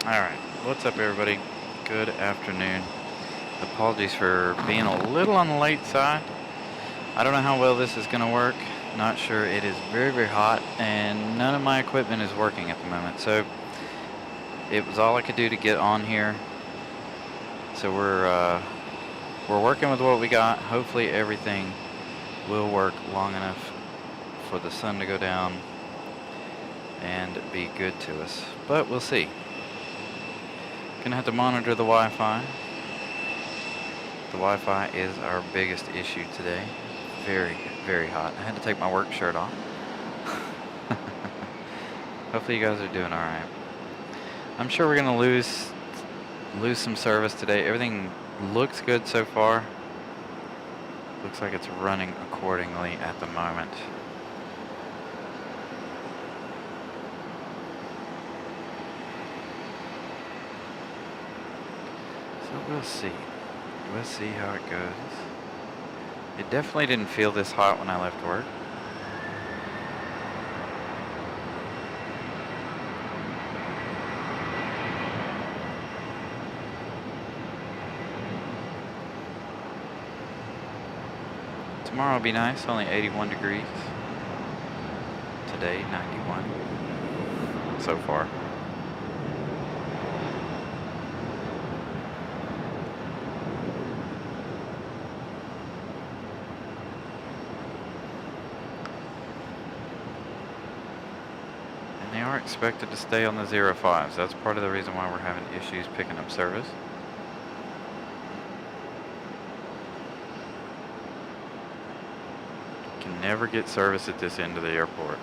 Alright, what's up everybody? Good afternoon. Apologies for being a little on the late side. I don't know how well this is going to work. Not sure. It is very, very hot and none of my equipment is working at the moment. So it was all I could do to get on here. So we're working with what we got. Hopefully everything will work long enough for the sun to go down and be good to us. But we'll see. Gonna have to monitor the Wi-Fi. The Wi-Fi is our biggest issue today. Very, very hot. I had to take my work shirt off. Hopefully you guys are doing alright. I'm sure we're gonna lose some service today. Everything looks good so far. Looks like it's running accordingly at the moment. So we'll see. We'll see how it goes. It definitely didn't feel this hot when I left work. Tomorrow will be nice, only 81 degrees. Today, 91. So far. They are expected to stay on the 05s. That's part of the reason why we're having issues picking up service. Can never get service at this end of the airport.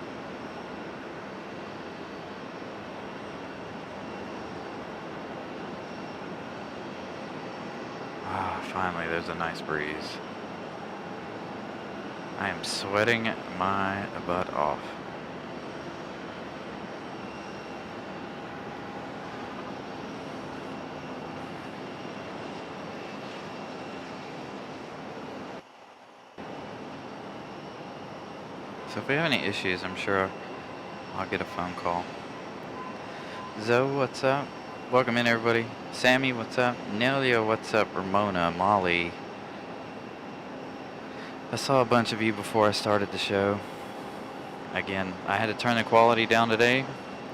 Ah, finally there's a nice breeze. I am sweating my butt off. So if we have any issues, I'm sure I'll get a phone call. Zoe, what's up? Welcome in, everybody. Sammy, what's up? Nelia, what's up? Ramona, Molly. I saw a bunch of you before I started the show. Again, I had to turn the quality down today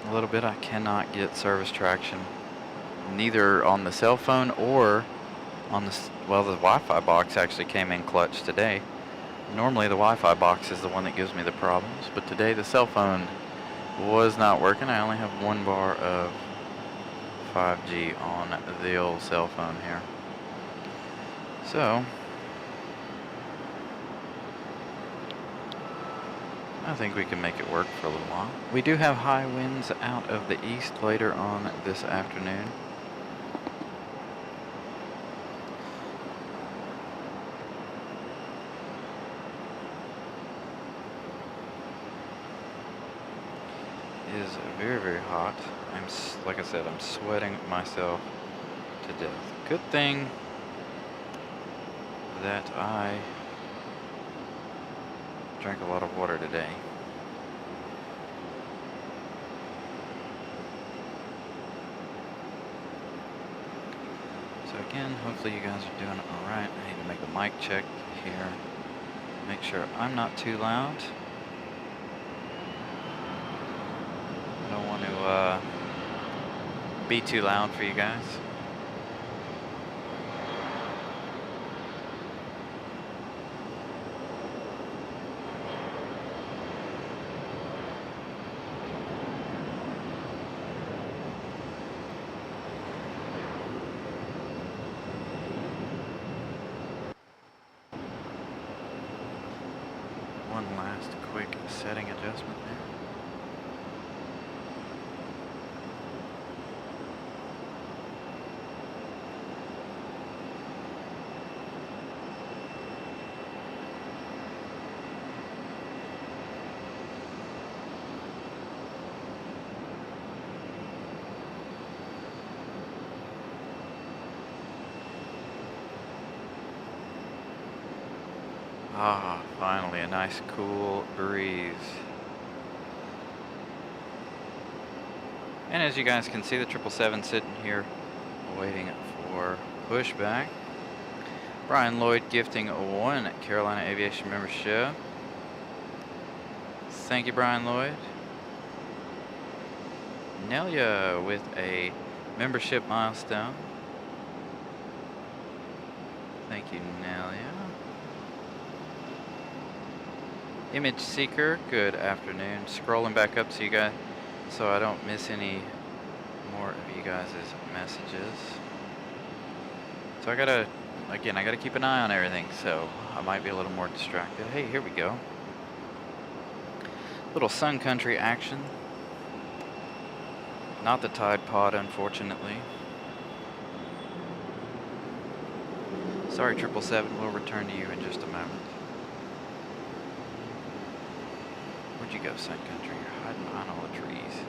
a little bit. I cannot get service traction, neither on the cell phone or on the, well, the Wi-Fi box actually came in clutch today. Normally the Wi-Fi box is the one that gives me the problems, but today the cell phone was not working. I only have one bar of 5G on the old cell phone here. So I think we can make it work for a little while. We do have high winds out of the east later on this afternoon. It is very, very hot. Like I said, I'm sweating myself to death. Good thing that I drank a lot of water today. So again, hopefully you guys are doing alright. I need to make a mic check here. Make sure I'm not too loud. I don't want to be too loud for you guys. One last quick setting adjustment there. Ah, finally a nice cool breeze. And as you guys can see, the 777 sitting here waiting for pushback. Brian Lloyd gifting one Carolina Aviation membership. Thank you, Brian Lloyd. Nelia with a membership milestone. Thank you, Nelia. Image Seeker, good afternoon. Scrolling back up to you guys so I don't miss any more of you guys' messages. So I gotta keep an eye on everything, so I might be a little more distracted. Hey, here we go. Little Sun Country action. Not the Tide Pod, unfortunately. Sorry, 777, we'll return to you in just a moment. Where'd you go, Sun Country? You're hiding behind all the trees.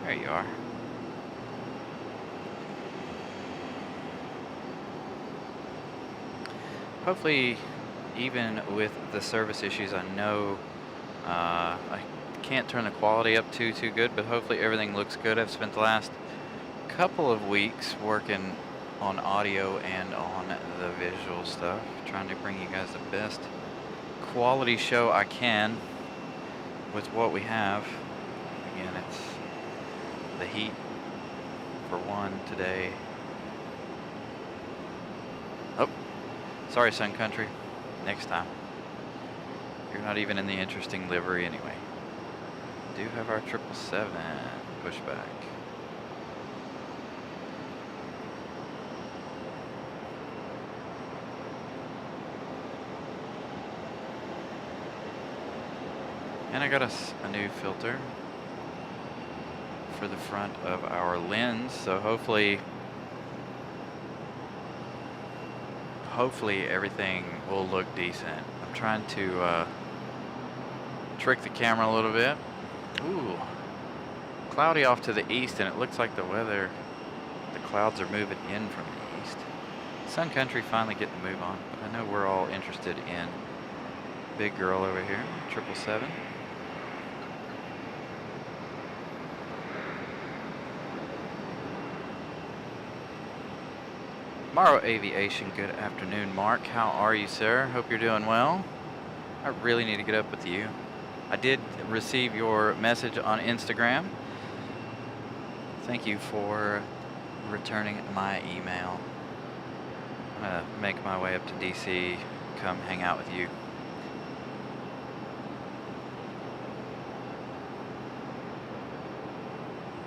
There you are. Hopefully, even with the service issues, I know I can't turn the quality up too good, but hopefully everything looks good. I've spent the last couple of weeks working on audio and on the visual stuff, trying to bring you guys the best quality show I can with what we have. Again, it's the heat for one today. Oh, sorry, Sun Country. Next time. You're not even in the interesting livery anyway. We do have our 777 pushback. And I got us a new filter for the front of our lens, so hopefully everything will look decent. I'm trying to trick the camera a little bit. Ooh, cloudy off to the east, and it looks like the clouds are moving in from the east. Sun Country finally getting the move on, but I know we're all interested in big girl over here, 777. Morrow Aviation, good afternoon, Mark. How are you, sir? Hope you're doing well. I really need to get up with you. I did receive your message on Instagram. Thank you for returning my email. I'm gonna make my way up to DC, come hang out with you.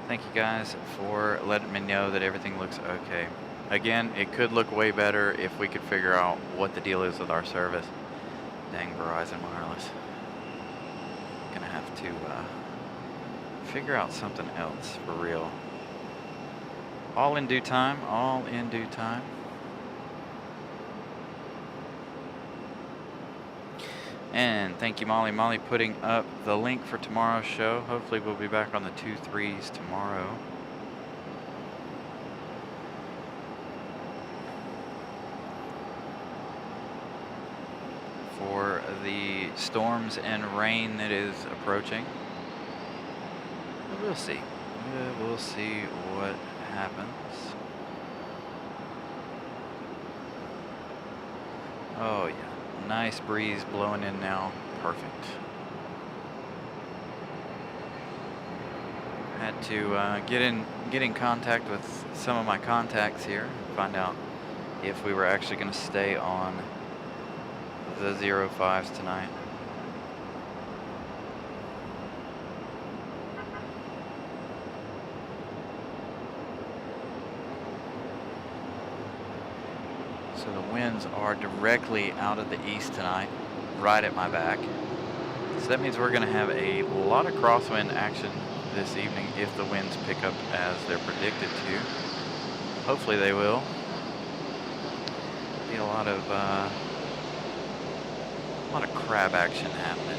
Thank you guys for letting me know that everything looks okay. Again, it could look way better if we could figure out what the deal is with our service. Dang Verizon Wireless. Gonna have to figure out something else for real. All in due time, all in due time. And thank you, Molly. Molly putting up the link for tomorrow's show. Hopefully we'll be back on the 2-3s tomorrow. For the storms and rain that is approaching. We'll see. We'll see what happens. Oh yeah, nice breeze blowing in now. Perfect. Had to get in contact with some of my contacts here, find out if we were actually going to stay on the 05s tonight. So the winds are directly out of the east tonight, right at my back. So that means we're going to have a lot of crosswind action this evening if the winds pick up as they're predicted to. Hopefully they will. Be a lot of crab action happening.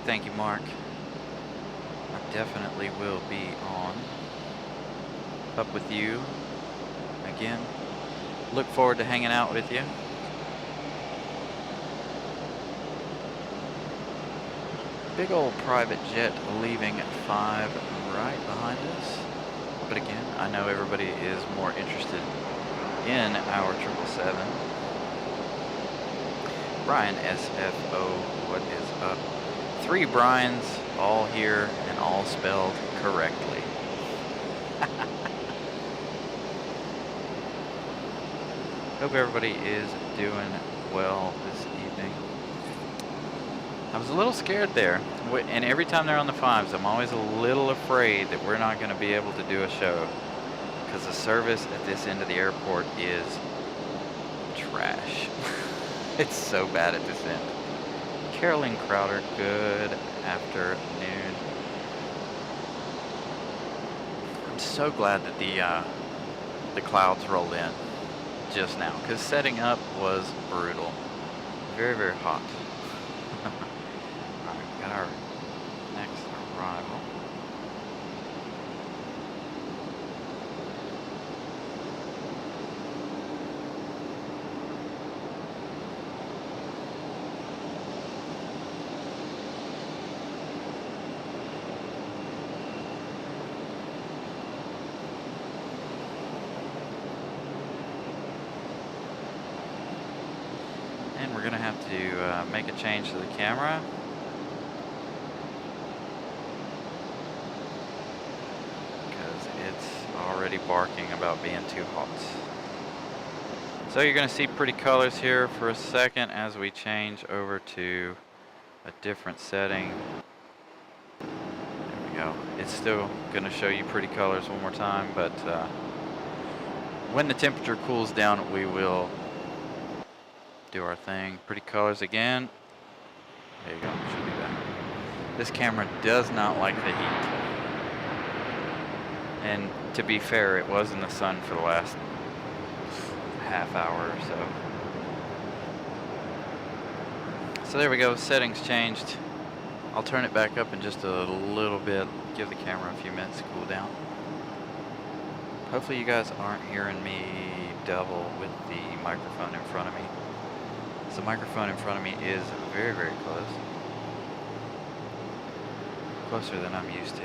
Thank you, Mark. I definitely will be on up with you again. Look forward to hanging out with you. Big old private jet leaving 5 right behind us. But again, I know everybody is more interested in our 777. Brian SFO, what is up? 3 Brians, all here and all spelled correctly. Hope everybody is doing well this evening. I was a little scared there, and every time they're on the 5s, I'm always a little afraid that we're not going to be able to do a show, because the service at this end of the airport is trash. It's so bad at this end. Carolyn Crowder, good afternoon. I'm so glad that the clouds rolled in just now, because setting up was brutal. Very, very hot. Alright, we got our next arrival. And we're going to have to make a change to the camera. Because it's already barking about being too hot. So you're going to see pretty colors here for a second as we change over to a different setting. There we go. It's still going to show you pretty colors one more time, but when the temperature cools down, we will do our thing. Pretty colors again. There you go, should be back. This camera does not like the heat. And to be fair, it was in the sun for the last half hour or so. So there we go, settings changed. I'll turn it back up in just a little bit, give the camera a few minutes to cool down. Hopefully you guys aren't hearing me double with the microphone in front of me. The microphone in front of me is very, very close. Closer than I'm used to.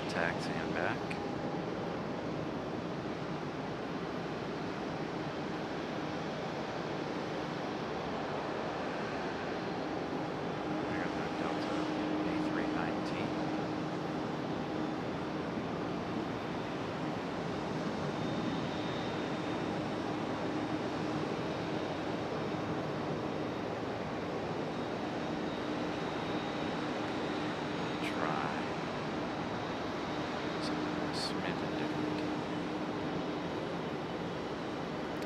Taxiing back. There's our Delta A319.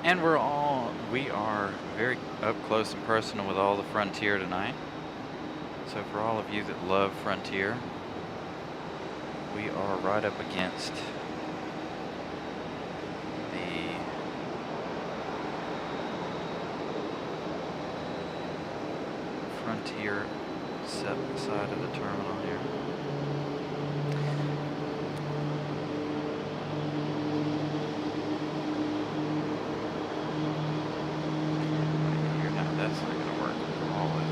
And we are very up close and personal with all the Frontier tonight. So for all of you that love Frontier, we are right up against the Frontier side of the terminal here. That's not going to work all the way.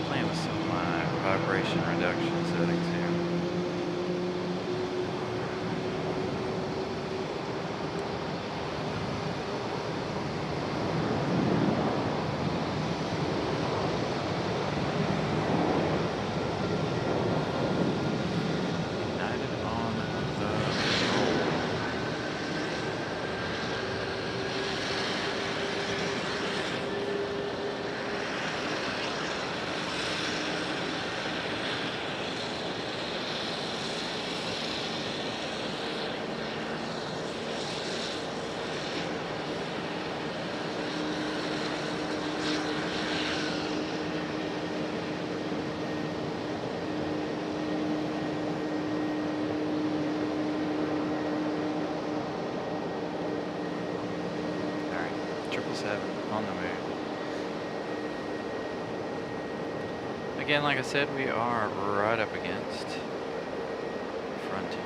Playing with some of my vibration reduction settings here. 777 on the move. Again, like I said, we are right up against Frontier.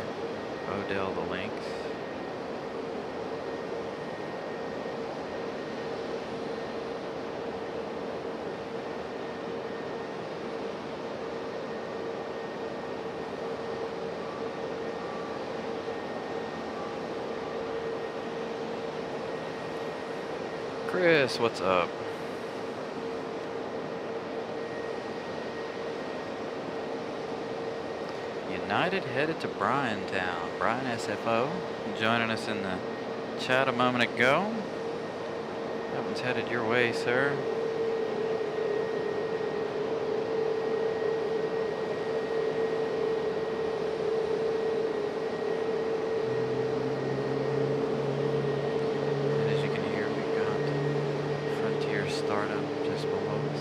Odell the Lynx. Chris, what's up? United headed to Bryantown. Brian SFO joining us in the chat a moment ago. That one's headed your way, sir. And as you can hear, we've got Frontier startup just below us.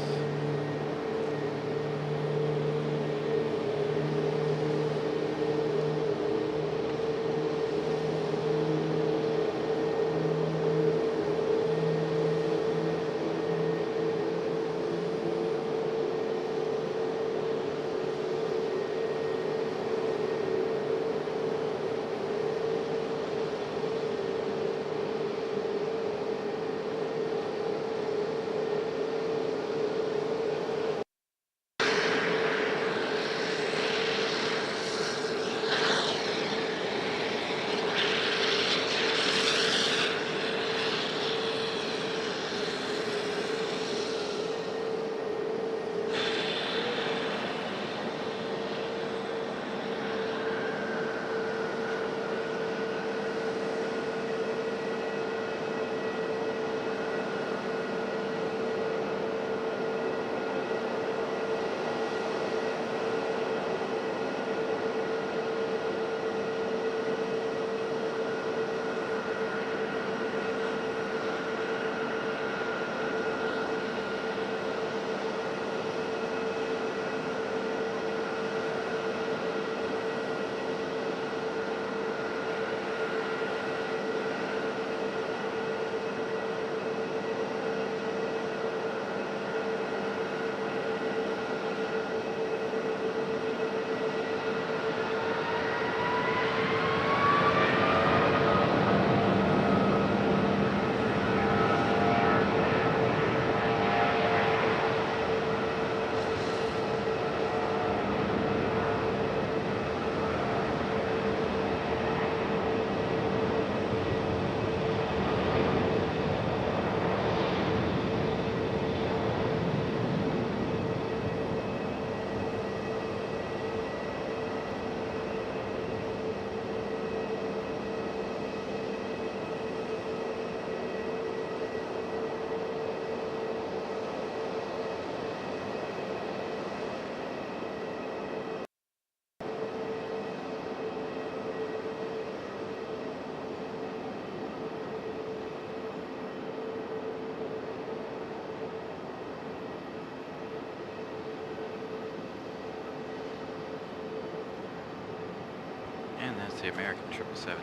And that's the American 777-200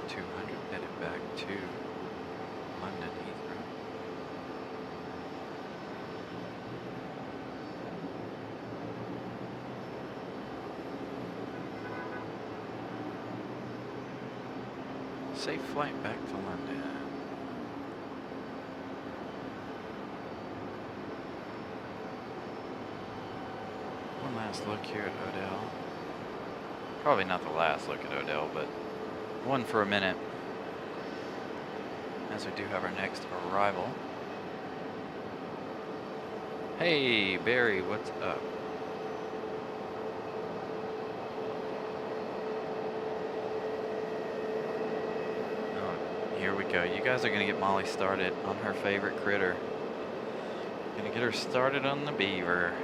headed back to London Heathrow. Safe flight back to London. One last look here at Odell. Probably not the last look at Odell, but one for a minute, as we do have our next arrival. Hey, Barry, what's up? Oh, here we go. You guys are going to get Molly started on her favorite critter. Going to get her started on the beaver.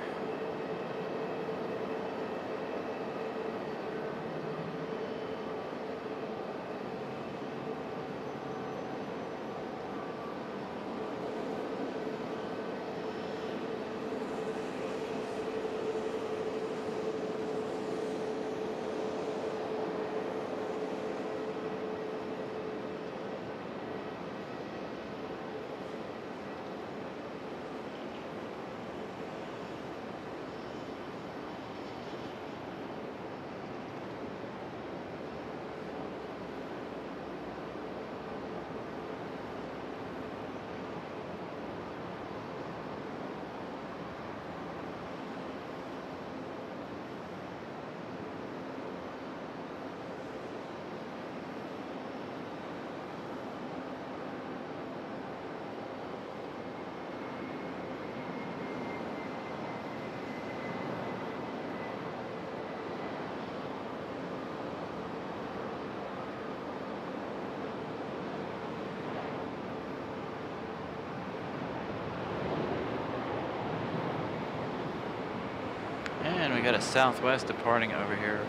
got a Southwest departing over here.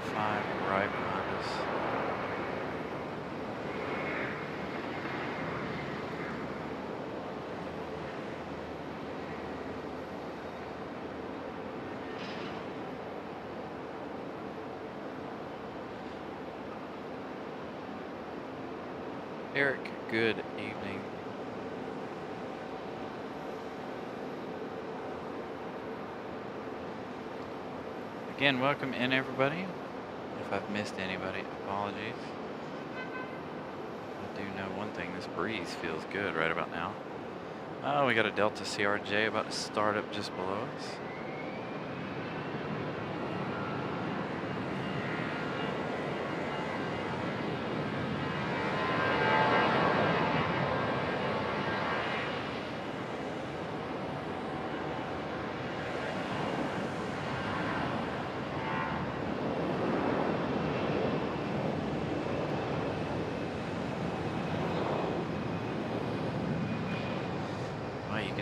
5 right behind us. Eric, good evening. Again, welcome in everybody. If I've missed anybody, apologies. I do know one thing, this breeze feels good right about now. Oh, we got a Delta CRJ about to start up just below us.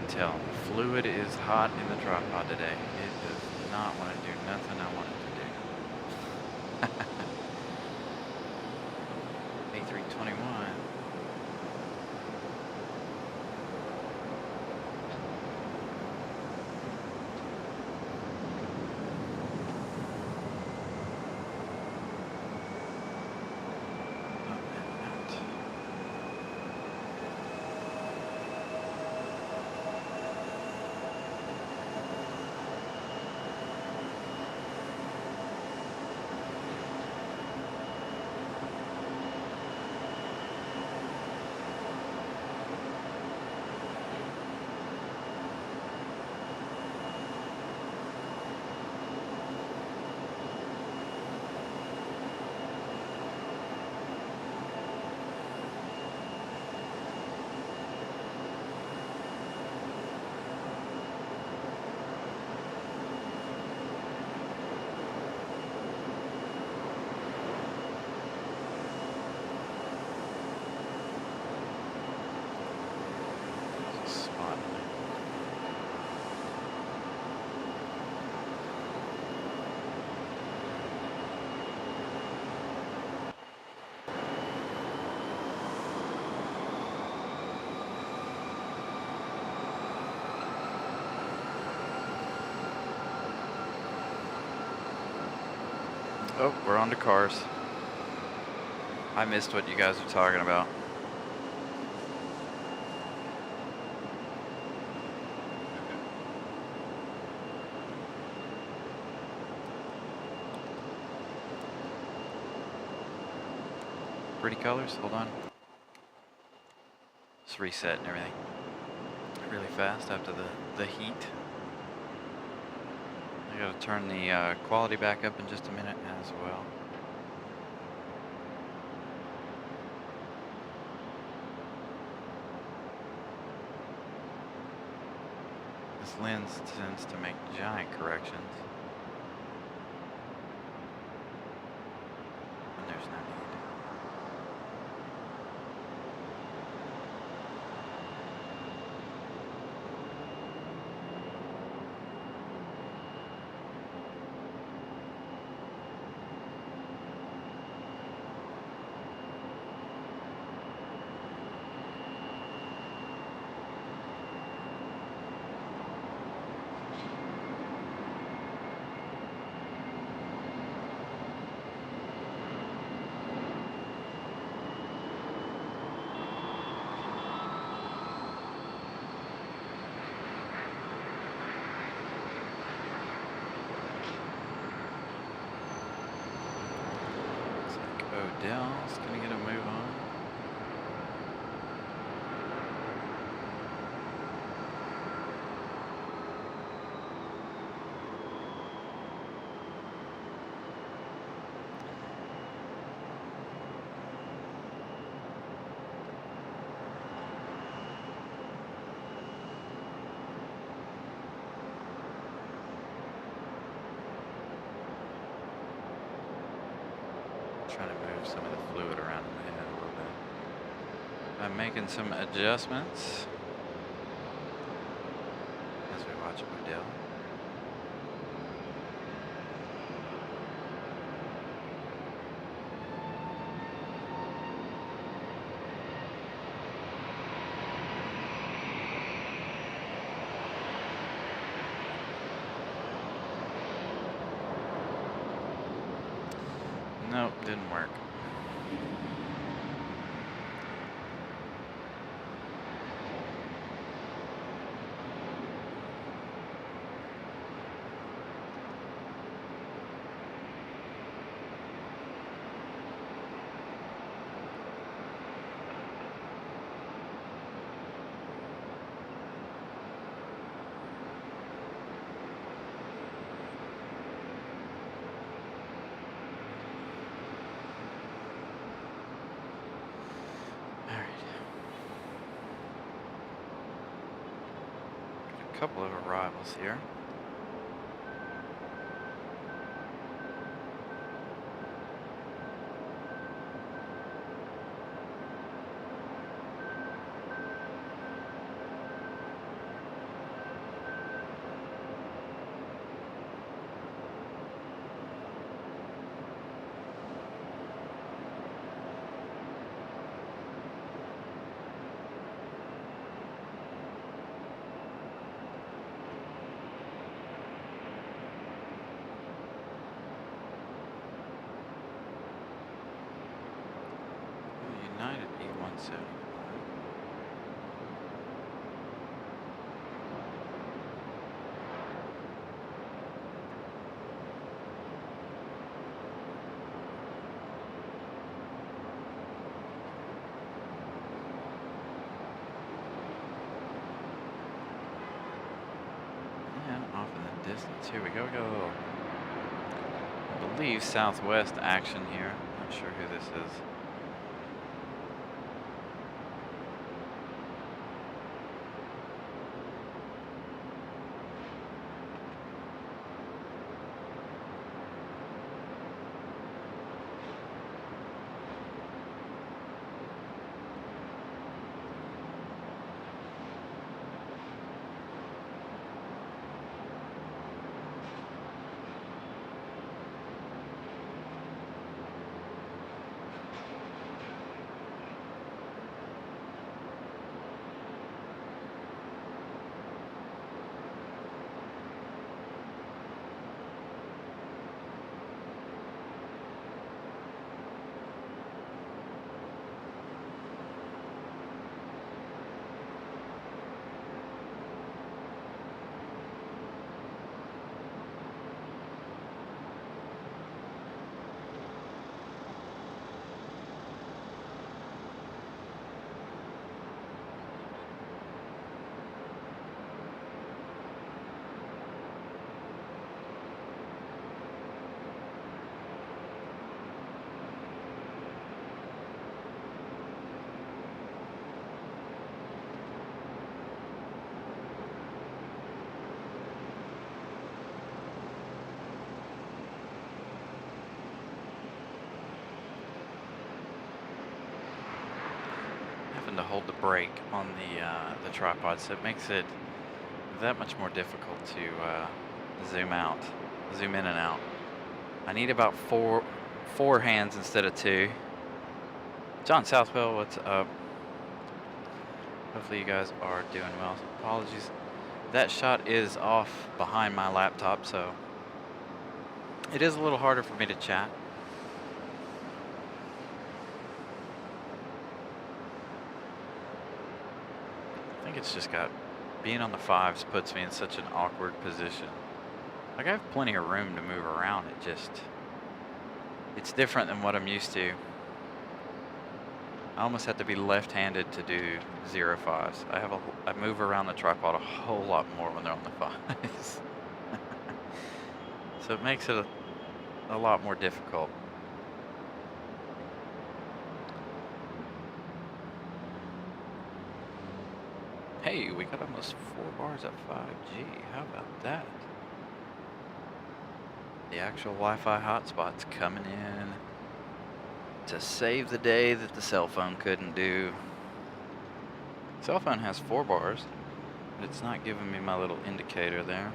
Tell fluid is hot in the tripod today. It does not want to do nothing I want it to do. A321. Oh, we're on to cars. I missed what you guys were talking about. Pretty colors, hold on. Just resetting everything really fast after the heat. I gotta turn the quality back up in just a minute as well. This lens tends to make giant corrections. And there's no need. Odell's gonna get a move on. Trying to move some of the fluid around in the head a little bit. I'm making some adjustments as we watch Odell. Nope, didn't work. Couple of arrivals here. United E170. And off in the distance, here we go. I believe southwest action here. Not sure who this is. To hold the brake on the tripod, so it makes it that much more difficult to zoom in and out. I need about four hands instead of 2. John Southwell, what's up? Hopefully you guys are doing well. Apologies, that shot is off behind my laptop, so it is a little harder for me to chat. It's just got, being on the 5s puts me in such an awkward position. Like, I have plenty of room to move around. It's different than what I'm used to. I almost have to be left-handed to do 0.5s. I move around the tripod a whole lot more when they're on the 5s. So it makes it a lot more difficult. Hey, we got almost 4 bars at 5G. How about that? The actual Wi-Fi hotspot's coming in to save the day that the cell phone couldn't do. Cell phone has 4 bars, but it's not giving me my little indicator there.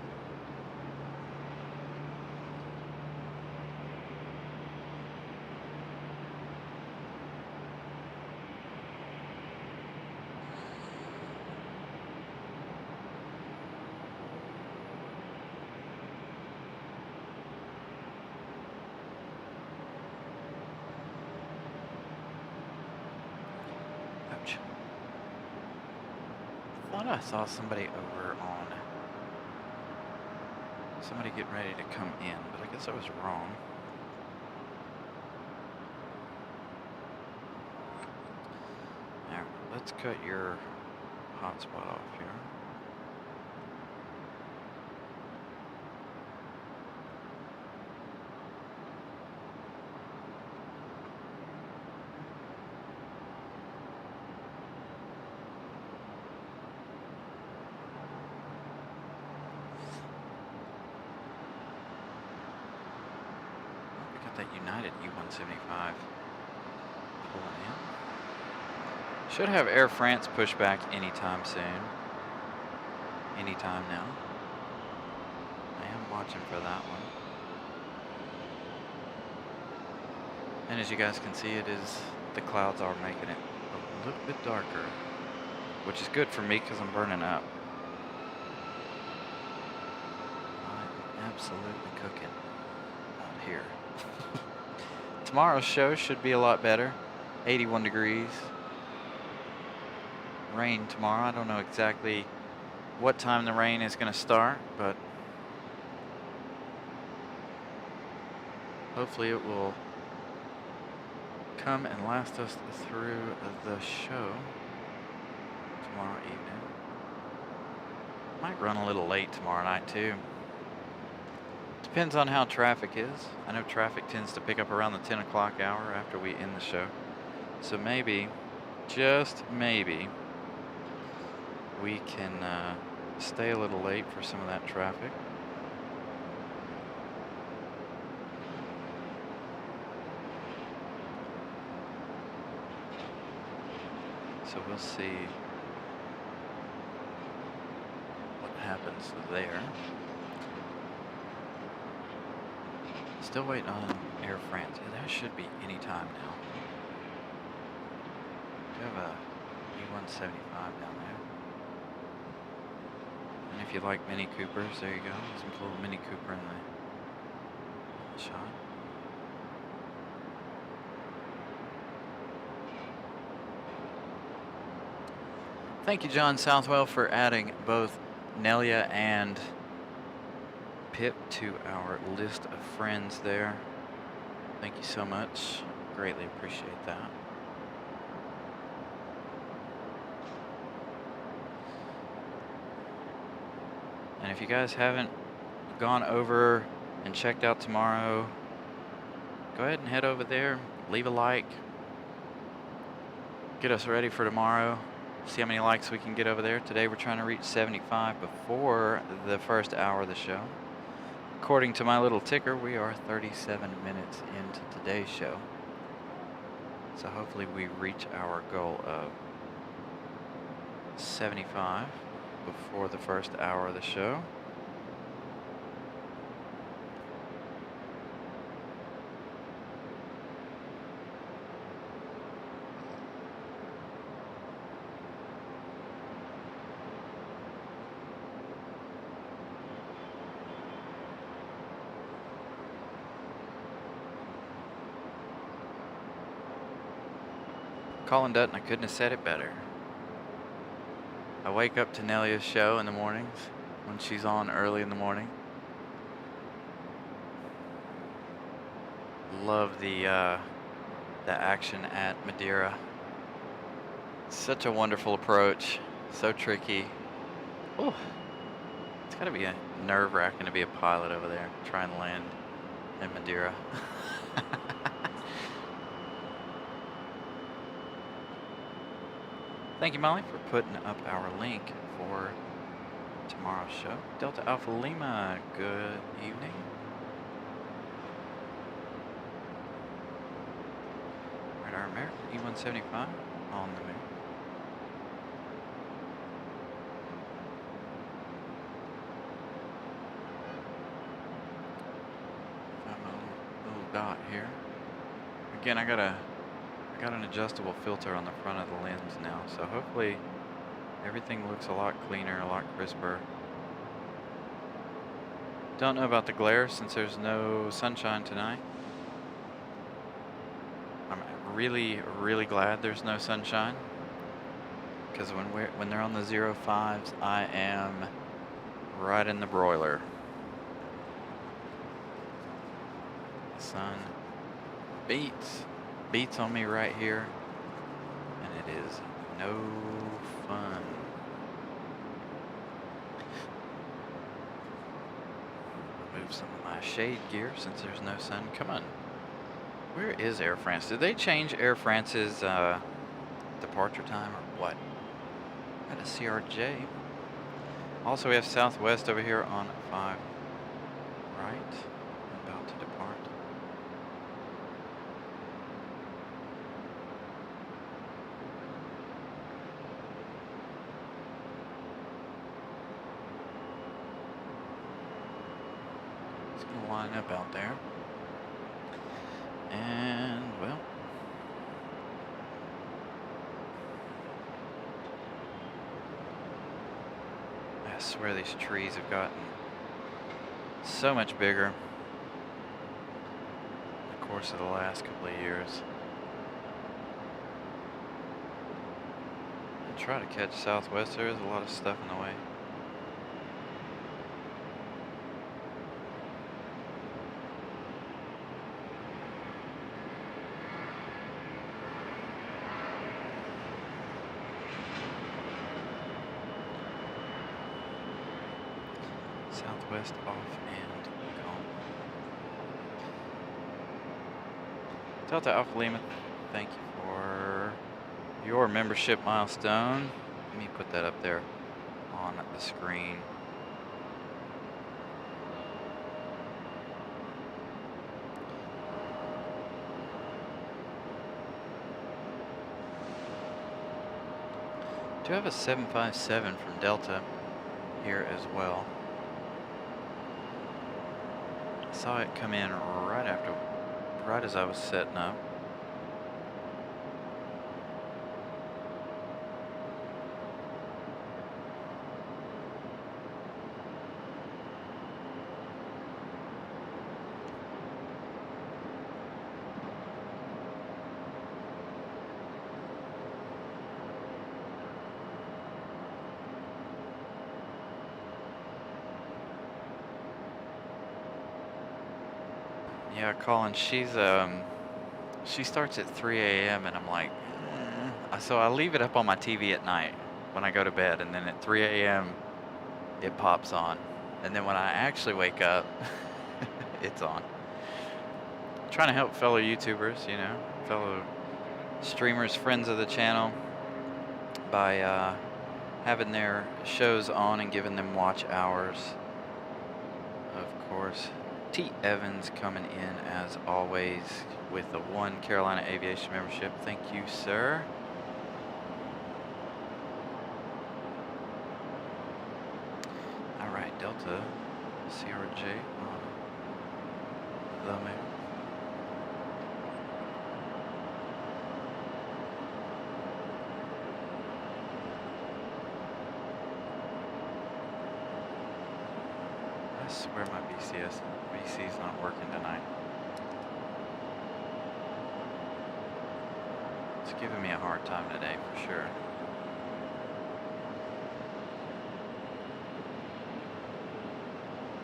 thought I saw somebody over on... Somebody getting ready to come in, but I guess I was wrong. Now, let's cut your hotspot off here. That United U-175 pulling in. Should have Air France push back anytime soon. Anytime now. I am watching for that one. And as you guys can see, the clouds are making it a little bit darker, which is good for me because I'm burning up. I'm absolutely cooking out here. Tomorrow's show should be a lot better. 81 degrees. Rain tomorrow. I don't know exactly what time the rain is going to start, but hopefully it will come and last us through the show tomorrow evening. Might run a little late tomorrow night too. Depends on how traffic is. I know traffic tends to pick up around the 10 o'clock hour after we end the show. So maybe, just maybe, we can stay a little late for some of that traffic. So we'll see what happens there. Still waiting on Air France. Yeah, that should be any time now. We have a U-175 down there. And if you like Mini Coopers, there you go. Some little Mini Cooper in the shot. Thank you, John Southwell, for adding both Nelia and Pip to our list of friends there. Thank you so much. Greatly appreciate that. And if you guys haven't gone over and checked out tomorrow, go ahead and head over there, leave a like, get us ready for tomorrow. See how many likes we can get over there. Today we're trying to reach 75 before the first hour of the show. According to my little ticker, we are 37 minutes into today's show. So hopefully we reach our goal of 75 before the first hour of the show. Colin Dutton, I couldn't have said it better. I wake up to Nelia's show in the mornings when she's on early in the morning. Love the action at Madeira. Such a wonderful approach, so tricky. Ooh, it's gotta be a nerve-wracking to be a pilot over there, trying to land in Madeira. Thank you, Molly, for putting up our link for tomorrow's show. Delta Alpha Lima, good evening. Radar American E-175 on the move. Found my little dot here. Again, I got an adjustable filter on the front of the lens now, so hopefully everything looks a lot cleaner, a lot crisper. Don't know about the glare since there's no sunshine tonight. I'm really, really glad there's no sunshine, because when they're on the 05s, I am right in the broiler. The sun beats on me right here, and it is no fun. Move some of my shade gear since there's no sun. Come on. Where is Air France? Did they change Air France's departure time or what? Got a CRJ. Also, we have Southwest over here on 5 right. About to depart. It's going to line up out there. And, well, I swear these trees have gotten so much bigger in the course of the last couple of years. I try to catch Southwest. There is a lot of stuff in the way. Southwest off and gone. Delta Alpha Lima, thank you for your membership milestone. Let me put that up there on the screen. Do have a 757 from Delta here as well. Saw it come in right as I was setting up. Yeah, Colin, she starts at 3 a.m. and I'm like, so I leave it up on my TV at night when I go to bed, and then at 3 a.m. it pops on, and then when I actually wake up, it's on. Trying to help fellow YouTubers, you know, fellow streamers, friends of the channel, by having their shows on and giving them watch hours. Of course, T. Evans coming in as always with the 1 Carolina Aviation membership. Thank you, sir. All right, Delta CRJ on the move. I swear my VC's not working tonight. It's giving me a hard time today for sure.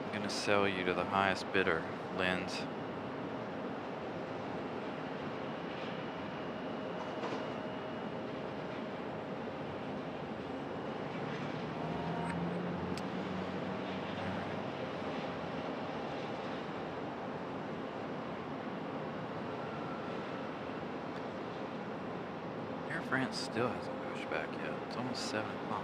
I'm gonna sell you to the highest bidder, Lens. France still hasn't pushed back yet. It's almost 7 o'clock.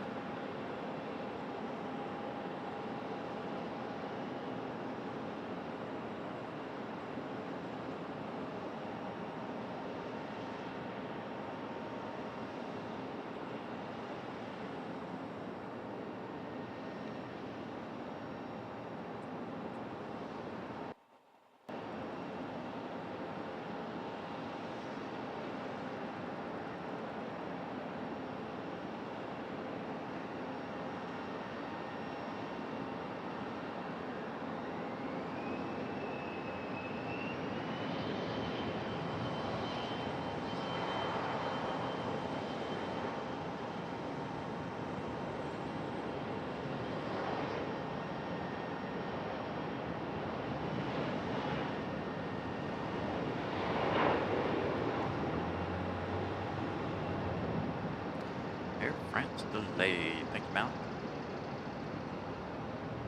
France delayed. Thank you, Mount.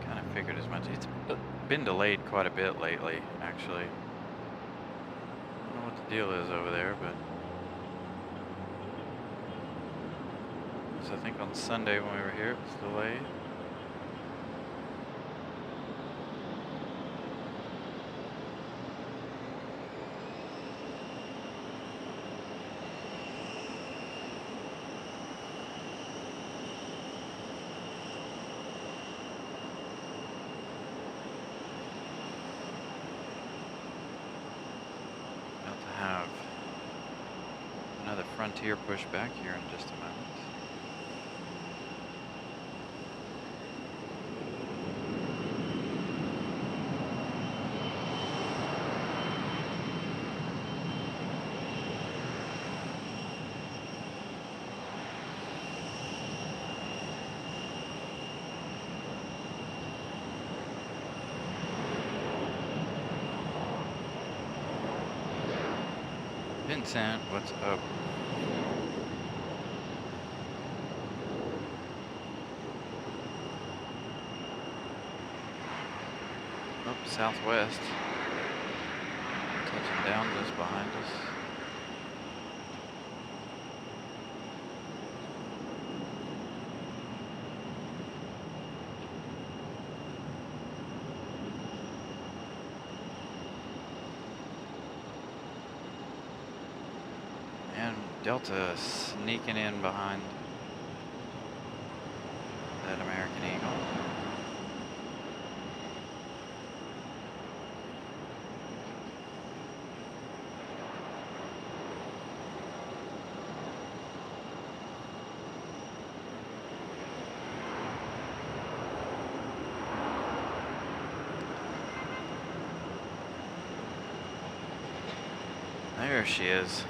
Kind of figured as much. It's been delayed quite a bit lately, actually. I don't know what the deal is over there, but I think on Sunday when we were here, it was delayed. Have another Frontier pushback here in just a moment. Vincent, what's up? Oh, southwest. Touching down just behind us. And Delta sneaking in behind that American Eagle. There she is.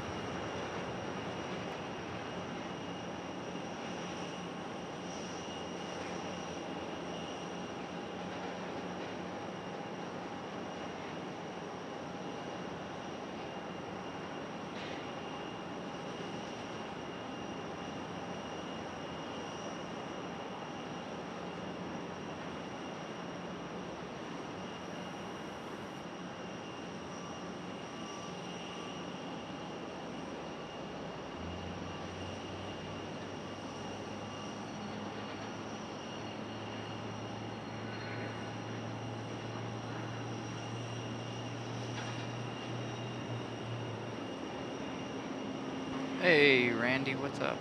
Hey, Randy, what's up?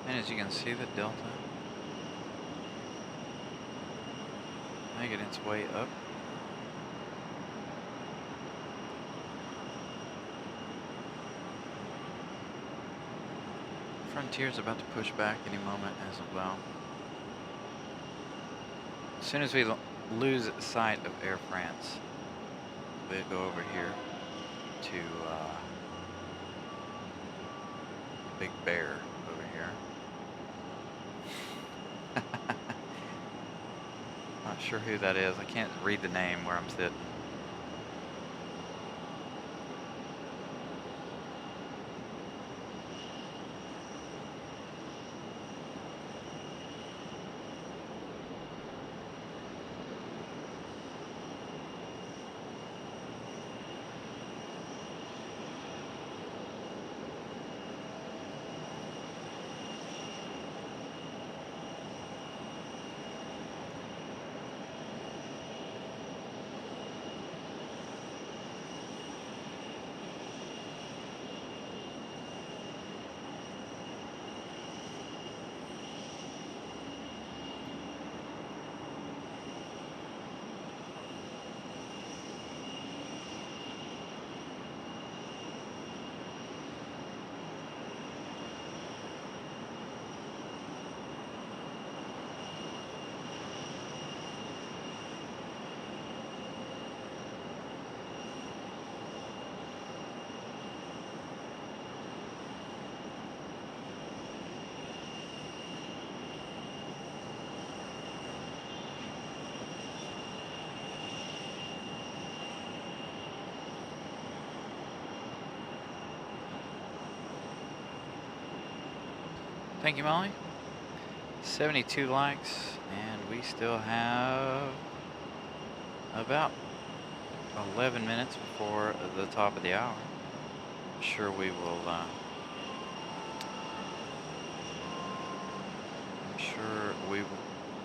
And as you can see, the Delta making its way up. Frontier's about to push back any moment as well. As soon as we lose sight of Air France, we'll go over here to Big Bear over here. Not sure who that is. I can't read the name where I'm sitting. Thank you, Molly. 72 likes, and we still have about 11 minutes before the top of the hour. I'm sure we will, I'm sure we will,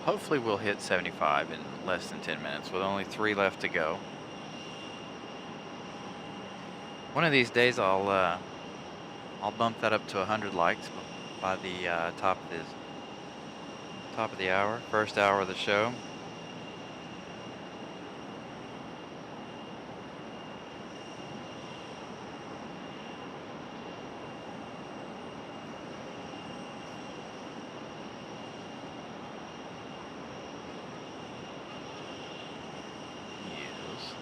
hopefully we'll hit 75 in less than 10 minutes with only 3 left to go. One of these days I'll bump that up to 100 likes by the top of the hour, first hour of the show. Yes.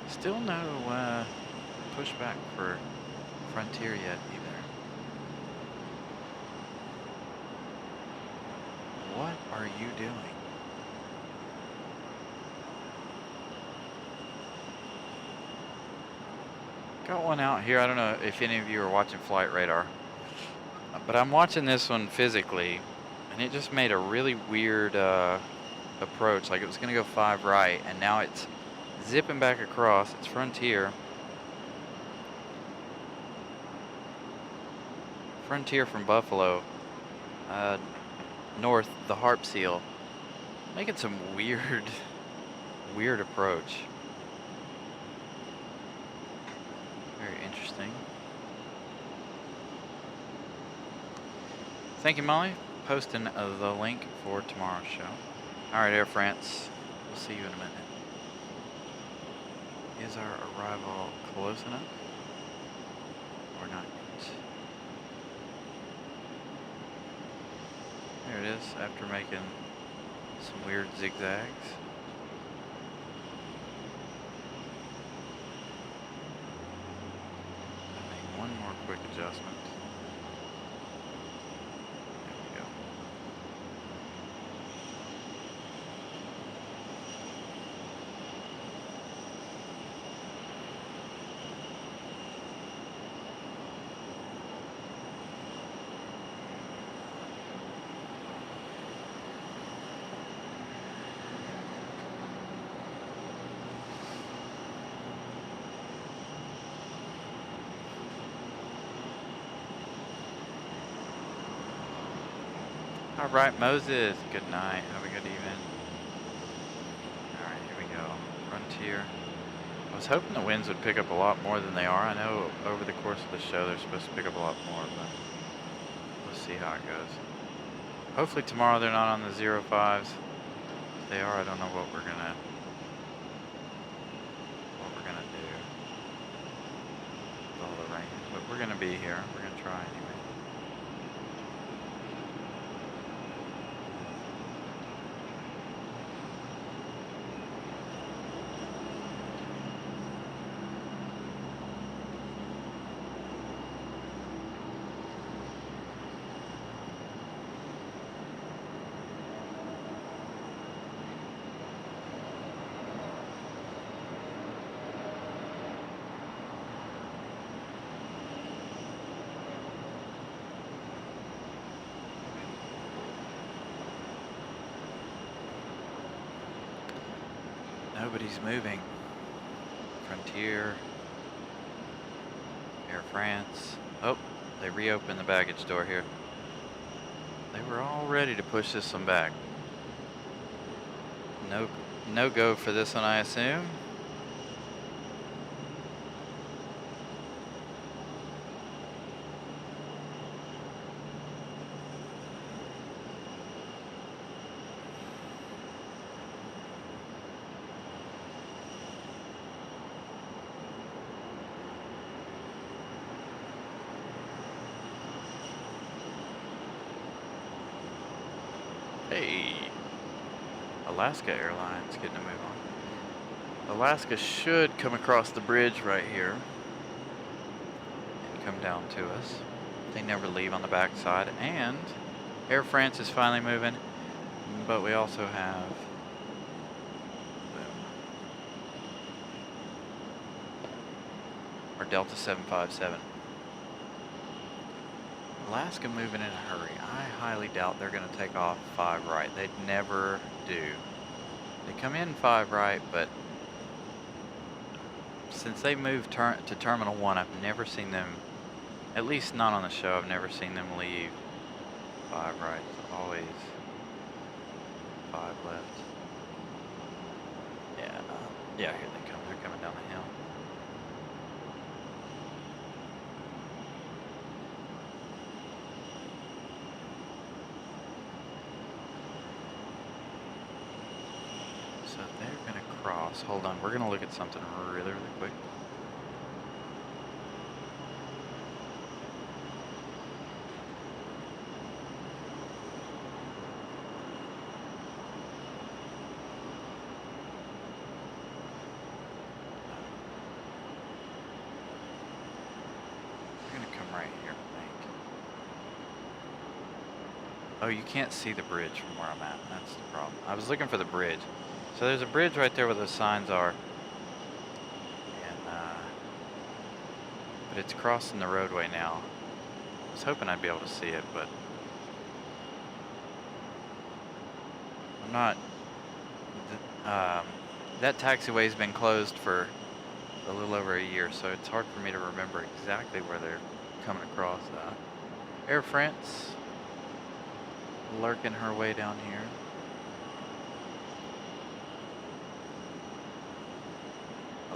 Still no pushback for Frontier yet either. What are you doing? Got one out here. I don't know if any of you are watching Flight Radar, but I'm watching this one physically, and it just made a really weird approach. Like it was gonna go 5 right, and now it's zipping back across. It's Frontier. Frontier from Buffalo, north, the Harp Seal. Making some weird approach. Very interesting. Thank you, Molly. Posting the link for tomorrow's show. All right, Air France. We'll see you in a minute. Is our arrival close enough? Or not yet? There it is, after making some weird zigzags. I'll make one more quick adjustment. There we go. All right, Moses, good night. Have a good evening. All right, here we go. Frontier. I was hoping the winds would pick up a lot more than they are. I know over the course of the show they're supposed to pick up a lot more, but we'll see how it goes. Hopefully tomorrow they're not on the 05s. If they are, I don't know what we're gonna do with all the rain. But we're gonna be here. We're gonna try anyway. Nobody's moving. Frontier, Air France. Oh, they reopened the baggage door here. They were all ready to push this one back. No go for this one, I assume. Hey, Alaska Airlines getting a move on. Alaska should come across the bridge right here and come down to us. They never leave on the backside, and Air France is finally moving, but we also have our Delta 757. Alaska moving in a hurry. I highly doubt they're going to take off 5 right. They'd never do. They come in 5 right, but since they moved to Terminal 1, I've never seen them, at least not on the show, I've never seen them leave 5 right. It's always 5 left. Yeah, here they come. They're coming down the hill. So they're going to cross. Hold on, we're going to look at something really, really quick. They're going to come right here, I think. Oh, you can't see the bridge from where I'm at. That's the problem. I was looking for the bridge. So there's a bridge right there where those signs are. And, but it's crossing the roadway now. I was hoping I'd be able to see it, but I'm not. That taxiway's been closed for a little over a year, so it's hard for me to remember exactly where they're coming across that. Air France lurking her way down here.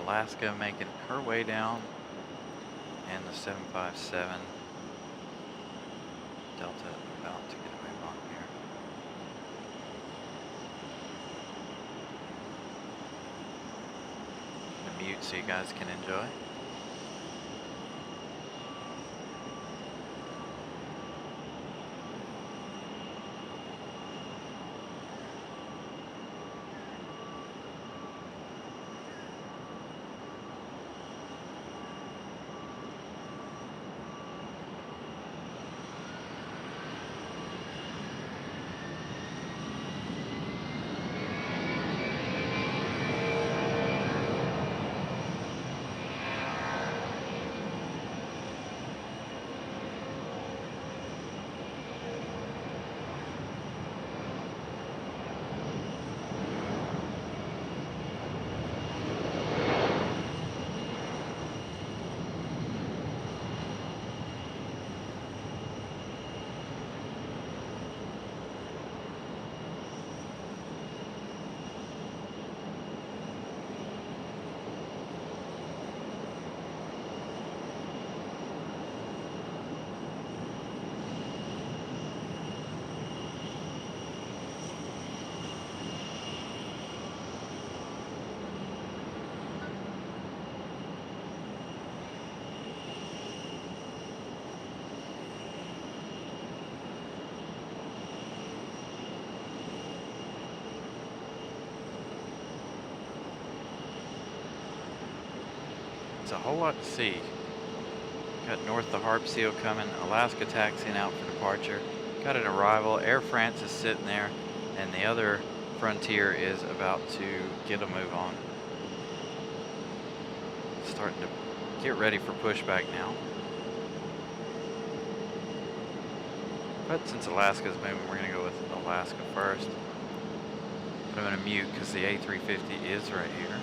Alaska making her way down, and the 757 Delta about to get a move on here. I'm gonna mute so you guys can enjoy. It's a whole lot to see. Got north the Harp Seal coming, Alaska taxiing out for departure. Got an arrival, Air France is sitting there, and the other Frontier is about to get a move on. Starting to get ready for pushback now. But since Alaska's moving, we're gonna go with Alaska first. But I'm gonna mute because the A350 is right here.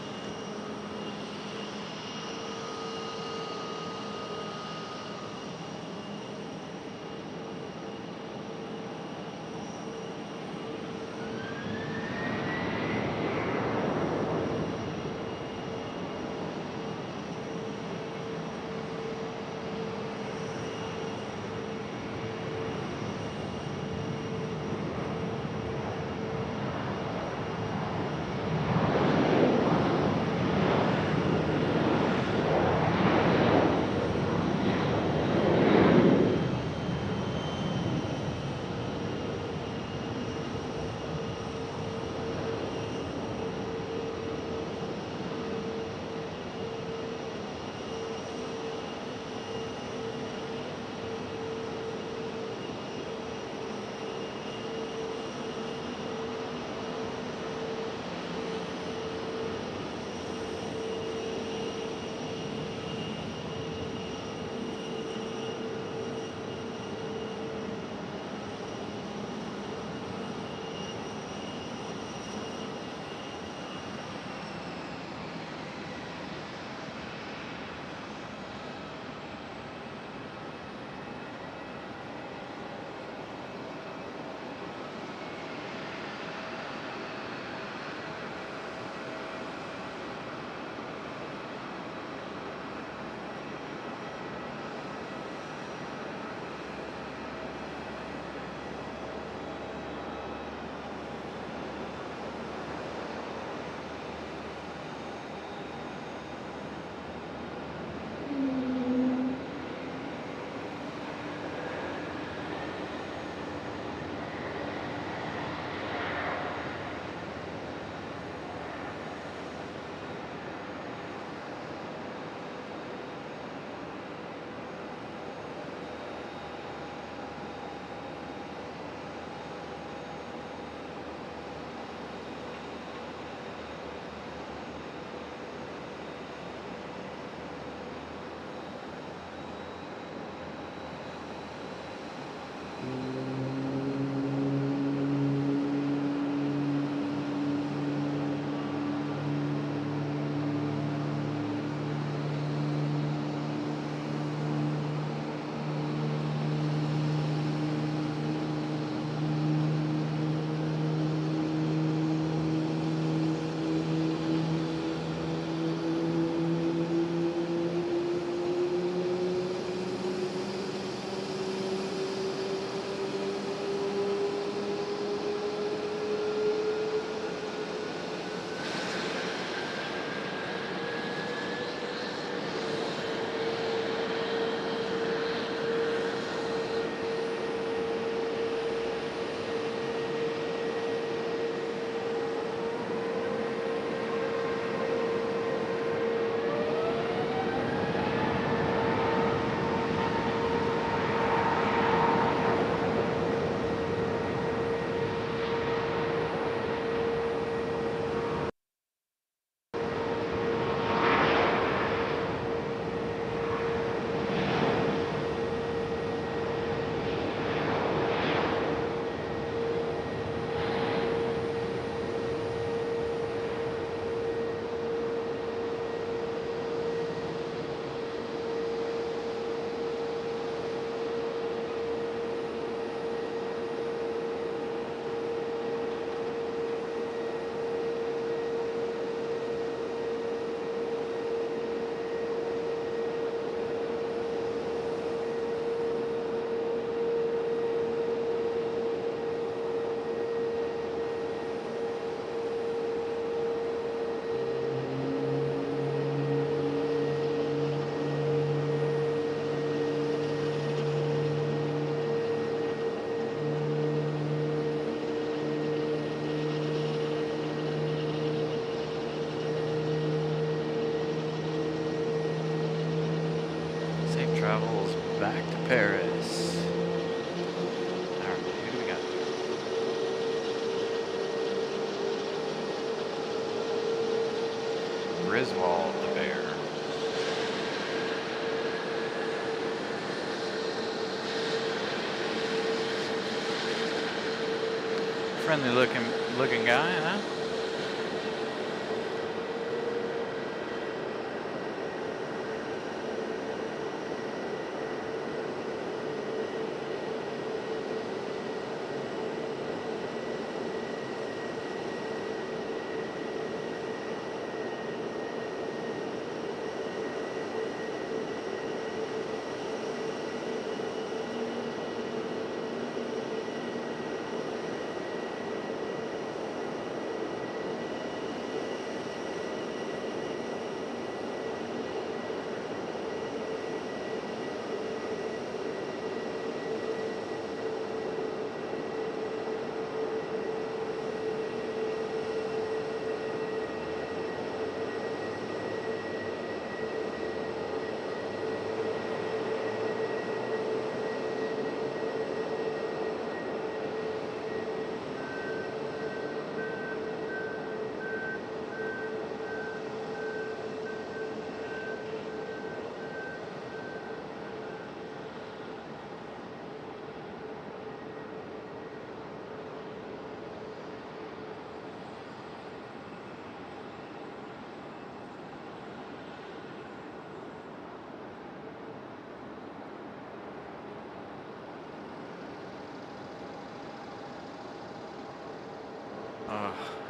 travels back to Paris. Alright, who do we got? Griswold the bear. Friendly looking guy, huh?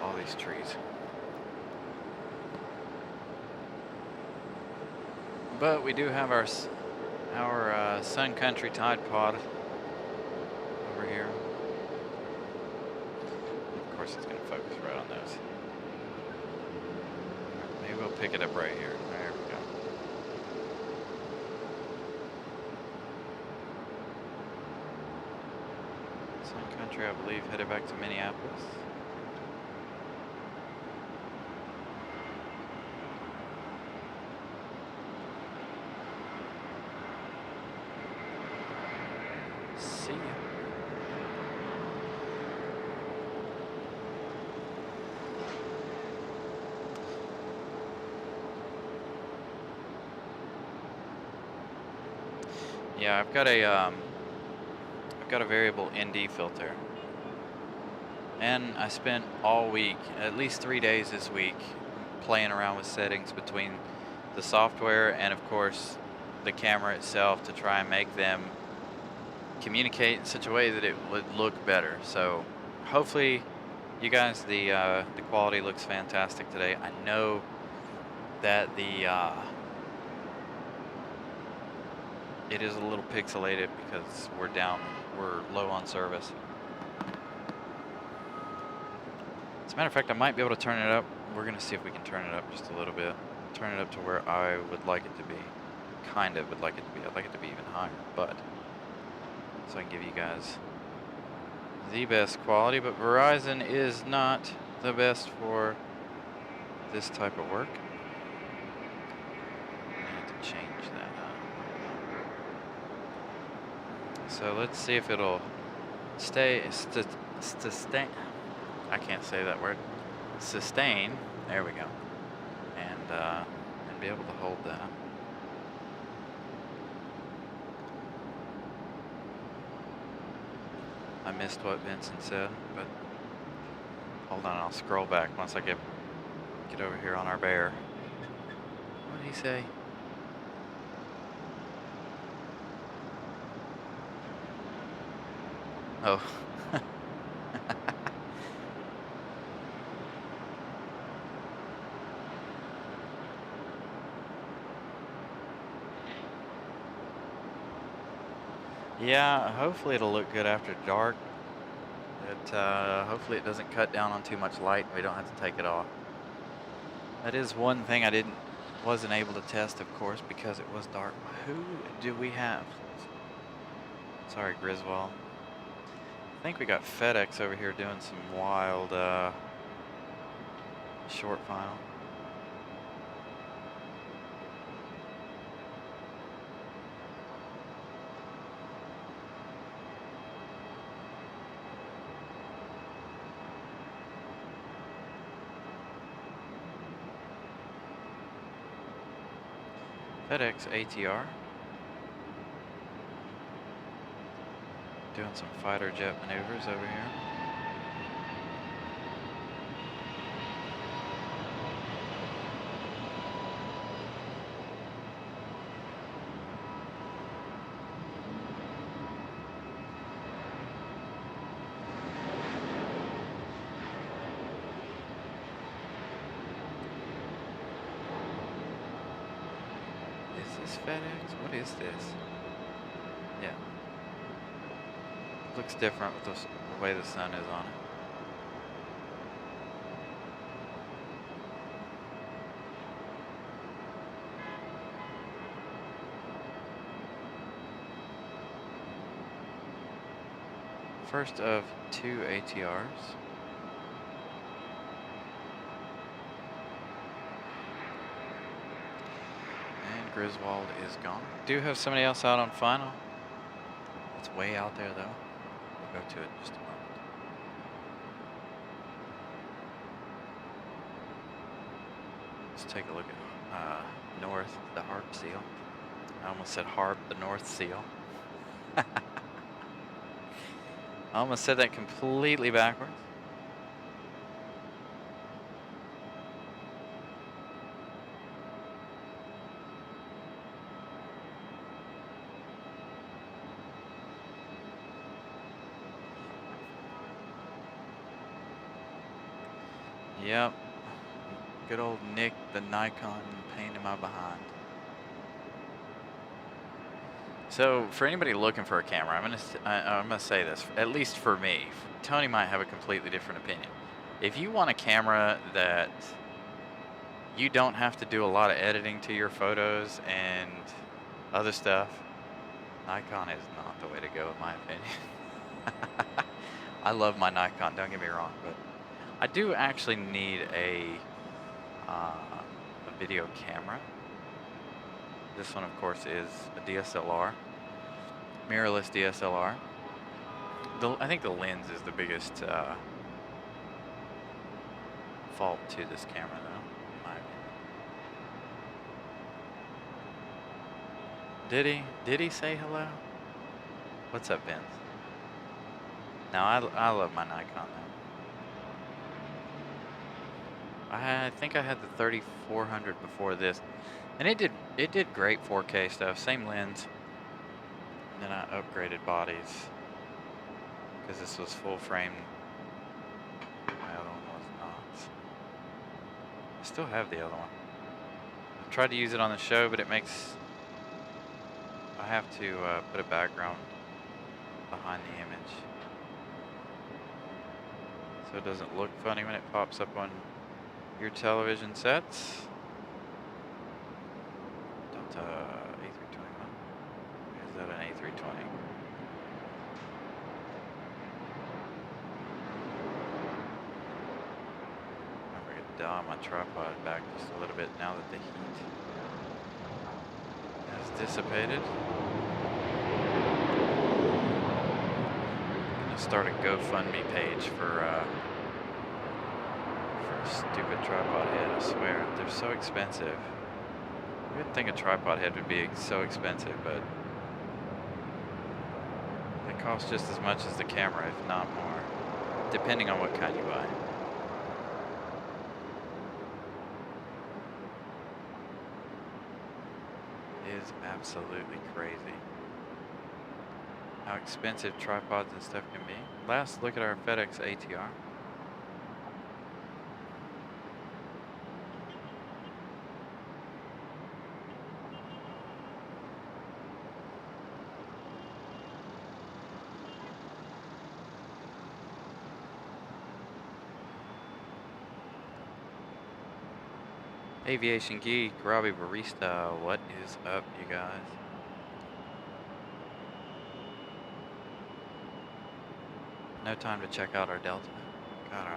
All these trees. But we do have our Sun Country Tide Pod over here. Of course, it's going to focus right on those. Maybe we'll pick it up right here. There we go. Sun Country, I believe, headed back to Minneapolis. See ya. Yeah, I've got a variable ND filter, and I spent all week, at least 3 days this week, playing around with settings between the software and, of course, the camera itself to try and make them communicate in such a way that it would look better. So hopefully you guys, the quality looks fantastic today. I know that it is a little pixelated because we're low on service. As a matter of fact, I might be able to turn it up. We're gonna see if we can turn it up just a little bit. Turn it up to where I would like it to be. Kind of would like it to be. I'd like it to be even higher, but so I can give you guys the best quality, but Verizon is not the best for this type of work. I need to change that up. So let's see if it'll sustain. I can't say that word. Sustain. There we go. And be able to hold that. I missed what Vincent said, but hold on, I'll scroll back once I get over here on our bear. What did he say? Oh. Yeah, hopefully it'll look good after dark. Hopefully it doesn't cut down on too much light and we don't have to take it off. That is one thing I wasn't able to test, of course, because it was dark. Who do we have? Sorry, Griswold. I think we got FedEx over here doing some wild short file. FedEx ATR. Doing some fighter jet maneuvers over here. Is this FedEx? What is this? Yeah. Looks different with the way the sun is on it. First of 2 ATRs. And Griswold is gone. Do have somebody else out on final. It's way out there though. We'll go to it in just a moment. Let's take a look at North, the Harp Seal. I almost said Harp, the North Seal. I almost said that completely backwards. Yep. Good old Nick, the Nikon pain in my behind. So for anybody looking for a camera, I'm gonna say this, at least for me. Tony might have a completely different opinion. If you want a camera that you don't have to do a lot of editing to your photos and other stuff, Nikon is not the way to go in my opinion. I love my Nikon, don't get me wrong, but I do actually need a video camera. This one, of course, is a DSLR, mirrorless DSLR. I think the lens is the biggest fault to this camera, though, in my opinion. Did he say hello? What's up, Vince? No, I love my Nikon, though. I think I had the 3400 before this, and it did great 4K stuff, same lens. And then I upgraded bodies because this was full frame. My other one was not. I still have the other one. I tried to use it on the show, but I have to put a background behind the image so it doesn't look funny when it pops up on your television sets. Delta A321. Is that an A320? I'm going to dial my tripod back just a little bit now that the heat has dissipated. I'm going to start a GoFundMe page for a stupid tripod head, I swear. They're so expensive. You wouldn't think a tripod head would be so expensive, but they cost just as much as the camera, if not more, depending on what kind you buy. It is absolutely crazy how expensive tripods and stuff can be. Last look at our FedEx ATR. Aviation Geek, Robbie Barista, what is up, you guys? No time to check out our Delta. Got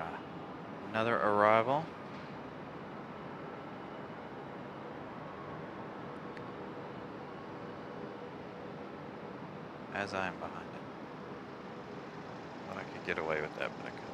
another arrival. As I am behind it. Thought I could get away with that, but I couldn't.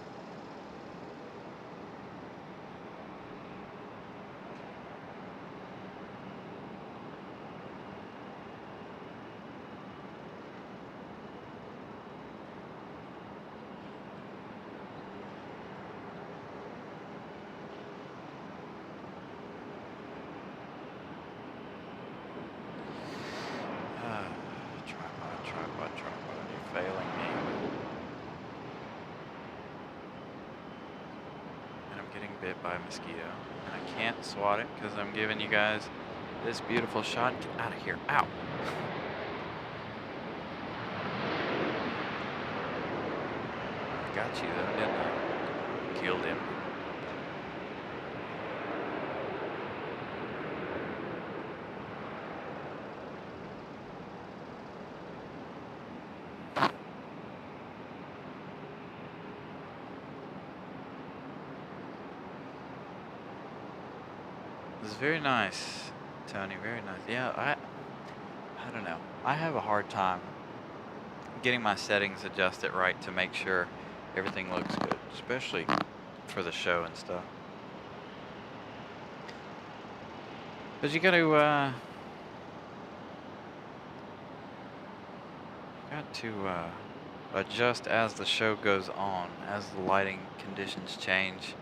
bit by a mosquito. And I can't swat it because I'm giving you guys this beautiful shot. Get out of here. Ow. I got you though, didn't I? Killed him. This is very nice, Tony. Very nice. Yeah, I don't know. I have a hard time getting my settings adjusted right to make sure everything looks good, especially for the show and stuff. But you got to adjust as the show goes on, as the lighting conditions change.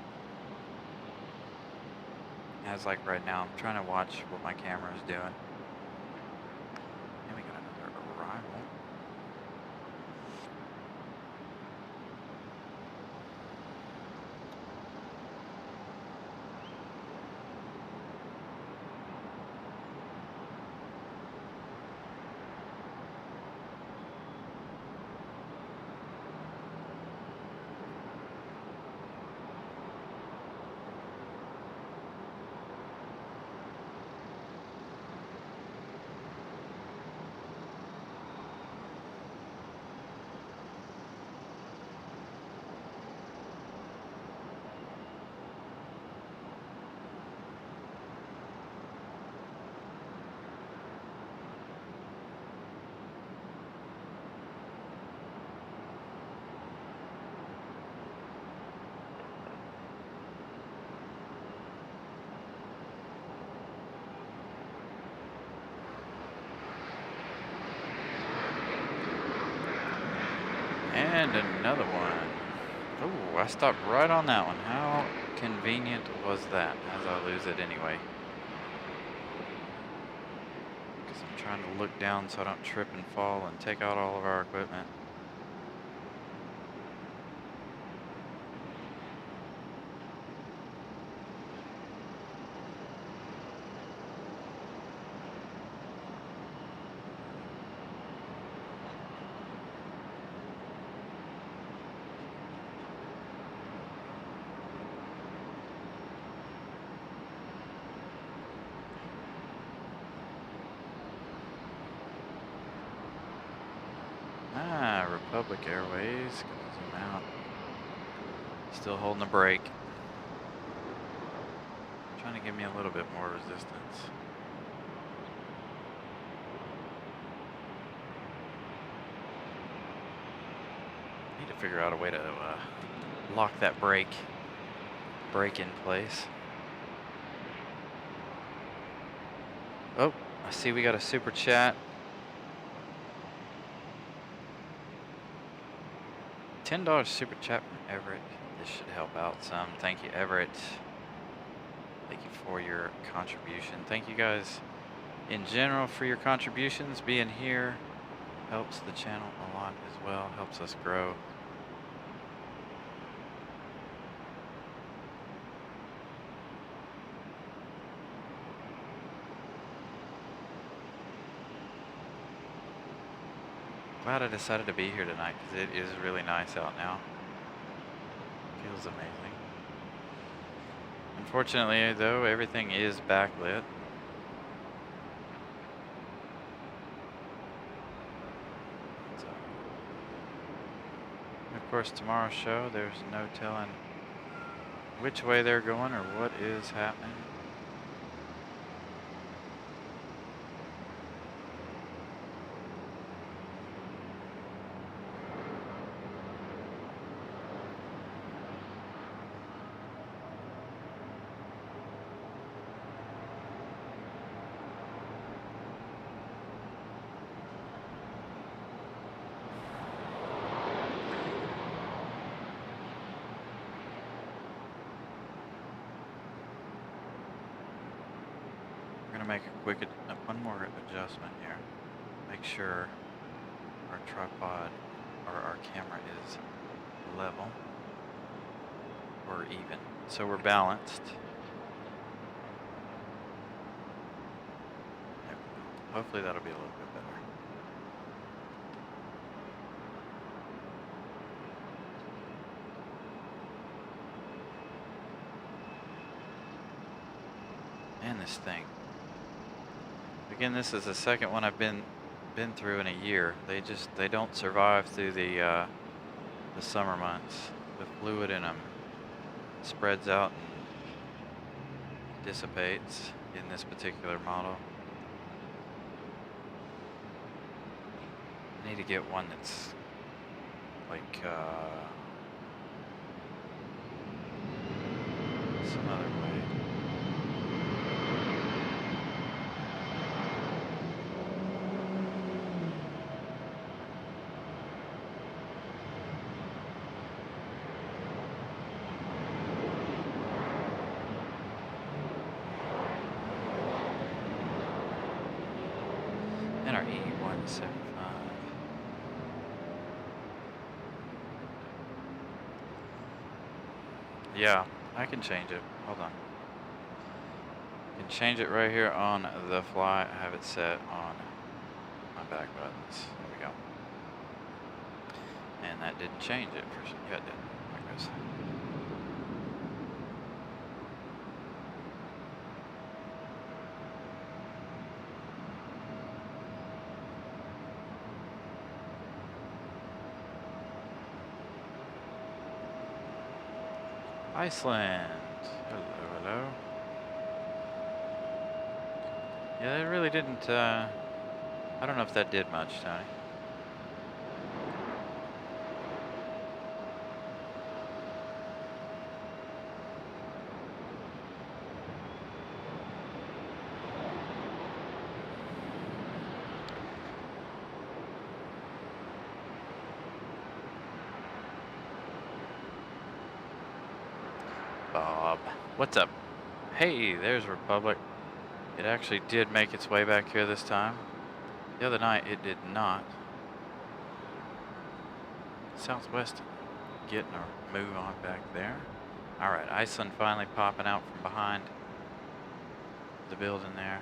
As like right now, I'm trying to watch what my camera is doing. And we got another arrival. And another one. Oh, I stopped right on that one. How convenient was that? As I lose it anyway. Because I'm trying to look down so I don't trip and fall and take out all of our equipment. Republic Airways, gonna zoom out. Still holding the brake. Trying to give me a little bit more resistance. Need to figure out a way to lock that brake in place. Oh, I see we got a super chat. $10 super chat from Everett. This should help out some. Thank you, Everett. Thank you for your contribution. Thank you guys in general for your contributions. Being here helps the channel a lot as well, helps us grow. Glad I decided to be here tonight because it is really nice out now. Feels amazing. Unfortunately, though, everything is backlit. So, of course, tomorrow's show, there's no telling which way they're going or what is happening. Make one more adjustment here. Make sure our tripod or our camera is level or even. so we're balanced. Hopefully that'll be a little bit better. And this thing. Again, this is the second one I've been through in a year. They don't survive through the summer months. The fluid in them spreads out and dissipates in this particular model. I need to get one that's like some other way. NRE 175. Yeah, I can change it. Hold on. I can change it right here on the fly. I have it set on my back buttons. There we go. And that didn't change it for sure. Yeah, it did. There it goes. Iceland. Hello, hello. Yeah, it really didn't, I don't know if that did much, Tony. Bob. What's up? Hey, there's Republic. It actually did make its way back here this time. The other night it did not. Southwest getting a move on back there. Alright, Iceland finally popping out from behind the building there.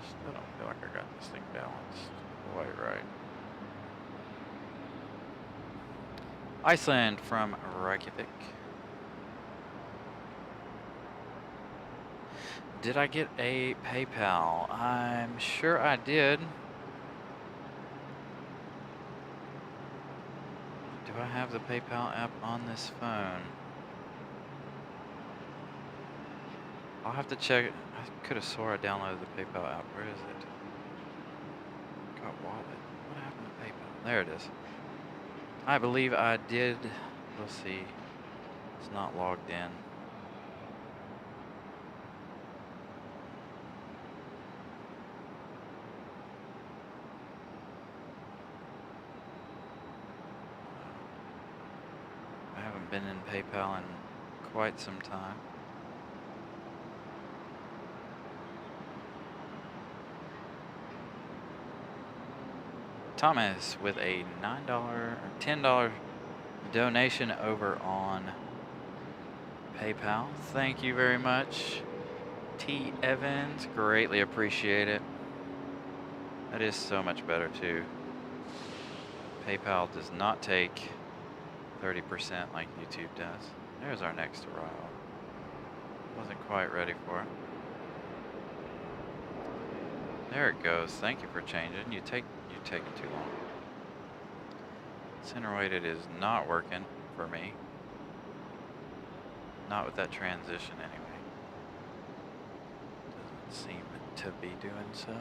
Still don't feel like I got this thing balanced quite right. Iceland from Reykjavik. Did I get a PayPal? I'm sure I did. Do I have the PayPal app on this phone? I'll have to check it. I could have swore I downloaded the PayPal app. Where is it? Got wallet. What happened to PayPal? There it is. I believe I did. We'll see. It's not logged in. I haven't been in PayPal in quite some time. Thomas with a $9 or $10 donation over on PayPal. Thank you very much, T. Evans. Greatly appreciate it. That is so much better too. PayPal does not take 30% like YouTube does. There's our next arrival. Wasn't quite ready for it. There it goes. Thank you for changing. You're taking too long. Center weighted is not working for me. Not with that transition anyway. Doesn't seem to be doing so.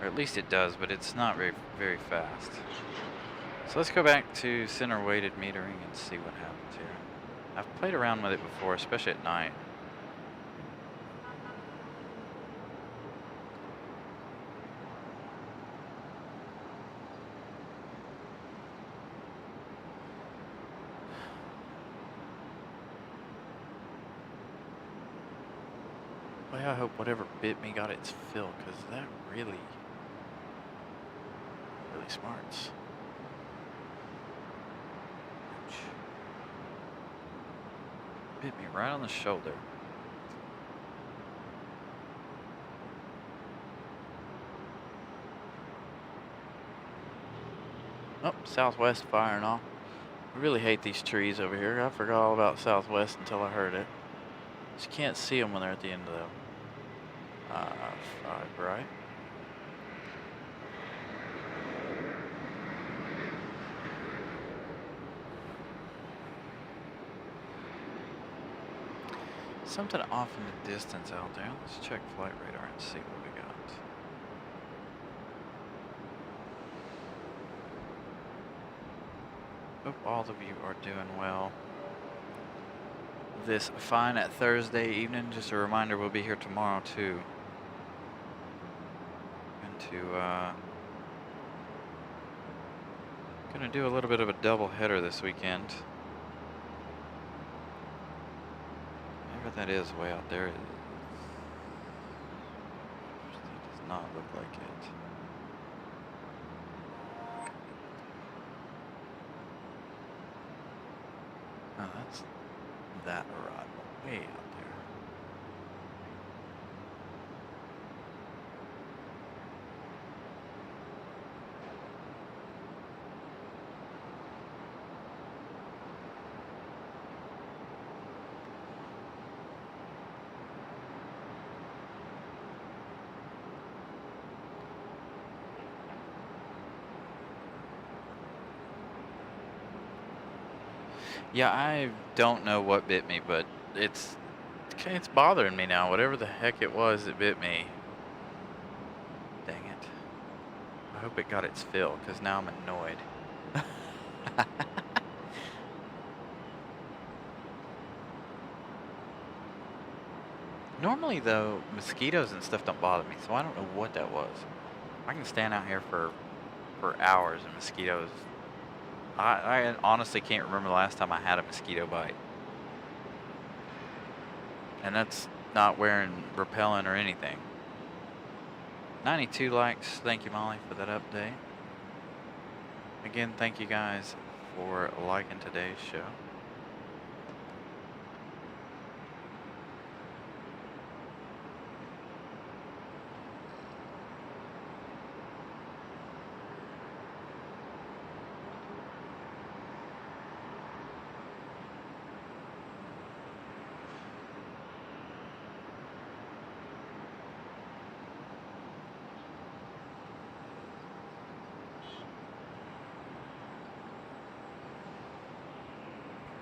Or at least it does, but it's not very, very fast. So let's go back to center weighted metering and see what happens here. I've played around with it before, especially at night. I hope whatever bit me got its fill, because that really smarts. Ouch. Bit me right on the shoulder. Oh, Southwest firing off. I really hate these trees over here. I forgot all about Southwest until I heard it. Just can't see them when they're at the end of the 5, right? Something off in the distance out there. Let's check flight radar and see what we got. Hope all of you are doing well this fine at Thursday evening. Just a reminder, we'll be here tomorrow too. Gonna do a little bit of a double header this weekend. Whatever that is way out there, it does not look like it. Oh, that's that arrival way out there. Yeah, I don't know what bit me, but it's bothering me now. Whatever the heck it was that bit me. Dang it. I hope it got its fill, because now I'm annoyed. Normally, though, mosquitoes and stuff don't bother me, so I don't know what that was. I can stand out here for hours and mosquitoes. I honestly can't remember the last time I had a mosquito bite. And that's not wearing repellent or anything. 92 likes. Thank you, Molly, for that update. Again, thank you guys for liking today's show.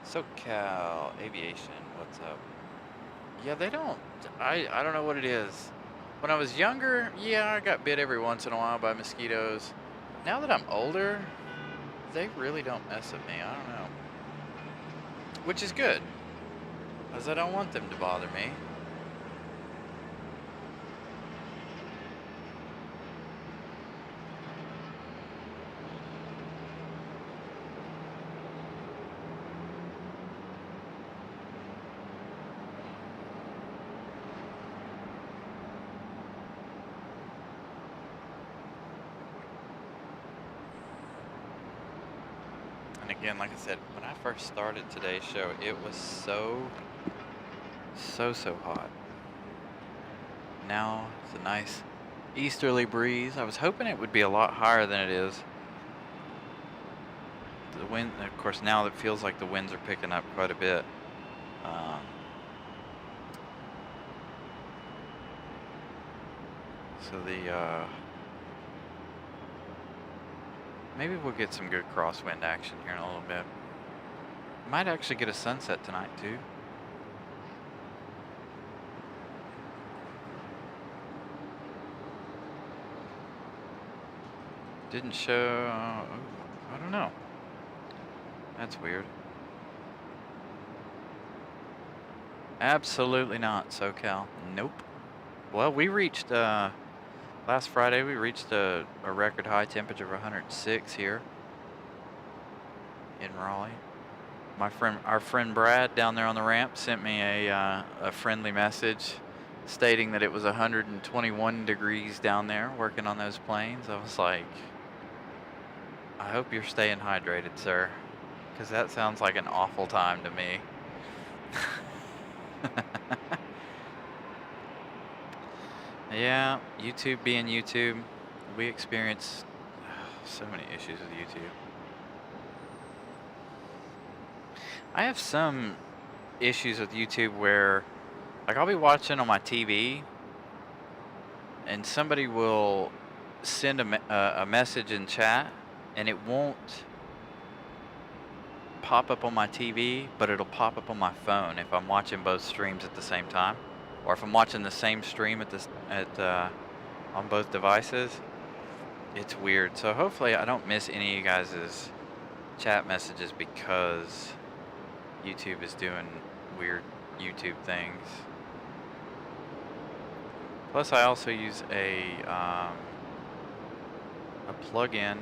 SoCal Aviation, what's up? Yeah, they don't. I don't know what it is. When I was younger, yeah, I got bit every once in a while by mosquitoes. Now that I'm older, they really don't mess with me. I don't know. Which is good, because I don't want them to bother me. Again, like I said, when I first started today's show, it was so hot. Now it's a nice easterly breeze. I was hoping it would be a lot higher than it is. The wind, of course, now it feels like the winds are picking up quite a bit. So maybe we'll get some good crosswind action here in a little bit. Might actually get a sunset tonight too. Didn't show, I don't know. That's weird. Absolutely not, SoCal. Nope. Well, we reached, last Friday, we reached a record high temperature of 106 here in Raleigh. Our friend Brad down there on the ramp sent me a friendly message stating that it was 121 degrees down there working on those planes. I was like, I hope you're staying hydrated, sir, because that sounds like an awful time to me. Yeah, YouTube being YouTube, we experience so many issues with YouTube. I have some issues with YouTube where, like, I'll be watching on my TV and somebody will send a message in chat and it won't pop up on my TV, but it'll pop up on my phone if I'm watching both streams at the same time, or if I'm watching the same stream on both devices. It's weird. So hopefully I don't miss any of you guys' chat messages because YouTube is doing weird YouTube things. Plus I also use a plug-in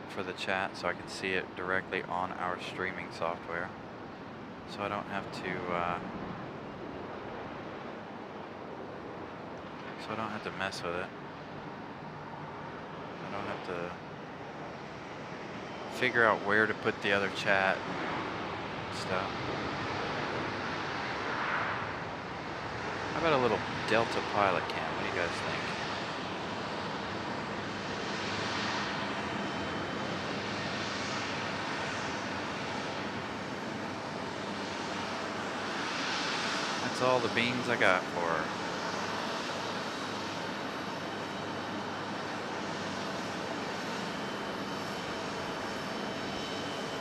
for the chat so I can see it directly on our streaming software, so I don't have to mess with it. I don't have to figure out where to put the other chat and stuff. How about a little Delta pilot cam? What do you guys think? That's all the beans I got for her.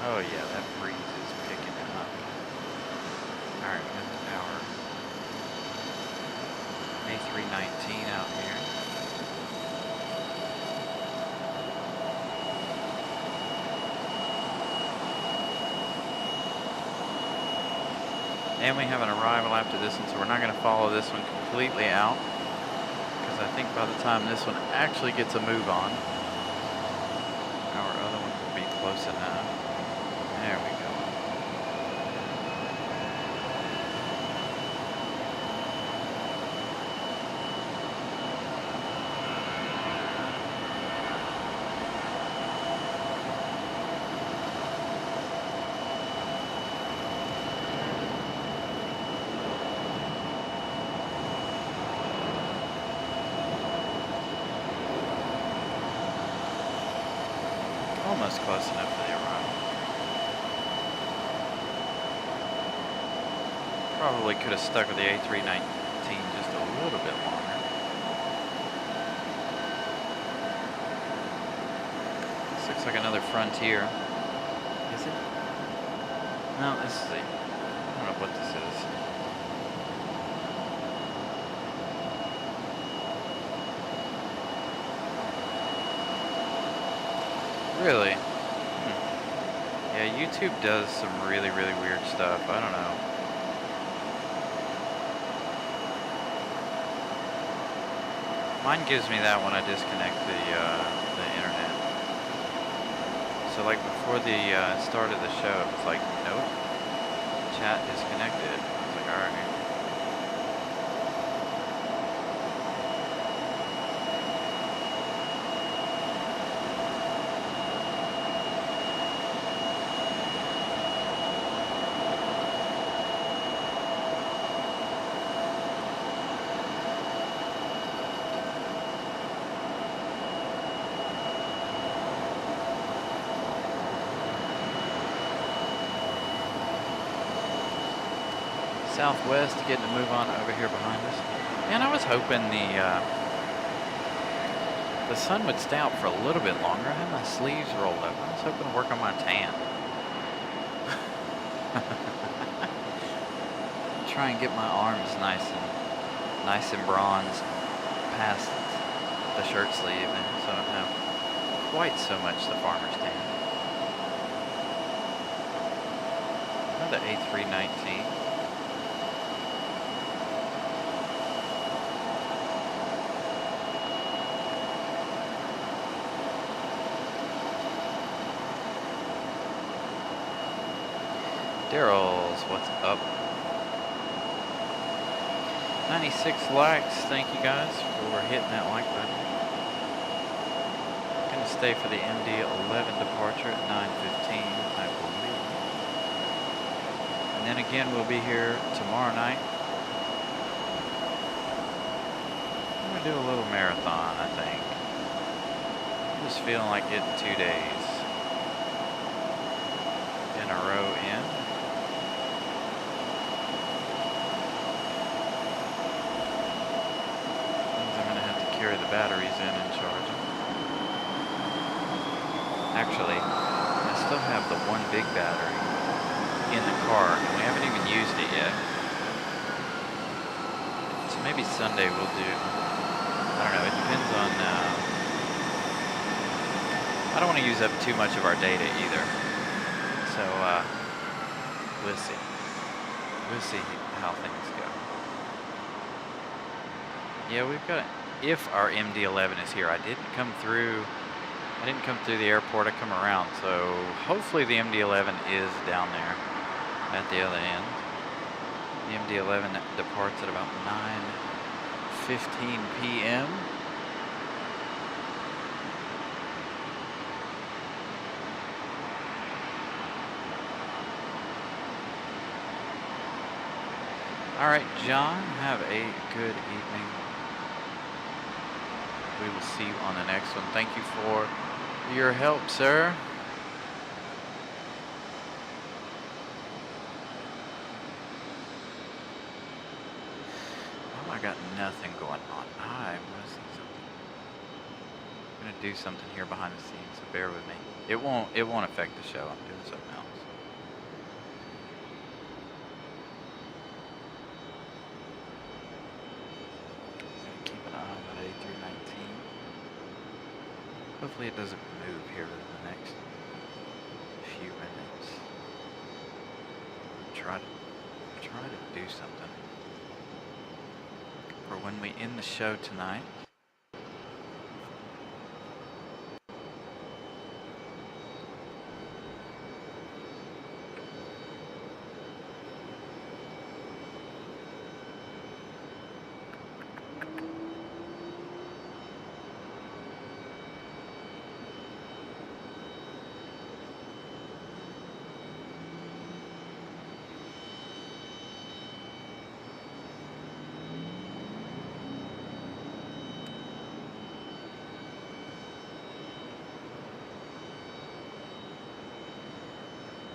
Oh yeah, that breeze is picking it up. Alright, we got the power. A319 out here. And we have an arrival after this one, so we're not going to follow this one completely out, because I think by the time this one actually gets a move on, our other one will be close enough. There we go. Almost close enough for the arrival. Probably could have stuck with the A319 just a little bit longer. This looks like another Frontier. Is it? No, this is I don't know what this is. Really? Yeah, YouTube does some really, really weird stuff. I don't know. Mine gives me that when I disconnect the internet. So like before the start of the show, it was like, nope, chat disconnected. I was like, alright. Southwest getting to move on over here behind us. Man, I was hoping the sun would stay out for a little bit longer. I had my sleeves rolled up. I was hoping to work on my tan. Try and get my arms nice and bronzed past the shirt sleeve, and so I don't have quite so much the farmer's tan. Another A319. Daryl's, what's up? 96 likes. Thank you guys for hitting that like button. Gonna stay for the MD-11 departure at 9:15, I believe. And then again, we'll be here tomorrow night. I'm gonna do a little marathon, I think. I'm just feeling like getting 2 days in a row in. Means I'm gonna have to carry the batteries in and charge them. Actually, I still have the one big battery in the car, and we haven't even used it yet. So maybe Sunday we'll do, I don't know, it depends on, I don't want to use up too much of our data either. So, we'll see. We'll see how things go. Yeah, we've got, if our MD-11 is here, I didn't come through the airport, I come around, so hopefully the MD-11 is down there at the other end. The MD-11 departs at about 9:15 p.m. All right, John, have a good evening. We will see you on the next one. Thank you for your help, sir. Oh, I got nothing going on. I want to see something. I'm gonna do something here behind the scenes, so bear with me. It won't affect the show. I'm doing something else. Keep an eye on that A319. Hopefully it doesn't move here in the next few minutes. Try to do something for when we end the show tonight.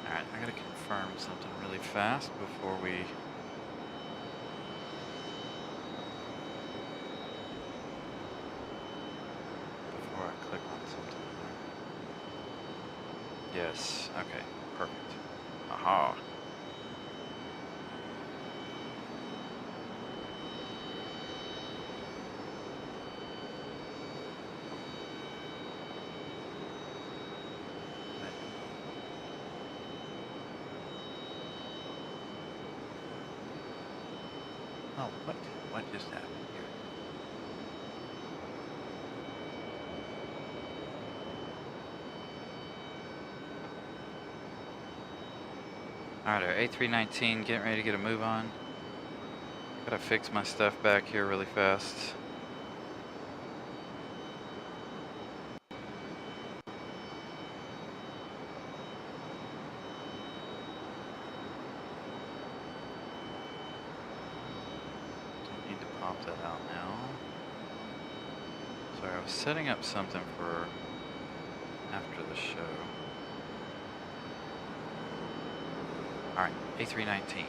Alright, I gotta confirm something really fast before I click on something. Yes, okay, perfect. Aha. Oh, what just happened here? Alright, our A319 getting ready to get a move on. Gotta fix my stuff back here really fast. Don't need to pop that out now. Sorry, I was setting up something for after the show. Alright, A319.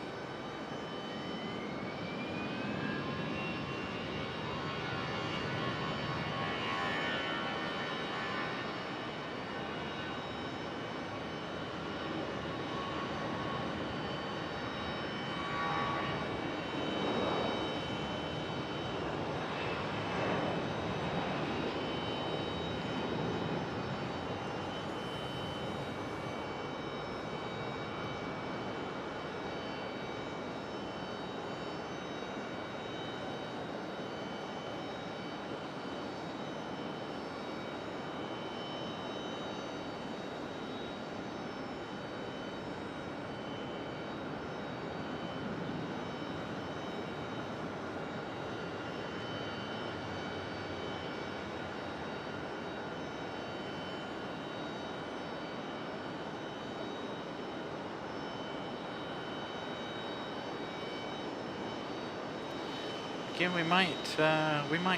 Again, we might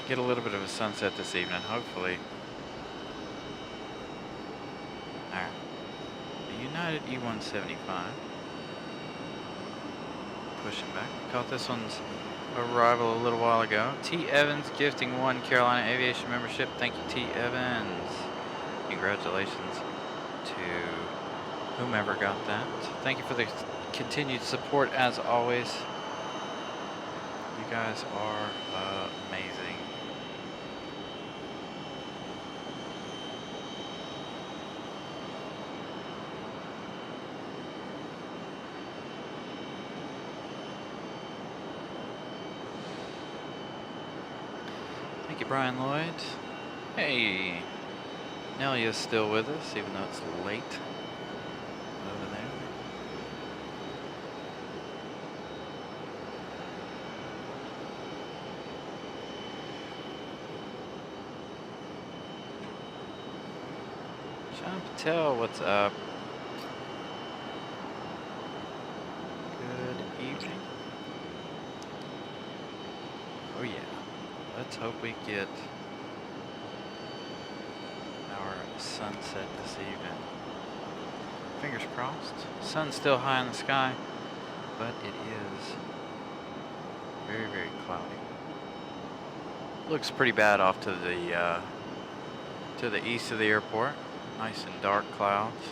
get a little bit of a sunset this evening, hopefully. All right, the United E175. Pushing back. Caught this one's arrival a little while ago. T. Evans gifting 1 Carolina Aviation membership. Thank you, T. Evans. Congratulations to whomever got that. Thank you for the continued support as always. You guys are amazing. Thank you, Brian Lloyd. Hey, Nelia's still with us, even though it's late over there. Sean Patel, what's up? Good evening. Oh yeah. Let's hope we get our sunset this evening. Fingers crossed. Sun's still high in the sky, but it is very, very cloudy. Looks pretty bad off to the east of the airport. Nice and dark clouds.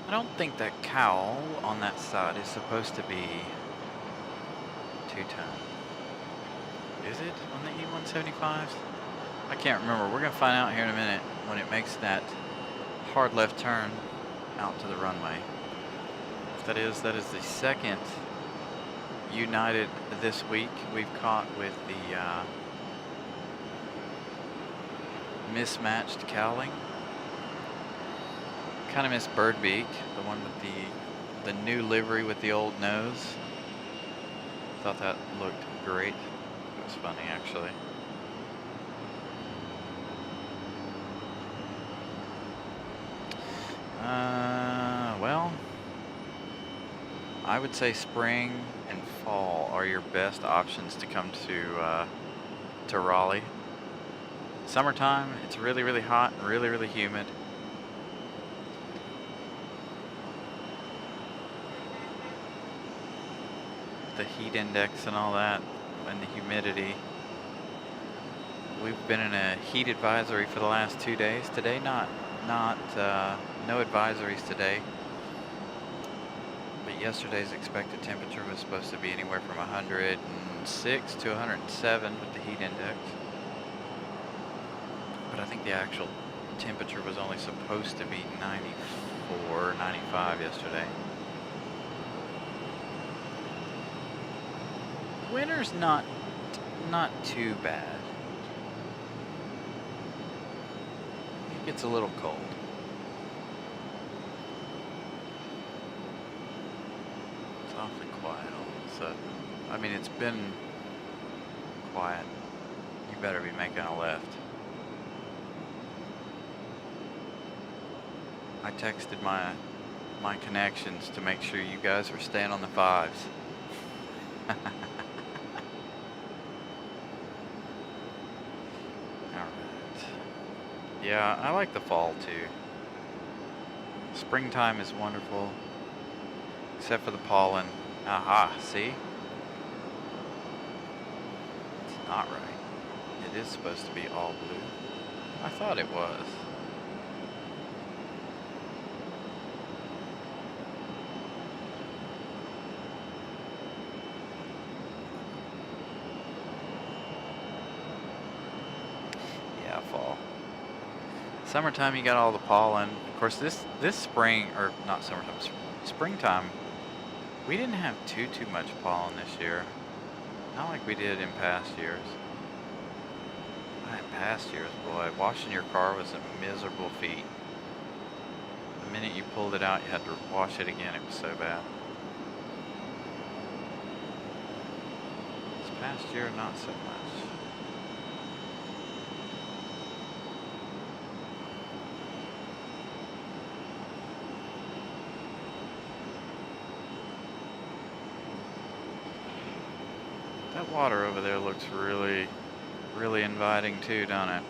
I don't think that cowl on that side is supposed to be two-tone. Is it on the E175s? I can't remember. We're going to find out here in a minute when it makes that hard left turn out to the runway. If that is the second United this week we've caught with the mismatched cowling. Kind of miss Birdbeak, the one with the new livery with the old nose. Thought that looked great. It was funny, actually. Well, I would say spring and fall are your best options to come to Raleigh. Summertime, it's really, really hot and really, really humid. The heat index and all that, and the humidity. We've been in a heat advisory for the last 2 days. Today, no advisories today. But yesterday's expected temperature was supposed to be anywhere from 106 to 107 with the heat index. But I think the actual temperature was only supposed to be 94, 95 yesterday. Winter's not too bad. It gets a little cold. It's awfully quiet all of a sudden. I mean, it's been quiet. You better be making a left. I texted my connections to make sure you guys were staying on the 5s. Yeah, I like the fall too. Springtime is wonderful, except for the pollen. Aha, see? It's not right. It is supposed to be all blue. I thought it was. Yeah, fall. Summertime, you got all the pollen. Of course, this spring, or not summertime, springtime, we didn't have too much pollen this year. Not like we did in past years. In past years, boy, washing your car was a miserable feat. The minute you pulled it out, you had to wash it again. It was so bad. This past year, not so much. That water over there looks really, really inviting too, don't it?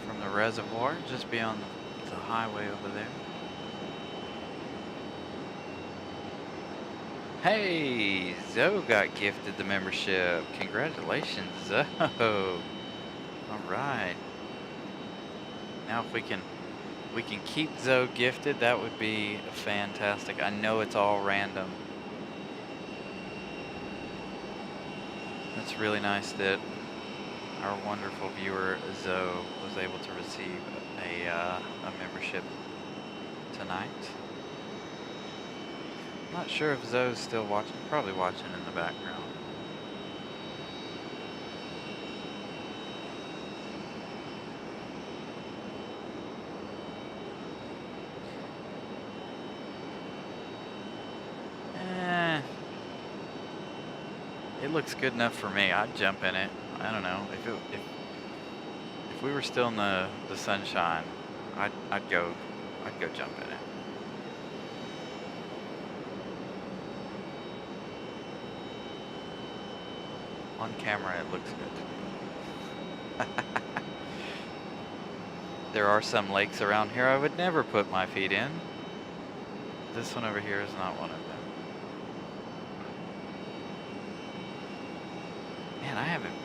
From the reservoir, just beyond the highway over there. Hey, Zoe got gifted the membership. Congratulations, Zoe. All right. Now if we can keep Zoe gifted, that would be fantastic. I know it's all random. It's really nice that our wonderful viewer Zoe was able to receive a membership tonight. Not sure if Zoe's still watching. Probably watching in the background. It looks good enough for me. I'd jump in it. I don't know if we were still in the sunshine, I'd go jump in it. On camera, it looks good to me. There are some lakes around here I would never put my feet in. This one over here is not one of them. Man, I haven't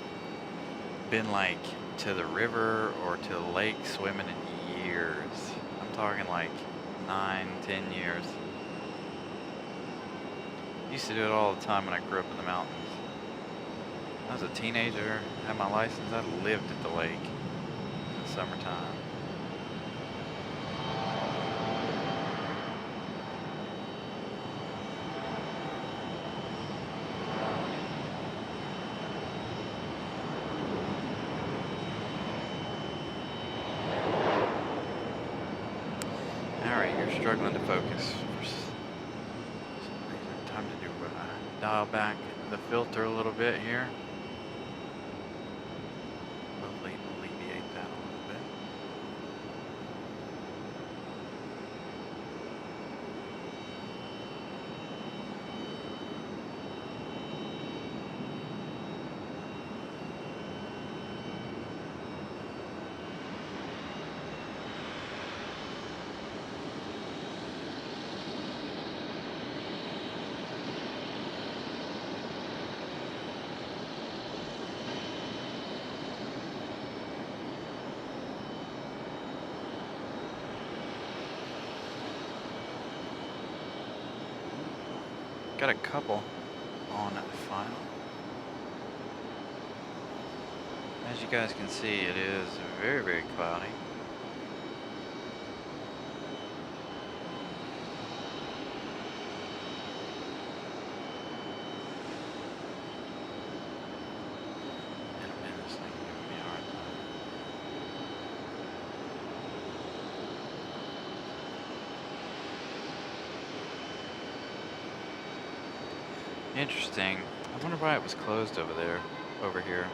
been like to the river or to the lake swimming in years. I'm talking like 9, 10 years. Used to do it all the time when I grew up in the mountains. When I was a teenager, had my license, I lived at the lake in the summertime. Alright, you're struggling to focus. Time to do dial back the filter a little bit here. Hopefully alleviate that a little bit. Got a couple on file. As you guys can see, it is very, very cloudy. Man, this thing giving me a hard time. Interesting. I wonder why it was closed over there, over here.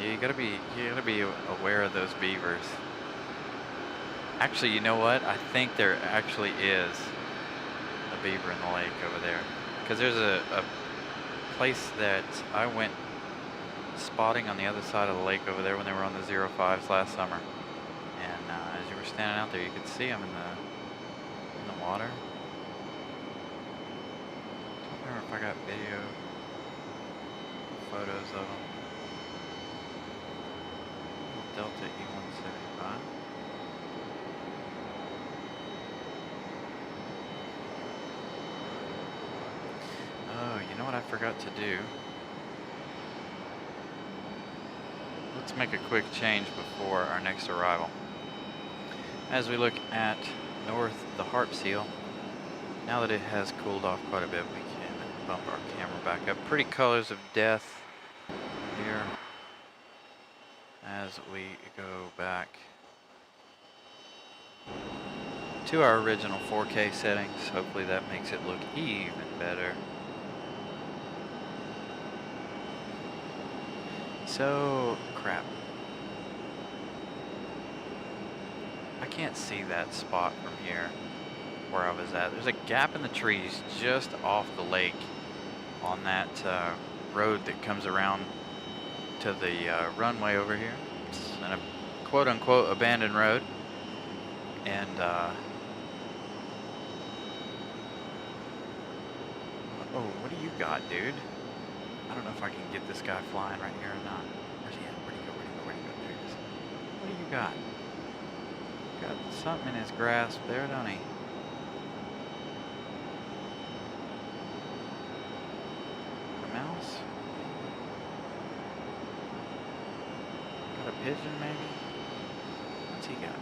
Yeah, you gotta be aware of those beavers. Actually, you know what? I think there actually is a beaver in the lake over there. Because there's a place that I went spotting on the other side of the lake over there when they were on the 05s last summer. And as you were standing out there, you could see them in the water. I don't remember if I got video photos of them. Delta E175. Oh, you know what I forgot to do? Let's make a quick change before our next arrival. As we look at north, the harp seal, now that it has cooled off quite a bit, we can bump our camera back up. Pretty colors of death here as we go back to our original 4K settings. Hopefully that makes it look even better. So, crap. I can't see that spot from here where I was at. There's a gap in the trees just off the lake on that road that comes around to the runway over here. It's a quote-unquote abandoned road. And oh, what do you got, dude? I don't know if I can get this guy flying right here or not. Where's he at? Where'd he go? Where'd he go? Where'd he go? There he is. What do you got? Got something in his grasp there, don't he? A mouse? Got a pigeon, maybe? What's he got?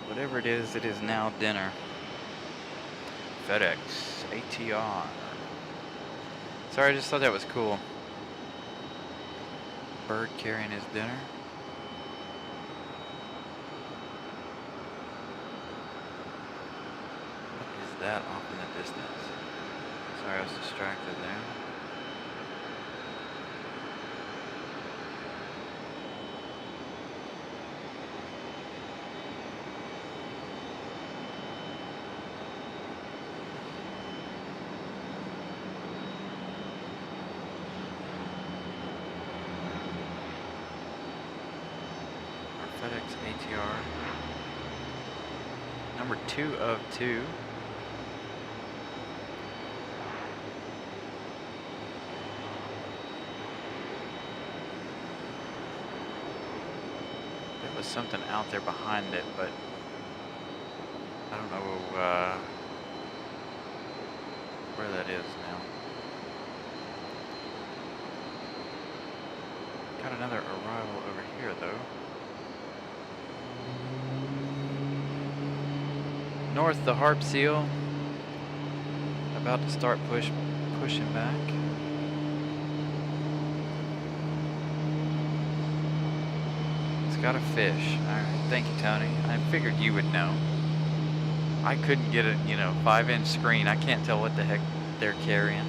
Whatever it is now dinner. FedEx ATR. Sorry, I just thought that was cool. Bird carrying his dinner. What is that off in the distance? Sorry, I was distracted there. FedEx ATR, number 2 of 2. There was something out there behind it, but I don't know where that is now. Got another arrival over here, though. North, the harp seal, about to start pushing back. It's got a fish. All right, thank you, Tony. I figured you would know. I couldn't get a 5-inch screen. I can't tell what the heck they're carrying.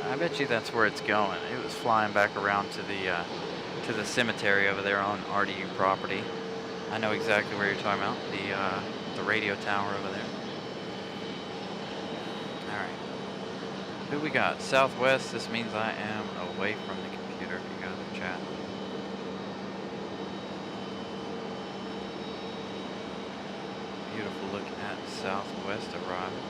I bet you that's where it's going. It was flying back around to the cemetery over there on RDU property. I know exactly where you're talking about, the radio tower over there. All right, who we got? Southwest. This means I am away from the computer. If you go to the chat. Beautiful look at Southwest arrival.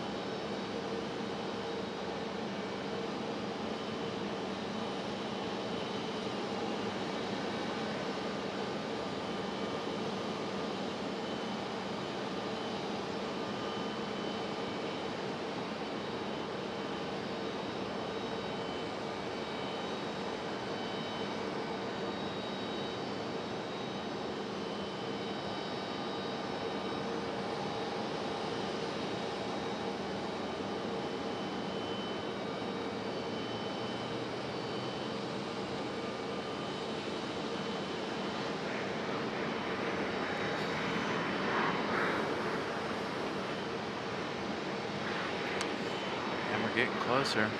Getting closer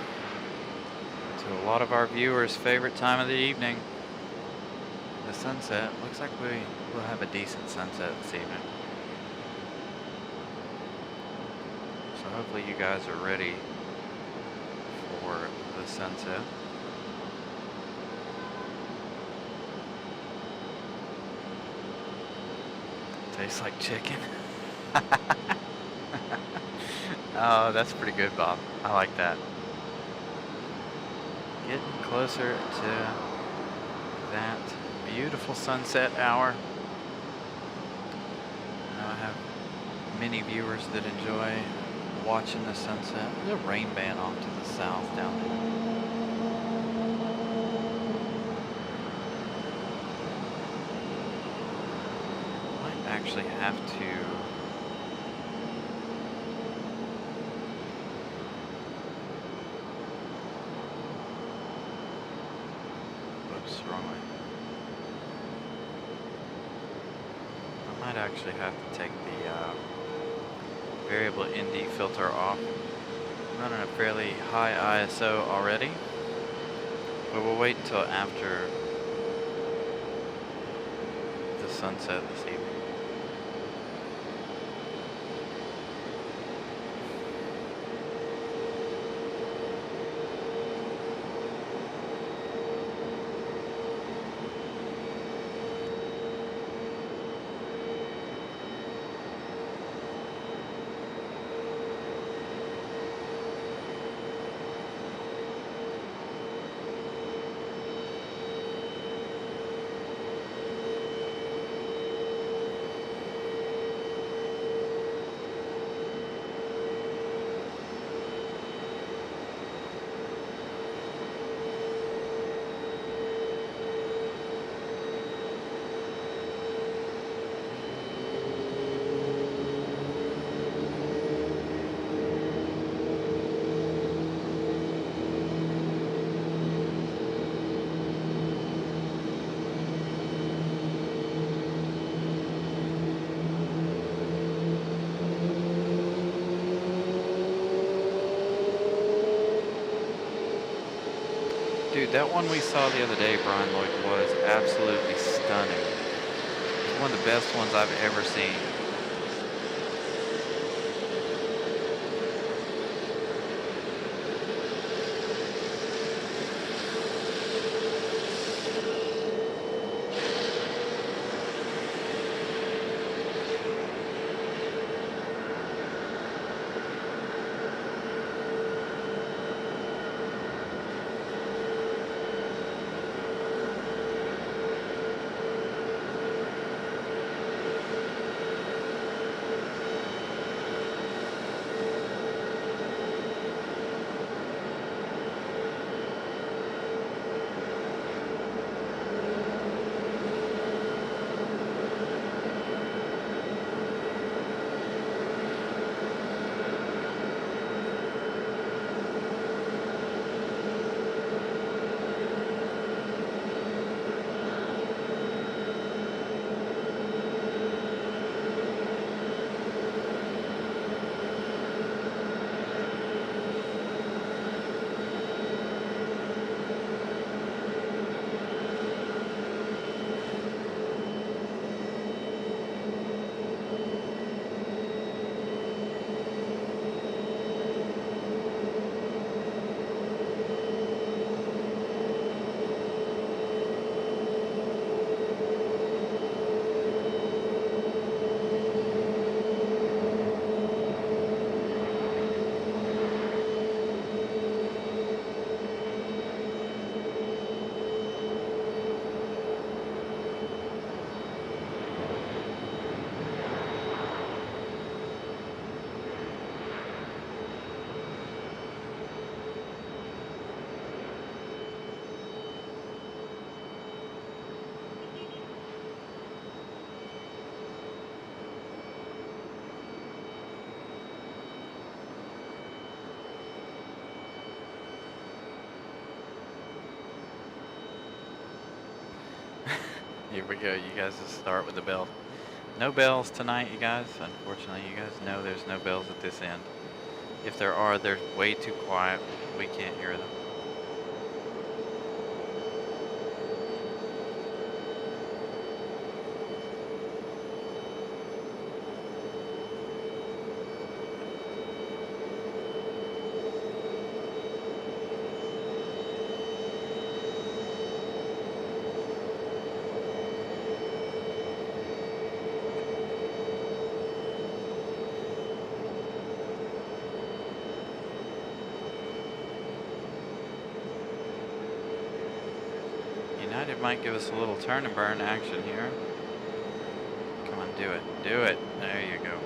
to a lot of our viewers' favorite time of the evening, the sunset. Looks like we will have a decent sunset this evening. So hopefully you guys are ready for the sunset. Tastes like chicken. Oh, that's pretty good, Bob. I like that. Getting closer to that beautiful sunset hour. I know I have many viewers that enjoy watching the sunset. There's a rain band off to the south down there. Might actually have to take the variable ND filter off. I'm running a fairly high ISO already, but we'll wait until after the sunset this evening. Dude, that one we saw the other day, Brian Lloyd, was absolutely stunning. It's one of the best ones I've ever seen. Here we go. You guys just start with the bell. No bells tonight, you guys. Unfortunately, you guys know there's no bells at this end. If there are, they're way too quiet. We can't hear them. United might give us a little turn and burn action here. Come on, do it. Do it. There you go.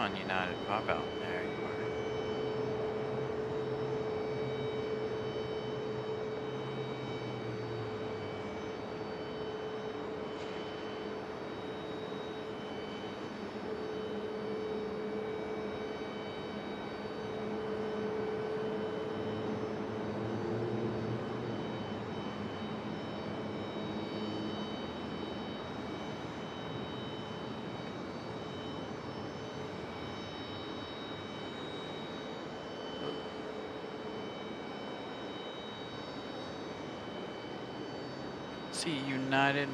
on, United, pop out. There you are. See you, United.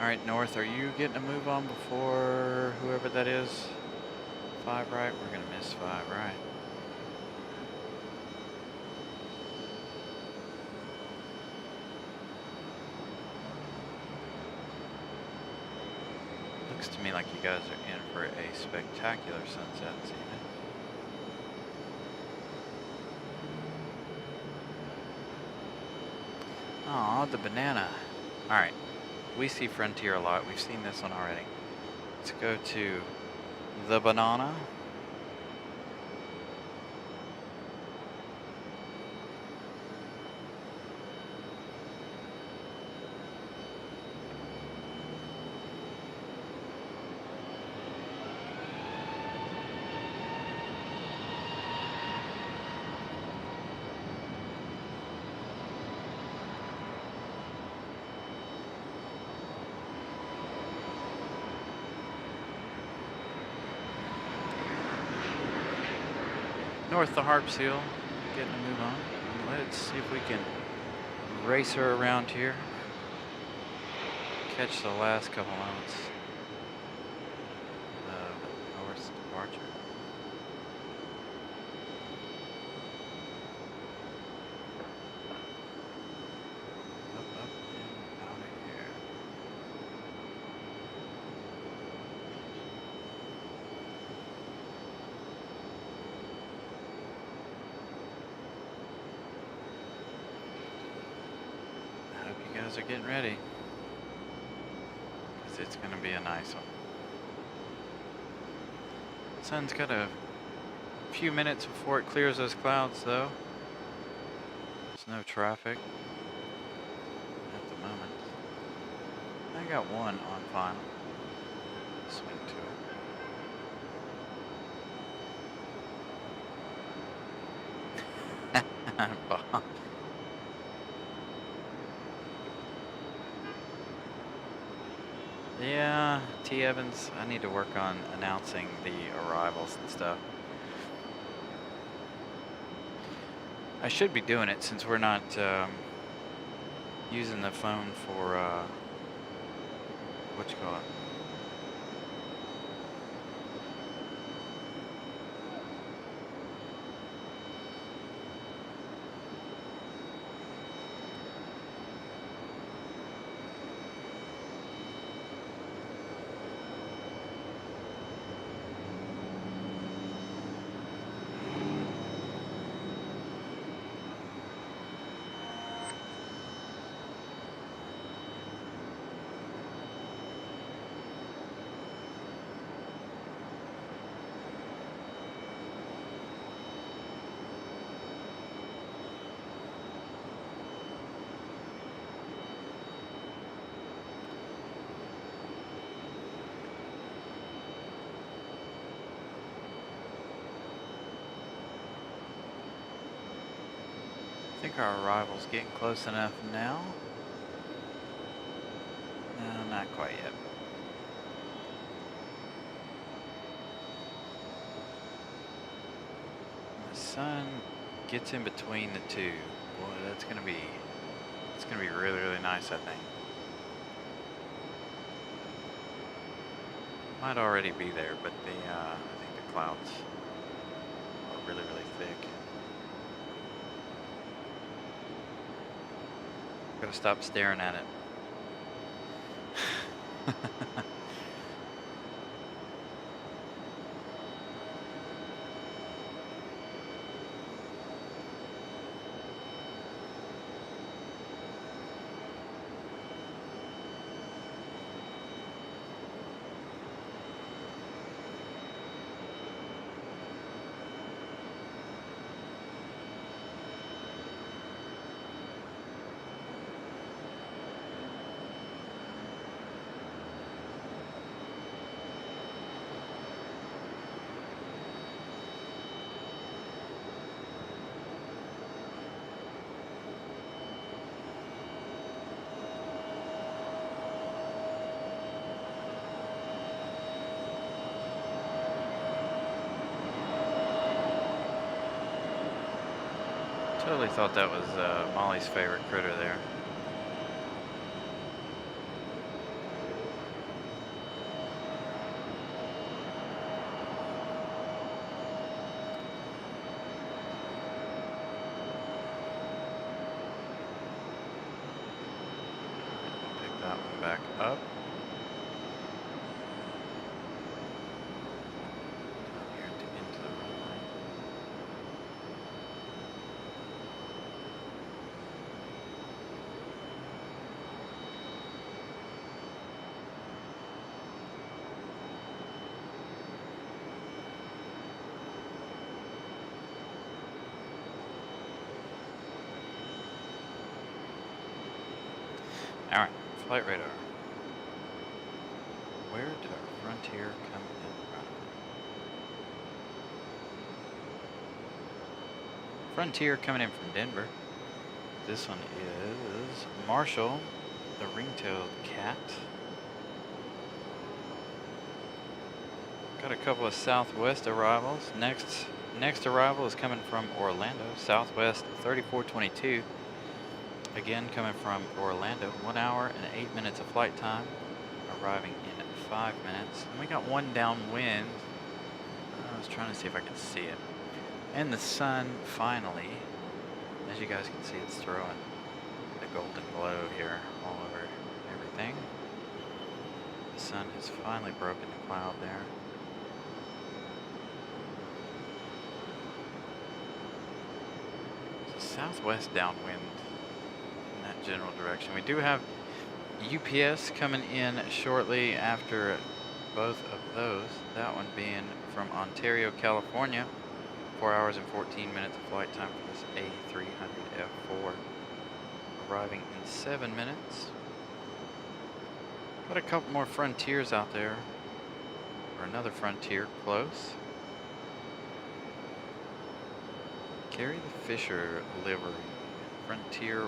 Alright, North, are you getting a move on before whoever that is? 5 right? We're gonna miss 5 right. Looks to me like you guys are in for a spectacular sunset this evening. Aw, the banana. Alright, we see Frontier a lot. We've seen this one already. Let's go to the banana. North the Harp Seal, getting a move on. Let's see if we can race her around here. Catch the last couple moments of North's departure. Up and out of here. I hope you guys are getting ready, because it's going to be a nice one. Sun's got a few minutes before it clears those clouds, though. There's no traffic at the moment. I got one on final. Swing to it. Bob. Yeah, T. Evans, I need to work on announcing the arrivals and stuff. I should be doing it since we're not using the phone for, what you call it? I think our arrival's getting close enough now. No, not quite yet. The sun gets in between the two. Boy, it's gonna be really, really nice, I think. Might already be there, but I think the clouds are really, really thick. Gotta stop staring at it. Totally thought that was Molly's favorite critter there. Pick that one back up. All right, flight radar. Where did our Frontier come in from? Frontier coming in from Denver. This one is Marshall, the ring-tailed cat. Got a couple of Southwest arrivals. Next arrival is coming from Orlando, Southwest 3422. Again, coming from Orlando, 1 hour and 8 minutes of flight time, arriving in 5 minutes. And we got one downwind. I was trying to see if I could see it. And the sun finally, as you guys can see, it's throwing the golden glow here all over everything. The sun has finally broken the cloud there. It's a southwest downwind. That general direction. We do have UPS coming in shortly after both of those. That one being from Ontario, California. 4 hours and 14 minutes of flight time for this A300F4. Arriving in 7 minutes. Got a couple more Frontiers out there. Or another Frontier close. Gary the Fisher livery. Frontier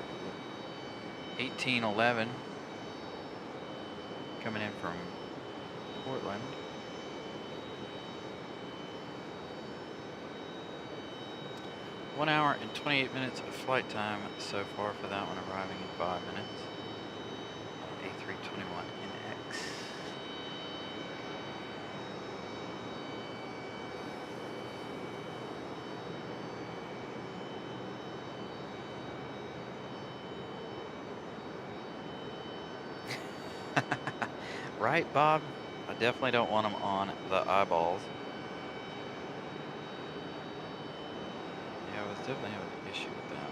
1811 coming in from Portland. One hour and 28 minutes of flight time so far for that one, arriving in 5 minutes. A321NX. Right, Bob? I definitely don't want them on the eyeballs. Yeah, I was definitely having an issue with that.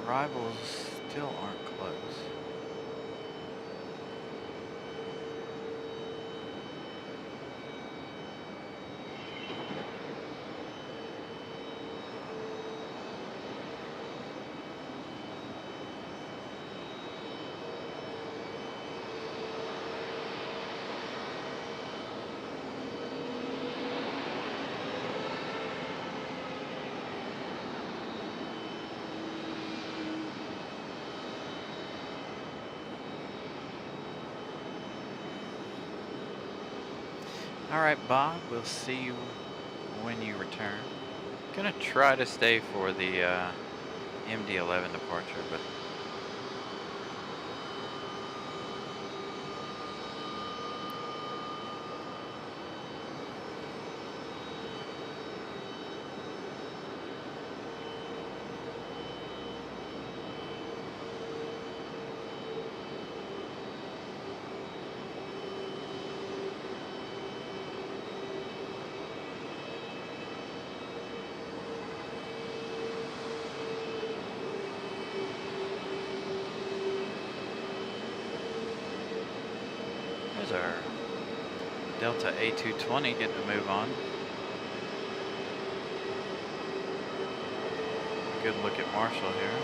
Arrivals still aren't close. All right, Bob, we'll see you when you return. Gonna try to stay for the MD-11 departure, but there's our Delta A220 getting a move on. Good look at Marshall here.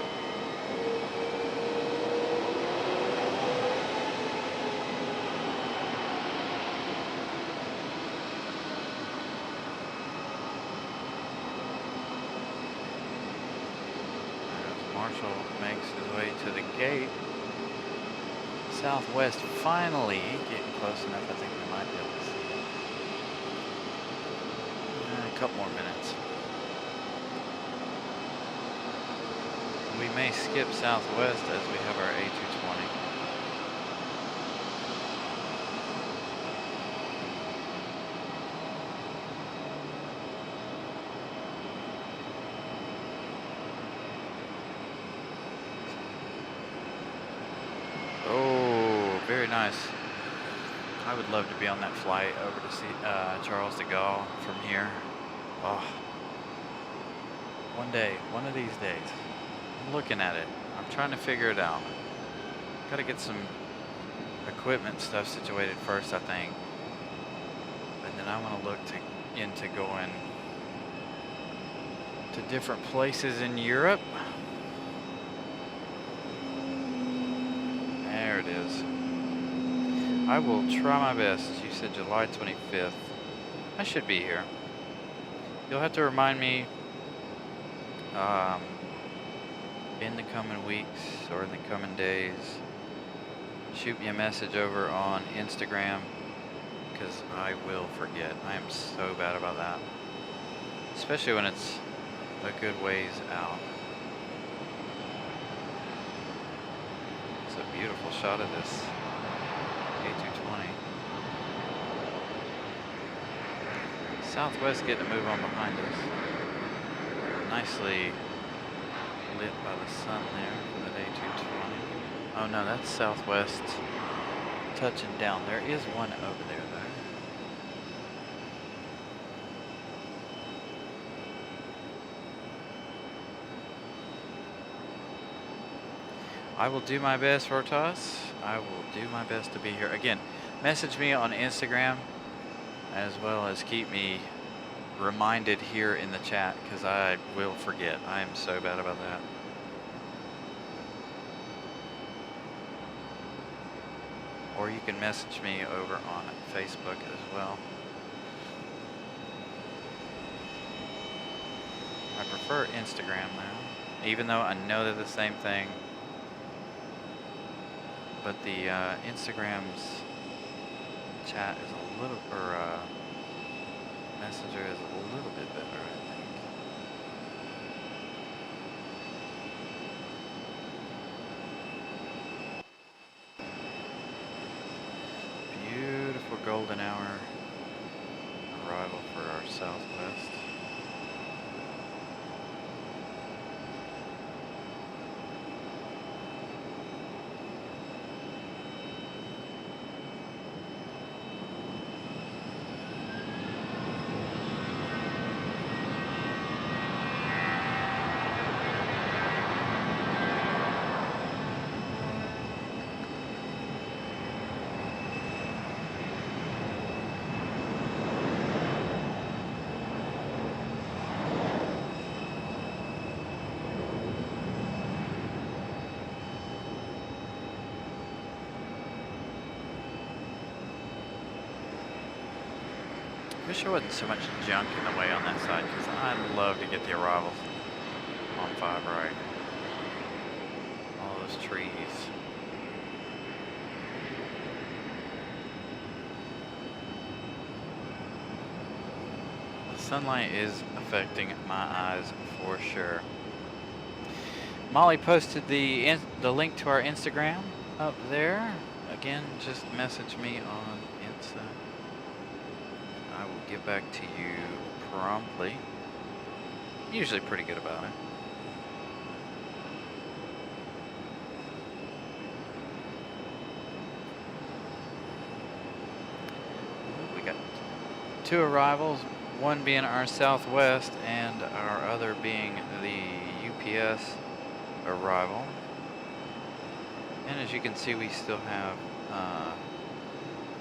1 Marshall makes his way to the gate. Southwest finally getting close enough. I think we might be able to see it. A couple more minutes. We may skip Southwest as we have our A220. Oh, very nice. I would love to be on that flight over to see Charles de Gaulle from here. Oh, one day, one of these days. I'm looking at it. I'm trying to figure it out. Got to get some equipment stuff situated first, I think. And then I want to look into going to different places in Europe. There it is. I will try my best. You said July 25th. I should be here. You'll have to remind me in the coming weeks or in the coming days. Shoot me a message over on Instagram because I will forget. I am so bad about that. Especially when it's a good ways out. It's a beautiful shot of this A220. Southwest getting a move on behind us. Nicely lit by the sun there for that A220. Oh no, that's Southwest touching down. There is one over there though. I will do my best, Rotas. I will do my best to be here. Again, message me on Instagram as well as keep me reminded here in the chat because I will forget. I am so bad about that. Or you can message me over on Facebook as well. I prefer Instagram now, even though I know they're the same thing. But the Instagram's chat is a little, or Messenger is a little bit better, I think. Beautiful golden hour arrival for our Southwest. Wish there wasn't so much junk in the way on that side because I'd love to get the arrivals on 5 right. All those trees. The sunlight is affecting my eyes for sure. Molly posted the link to our Instagram up there. Again, just message me on Insta. I will get back to you promptly. Usually pretty good about it. We got 2 arrivals, one being our Southwest and our other being the UPS arrival. And as you can see, we still have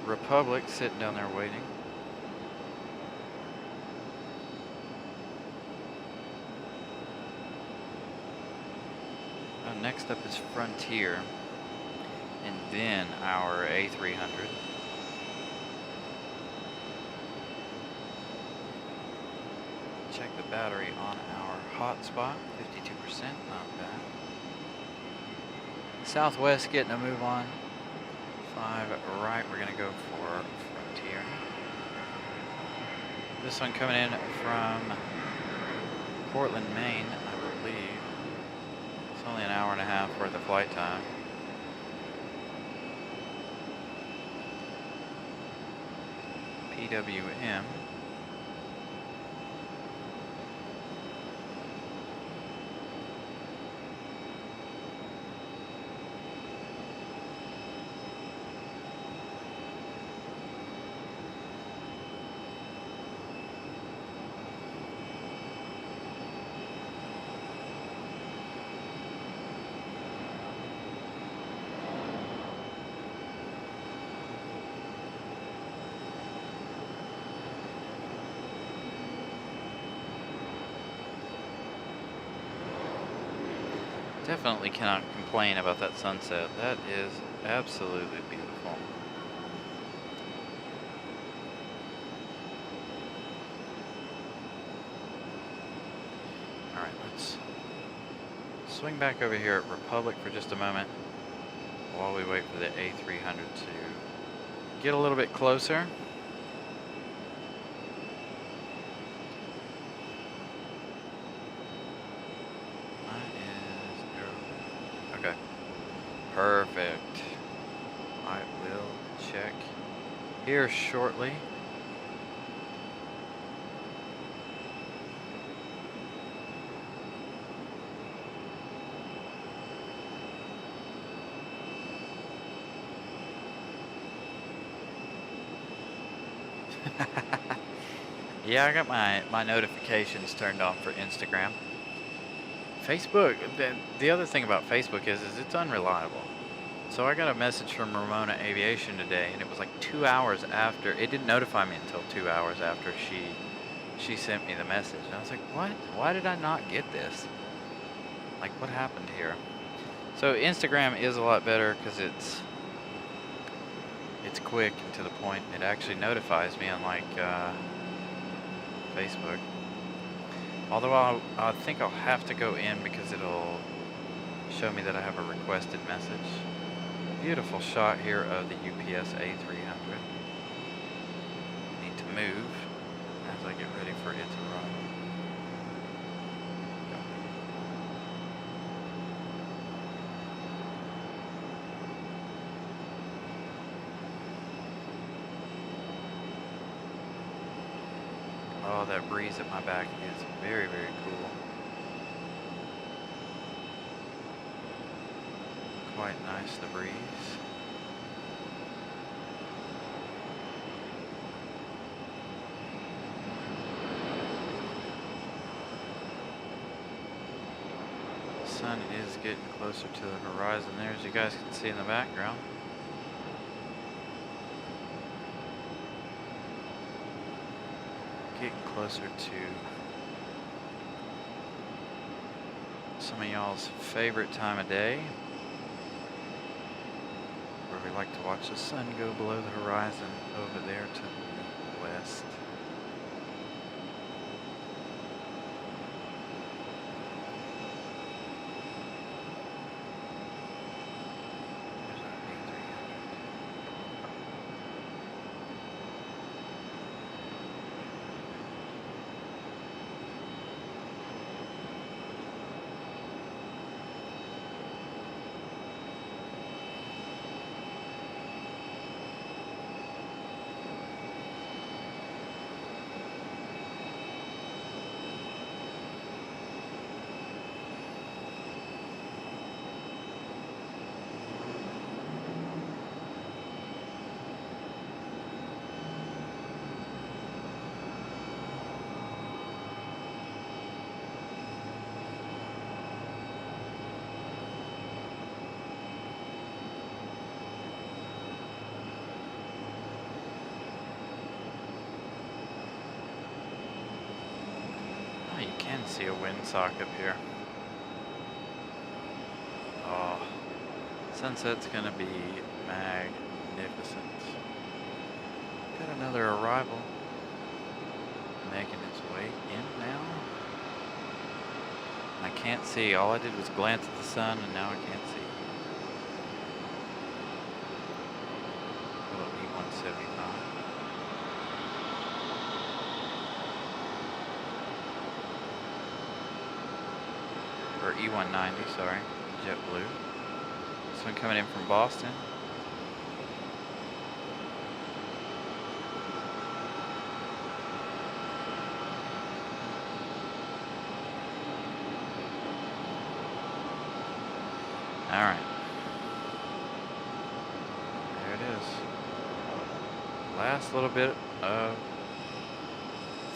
Republic sitting down there waiting. Next up is Frontier, and then our A300. Check the battery on our hotspot, 52%, not bad. Southwest getting a move on. 5 right, we're gonna go for Frontier. This one coming in from Portland, Maine, I believe. It's only an hour and a half worth of flight time. PWM. Definitely cannot complain about that sunset. That is absolutely beautiful. All right, let's swing back over here at Republic for just a moment while we wait for the A300 to get a little bit closer. Okay, perfect. I will check here shortly. Yeah, I got my notifications turned on for Instagram. Facebook, the other thing about Facebook is it's unreliable. So I got a message from Ramona Aviation today, and it was like 2 hours after. It didn't notify me until 2 hours after she sent me the message. And I was like, what? Why did I not get this? Like, what happened here? So Instagram is a lot better because it's quick and to the point. It actually notifies me, unlike Facebook. Although I think I'll have to go in because it'll show me that I have a requested message. Beautiful shot here of the UPS A300. Need to move as I get ready for it to run. Oh, that breeze at my back is very, very cool. Quite nice, the breeze. The sun is getting closer to the horizon there, as you guys can see in the background. Getting closer to some of y'all's favorite time of day, where we like to watch the sun go below the horizon over there to the west. You can see a windsock up here. Oh, sunset's gonna be magnificent. Got another arrival making its way in now. I can't see. All I did was glance at the sun, and now I can't see. or E190, sorry, JetBlue. This one coming in from Boston. All right. There it is. Last little bit of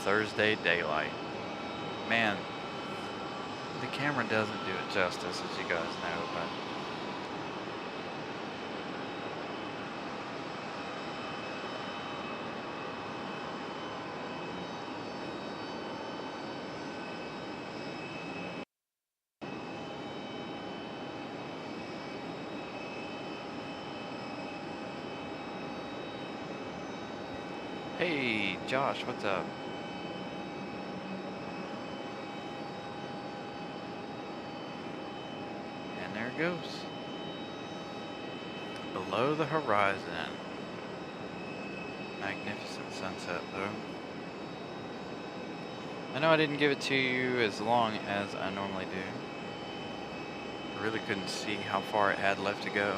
Thursday daylight. Man, the camera doesn't do it justice, as you guys know, but hey, Josh, what's up? And there it goes. Below the horizon. Magnificent sunset, though. I know I didn't give it to you as long as I normally do. I really couldn't see how far it had left to go.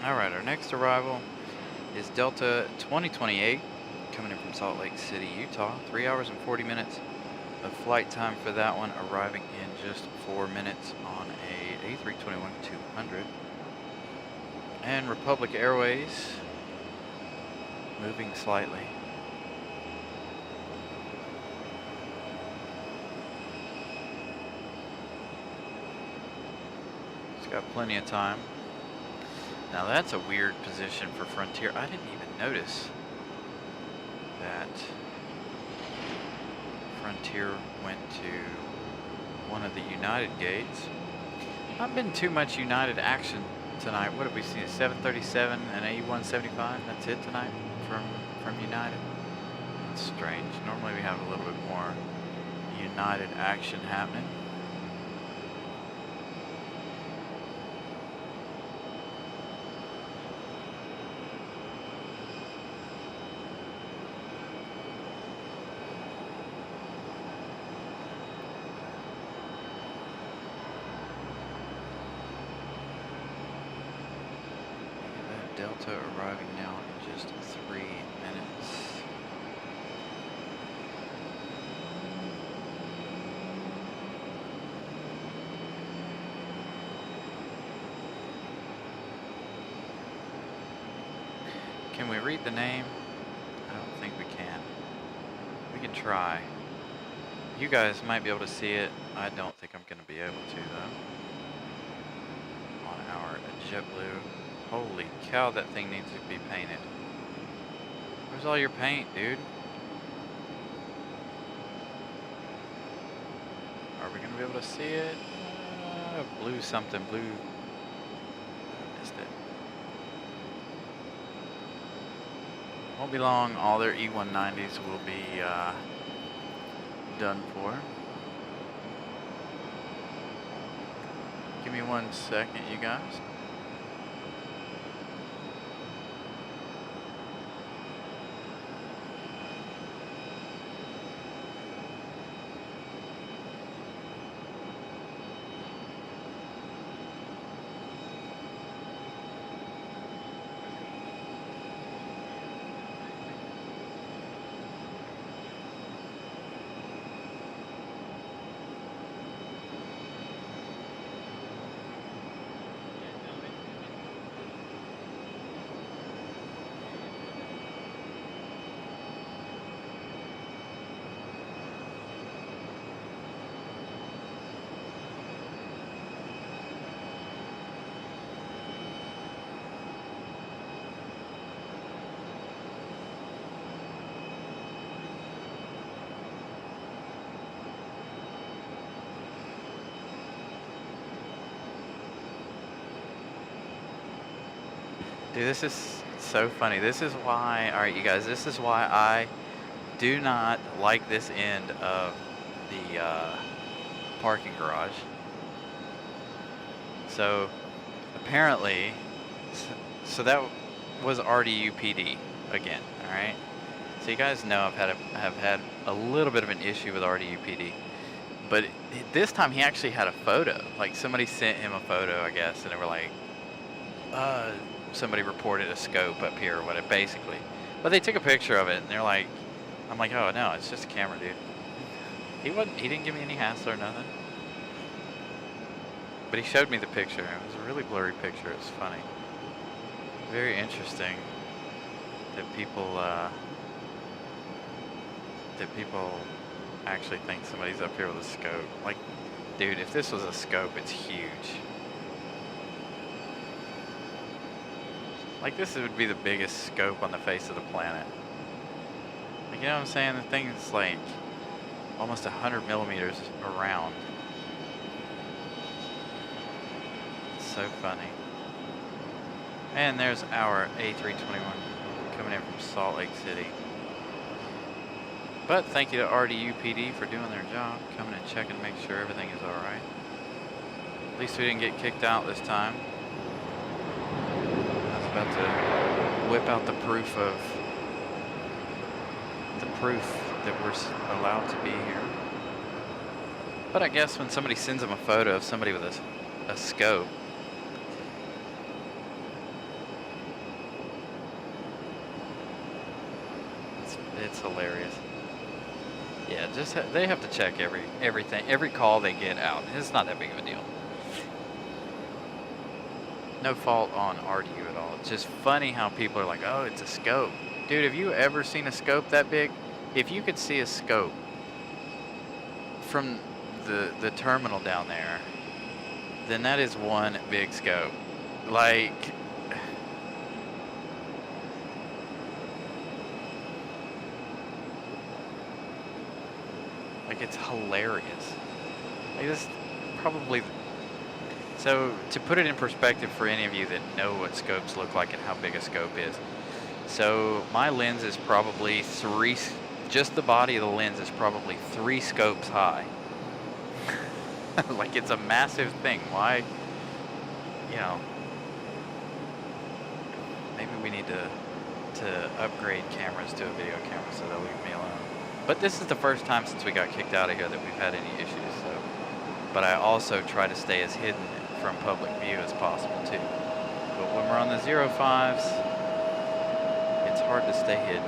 Alright, our next arrival is Delta 2028, coming in from Salt Lake City, Utah. 3 hours and 40 minutes of flight time for that one, arriving in just 4 minutes on a A321-200. And Republic Airways, moving slightly. It's got plenty of time. Now that's a weird position for Frontier. I didn't even notice that Frontier went to one of the United gates. Not been too much United action tonight. What have we seen? A 737 and A175. That's it tonight from United. It's strange. Normally we have a little bit more United action happening. Delta arriving now in just 3 minutes. Can we read the name? I don't think we can. We can try. You guys might be able to see it. I don't think I'm going to be able to, though. On our JetBlue. Holy cow, that thing needs to be painted. Where's all your paint, dude? Are we going to be able to see it? Blue something, blue. I missed it. Won't be long, all their E190s will be done for. Give me 1 second, you guys. Dude, this is so funny. This is why, all right, you guys, this is why I do not like this end of the parking garage. So apparently, so that was RDUPD again, all right? So you guys know have had a little bit of an issue with RDUPD. But this time he actually had a photo. Like somebody sent him a photo, I guess, and they were like, somebody reported a scope up here or whatever, basically. But they took a picture of it and they're like, I'm like, oh no, it's just a camera, dude. He didn't give me any hassle or nothing. But he showed me the picture. It was a really blurry picture. It was funny. Very interesting that people actually think somebody's up here with a scope. Like, dude, if this was a scope, it's huge. Like, this would be the biggest scope on the face of the planet. Like, you know what I'm saying? The thing is like almost 100 millimeters around. It's so funny. And there's our A321 coming in from Salt Lake City. But thank you to RDUPD for doing their job, coming and checking to make sure everything is alright. At least we didn't get kicked out this time. I was about to whip out the proof that we're allowed to be here. But I guess when somebody sends them a photo of somebody with a scope, it's hilarious. Yeah, just they have to check everything, every call they get out. It's not that big of a deal. No fault on RDU at all. It's just funny how people are like, oh, it's a scope. Dude, have you ever seen a scope that big? If you could see a scope from the terminal down there, then that is one big scope. Like, it's hilarious. Like, this probably. So to put it in perspective for any of you that know what scopes look like and how big a scope is, so my lens is probably just the body of the lens is probably 3 scopes high. Like, it's a massive thing. Why, you know, maybe we need to upgrade cameras to a video camera so they'll leave me alone. But this is the first time since we got kicked out of here that we've had any issues. So, but I also try to stay as hidden from public view as possible too. But when we're on the 05s, it's hard to stay hidden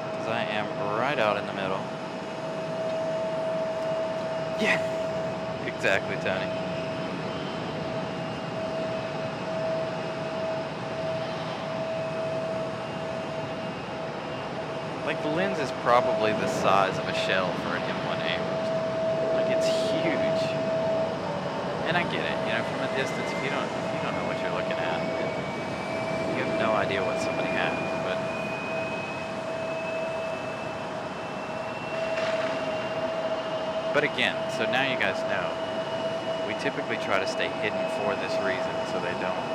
because I am right out in the middle. Yeah, exactly, Tony. Like, the lens is probably the size of a shell for an M1 Abrams. Like, it's huge. And I get it, you know, from a distance, if you don't know what you're looking at, you have no idea what somebody has. But again, so now you guys know, we typically try to stay hidden for this reason, so they don't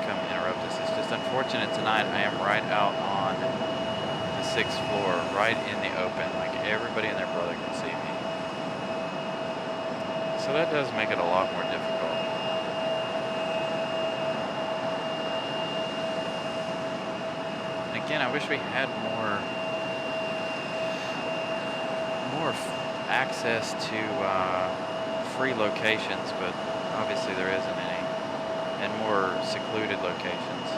come interrupt us. It's just unfortunate tonight I am right out on the 6th floor, right in the open, like everybody and their brother can see me. So that does make it a lot more difficult. And again, I wish we had more access to free locations, but obviously there isn't any, and more secluded locations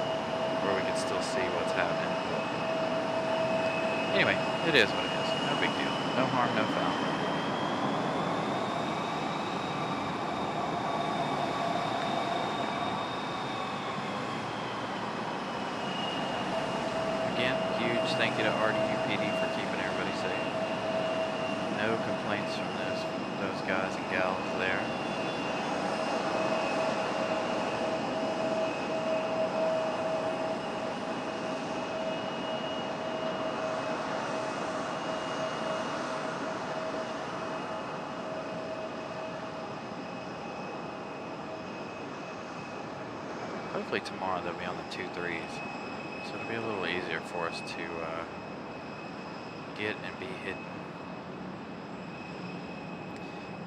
where we can still see what's happening. Anyway, it is what it is. No big deal. No harm, no foul. Again, huge thank you to RDUPD for keeping everybody safe. No complaints from those guys and gals there. hopefully tomorrow they'll be on the 2-3s. So it'll be a little easier for us to get and be hidden.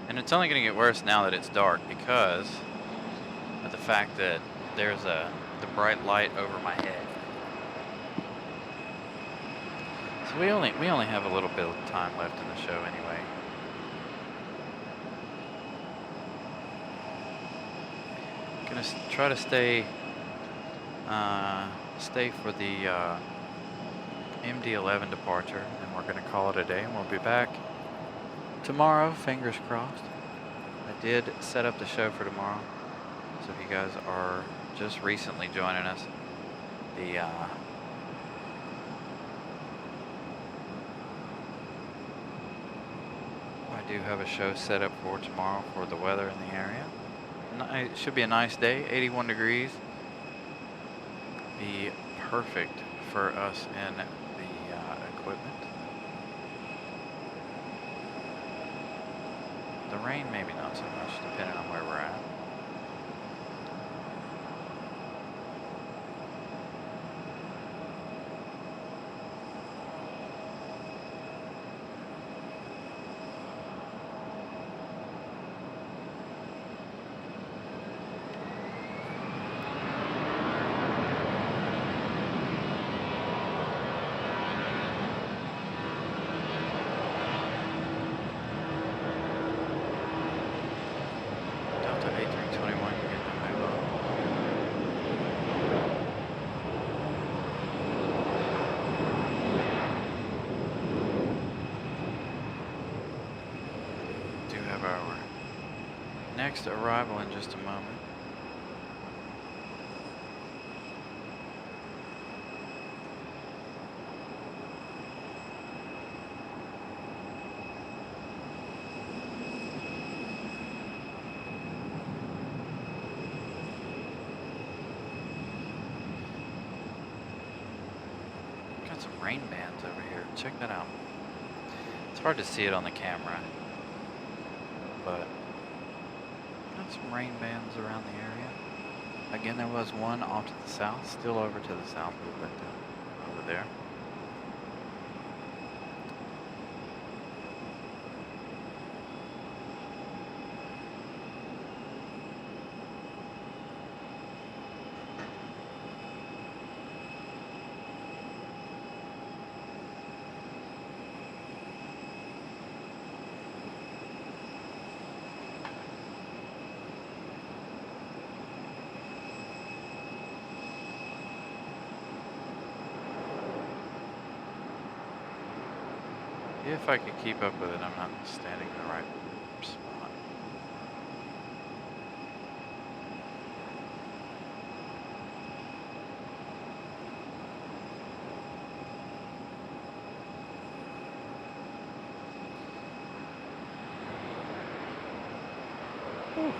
And it's only going to get worse now that it's dark because of the fact that there's the bright light over my head. So we only have a little bit of time left in the show anyway. Gonna try to stay for the MD-11 departure, and we're gonna call it a day, and we'll be back tomorrow, fingers crossed. I did set up the show for tomorrow, so if you guys are just recently joining us, I do have a show set up for tomorrow for the weather in the area. It should be a nice day, 81 degrees. Be perfect for us in the equipment. The rain maybe not so much, depending on where we're at. Next arrival in just a moment. Got some rain bands over here. Check that out. It's hard to see it on the camera, but some rain bands around the area. Again, there was one off to the south, still over to the south a little bit over there. If I could keep up with it, I'm not standing in the right spot. Whew.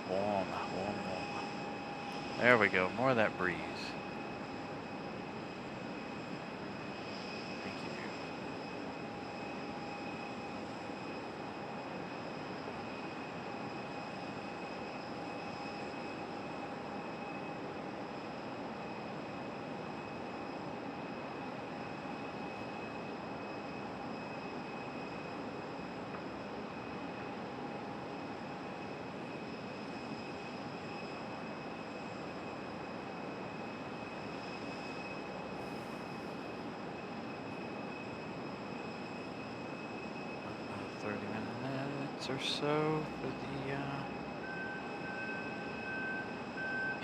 Warm. There we go, more of that breeze. Or so for the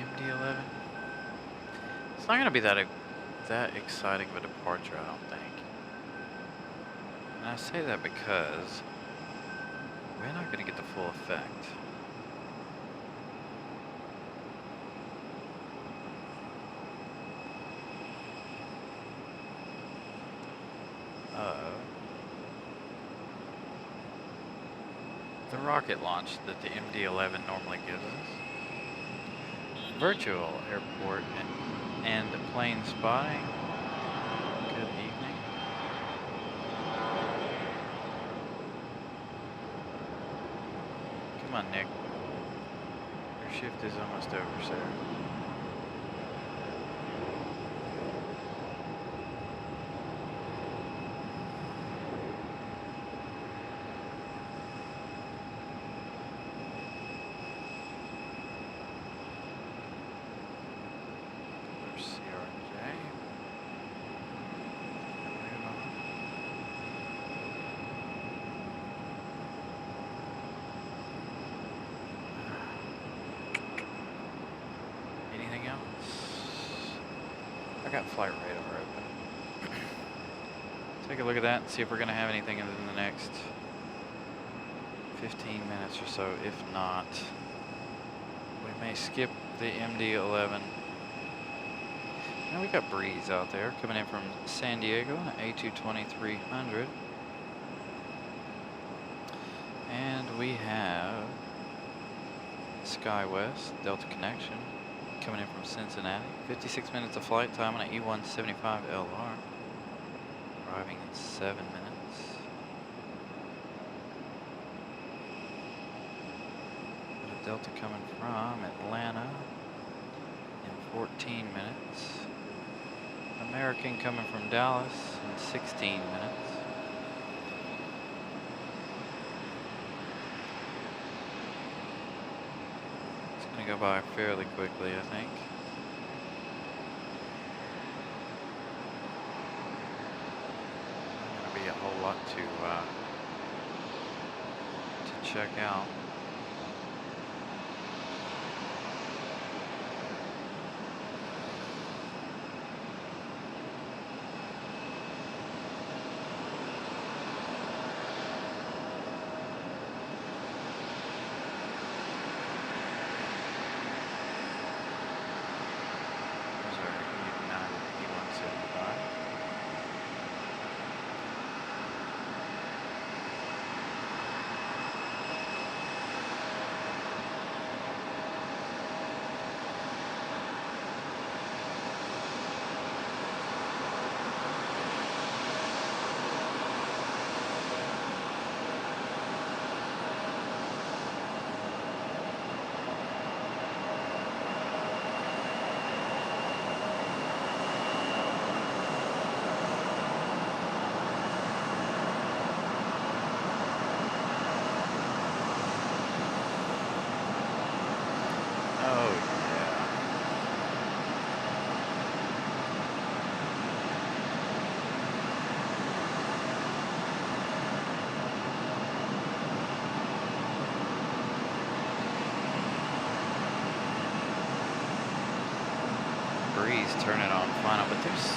MD-11. It's not going to be that exciting of a departure, I don't think. And I say that because we're not going to get the full effect. The rocket launch that the MD-11 normally gives us. Virtual airport and plane spotting. Good evening. Come on, Nick. You're shift is almost over, sir. I got flight radar open. Take a look at that and see if we're going to have anything in the next 15 minutes or so. If not, we may skip the MD-11. Now we got breeze out there coming in from San Diego, an A220-300. And we have SkyWest Delta Connection coming in from Cincinnati. 56 minutes of flight time on an E175 LR. Arriving in 7 minutes. Got a Delta coming from Atlanta in 14 minutes. American coming from Dallas in 16 minutes. Go by fairly quickly, I think. Not gonna be a whole lot to check out. Breeze turning on final, but there's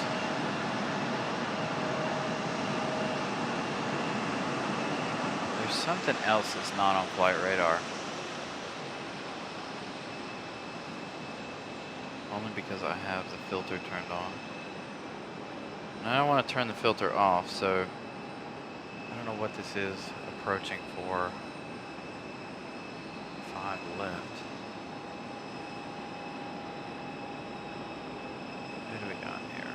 something else that's not on flight radar. Only because I have the filter turned on. And I don't want to turn the filter off, so I don't know what this is approaching for 5 left. What do we got here?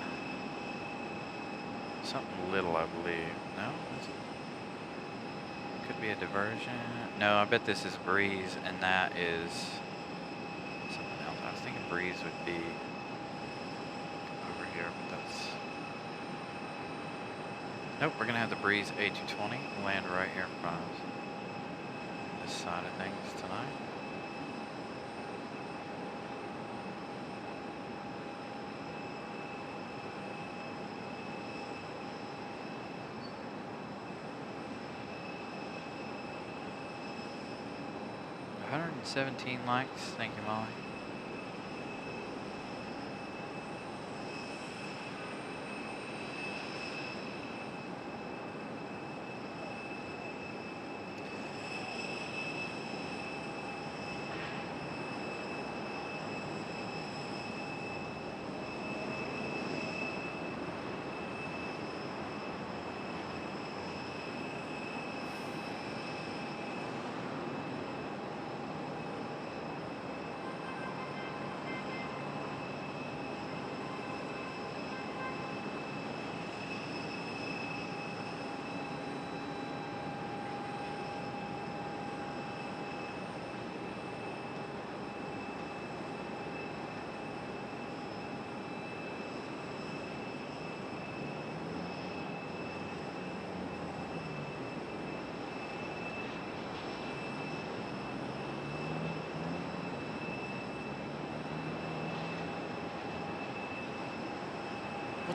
Something little, I believe. No? Could be a diversion. No, I bet this is breeze, and that is something else. I was thinking breeze would be over here, but that's... Nope, we're gonna have the breeze A220 land right here in front of us. This side of things tonight. $117 likes. Thank you, Molly.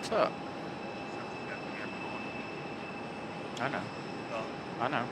What's up? I know. I know.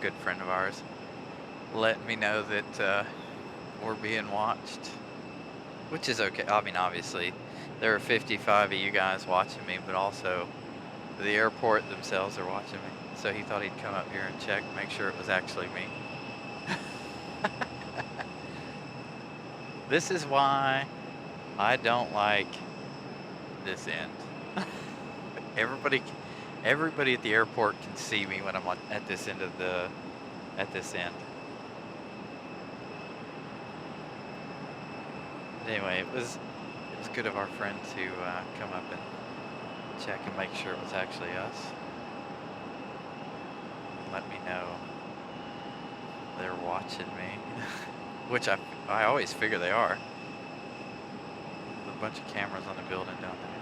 Good friend of ours let me know that we're being watched, which is okay. I mean, obviously, there are 55 of you guys watching me, but also the airport themselves are watching me. So he thought he'd come up here and check, make sure it was actually me. This is why I don't like this end. Everybody at the airport can see me when I'm at this end of at this end. But anyway, it was good of our friend to come up and check and make sure it was actually us. Let me know they're watching me, which I always figure they are. There's a bunch of cameras on the building down there.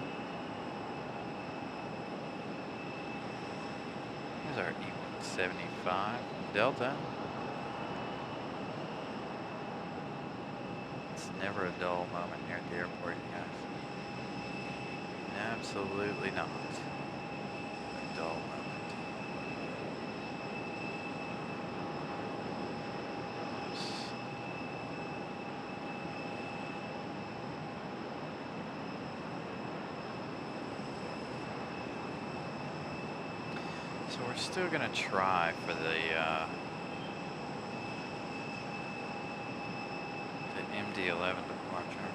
Here's our E175 Delta. It's never a dull moment here at the airport, you guys. Absolutely not a dull moment. So we're still gonna try for the MD-11 departure.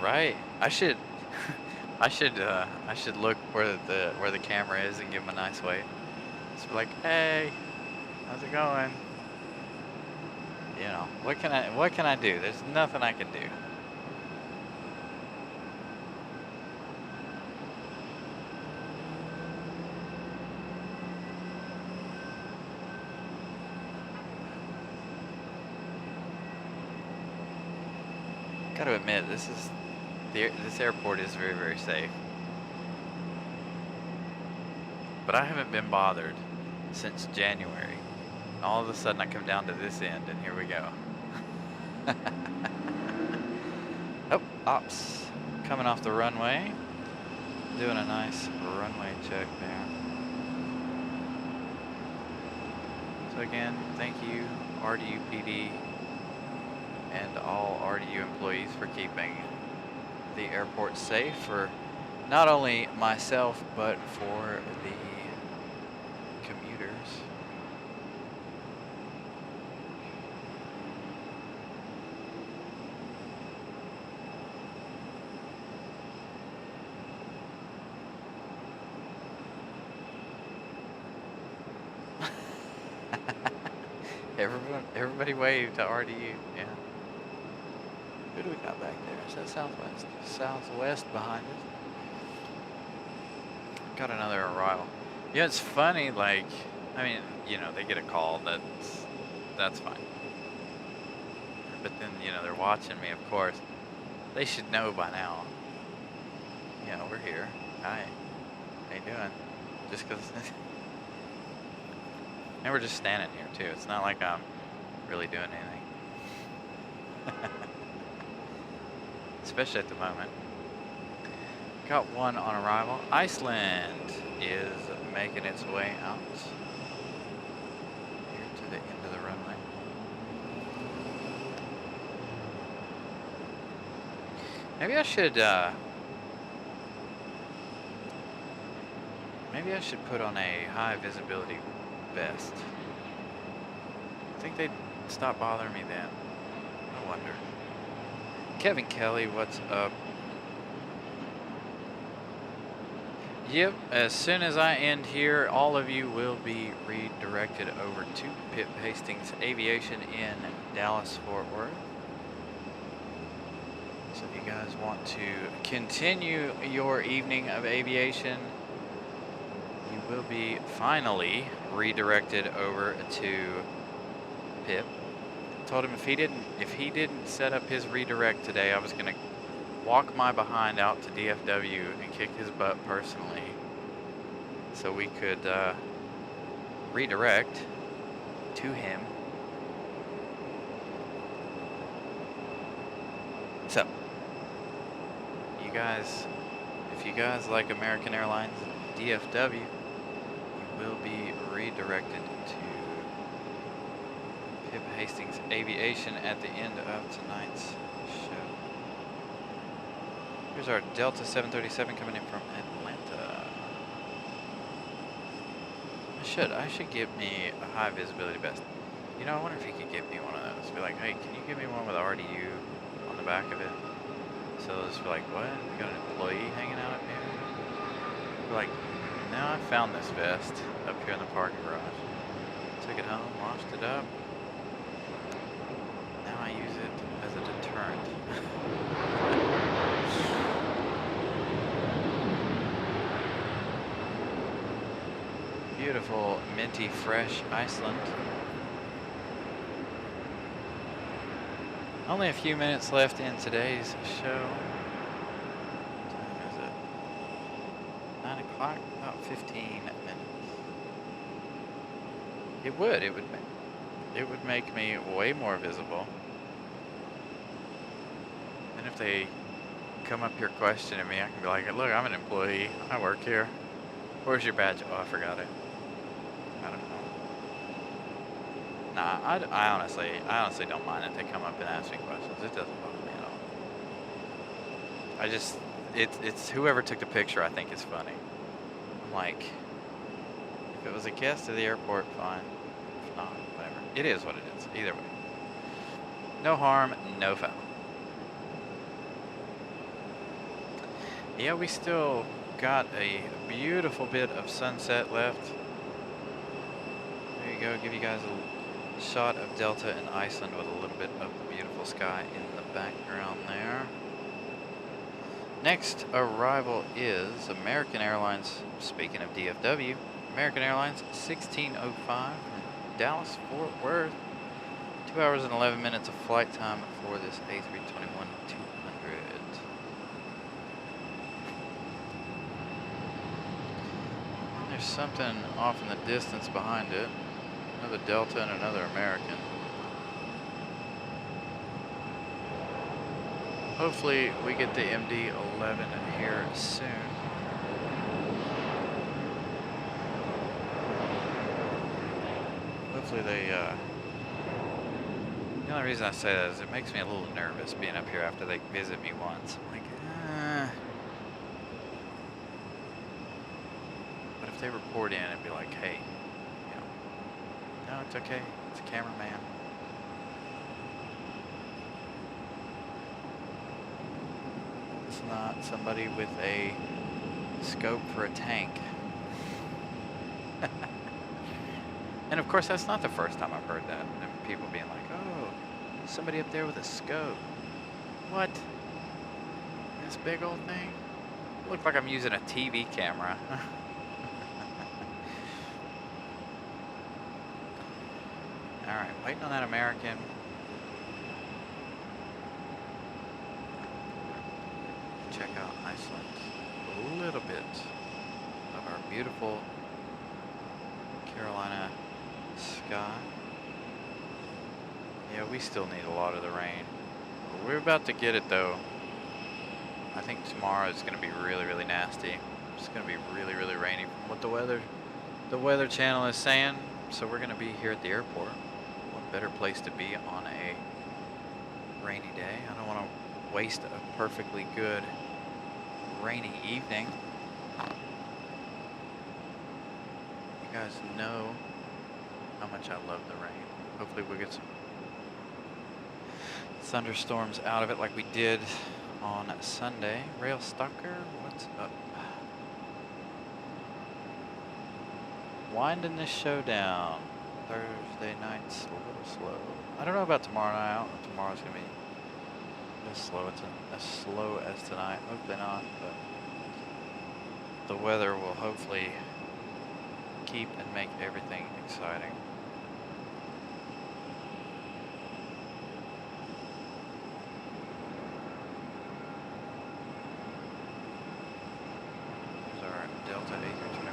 Right. I should I should look where the camera is and give him a nice wave. Just be like, hey, how's it going? You know, what can I do? There's nothing I can do. Gotta admit, this is This airport is very, very safe. But I haven't been bothered since January. All of a sudden I come down to this end and here we go. Oh, ops coming off the runway. Doing a nice runway check there. So again, thank you RDU PD and all RDU employees for keeping the airport safe for not only myself but for the commuters. Everybody waved to RDU, yeah. Who do we got back there? Is that Southwest? Southwest behind us. Got another arrival. Yeah, it's funny, like, I mean, you know, they get a call, that's fine. But then, you know, they're watching me, of course. They should know by now. You know, we're here. Hi. How you doing? Just because... And we're just standing here, too. It's not like I'm really doing anything. Especially at the moment. Got one on arrival. Iceland is making its way out here to the end of the runway. Maybe I should put on a high visibility vest. I think they'd stop bothering me then. I wonder. Kevin Kelly, what's up? Yep, as soon as I end here, all of you will be redirected over to Pip Hastings Aviation in Dallas, Fort Worth. So if you guys want to continue your evening of aviation, you will be finally redirected over to Pip. Told him if he didn't set up his redirect today, I was gonna walk my behind out to DFW and kick his butt personally, so we could redirect to him. So, you guys, if you guys like American Airlines DFW, you will be redirected to Pip Hastings Aviation at the end of tonight's show. Here's our Delta 737 coming in from Atlanta. I should get me a high visibility vest. You know, I wonder if he could get me one of those. Be like, hey, can you give me one with RDU on the back of it? So they'll just be like, what? You got an employee hanging out up here? Be like, no, I found this vest up here in the parking garage. Took it home, washed it up. Now I use it as a deterrent. Beautiful, minty, fresh Iceland. Only a few minutes left in today's show. What time is it? 9 o'clock? About 15 minutes. It would make me way more visible. And if they come up here questioning me, I can be like, look, I'm an employee. I work here. Where's your badge? Oh, I forgot it. I don't know. Nah, I honestly don't mind if they come up and ask me questions. It doesn't bother me at all. It's whoever took the picture I think is funny. I'm like, if it was a guest at the airport, fine. If not, whatever. It is what it is, either way. No harm, no foul. Yeah, we still got a beautiful bit of sunset left. There you go, give you guys a shot of Delta and Iceland with a little bit of the beautiful sky in the background there. Next arrival is American Airlines, speaking of DFW, American Airlines 1605 from Dallas, Fort Worth. 2 hours and 11 minutes of flight time for this A321-200. There's something off in the distance behind it. Another Delta and another American. Hopefully we get the MD-11 here soon. Hopefully they, the only reason I say that is it makes me a little nervous being up here after they visit me once. I'm like, But if they report in and be like, hey, you know, no, it's okay, it's a cameraman. It's not somebody with a scope for a tank. And of course, that's not the first time I've heard that. And people being like, oh, somebody up there with a scope. What? This big old thing? Look like I'm using a TV camera. All right, waiting on that American. Check out Iceland. A little bit of our beautiful Carolina sky. Yeah, we still need a lot of the rain. We're about to get it though. I think tomorrow is going to be really, really nasty. It's going to be really, really rainy from what the weather channel is saying. So we're going to be here at the airport. What better place to be on a rainy day? I don't want to waste a perfectly good rainy evening. You guys know how much I love the rain. Hopefully we'll get some thunderstorms out of it like we did on Sunday. Rail Stalker, what's up? Winding this show down. Thursday night's a little slow. I don't know about tomorrow night. I don't know if tomorrow's gonna be as slow as tonight. Hopefully not, but the weather will hopefully keep and make everything exciting. There's our Delta 8321.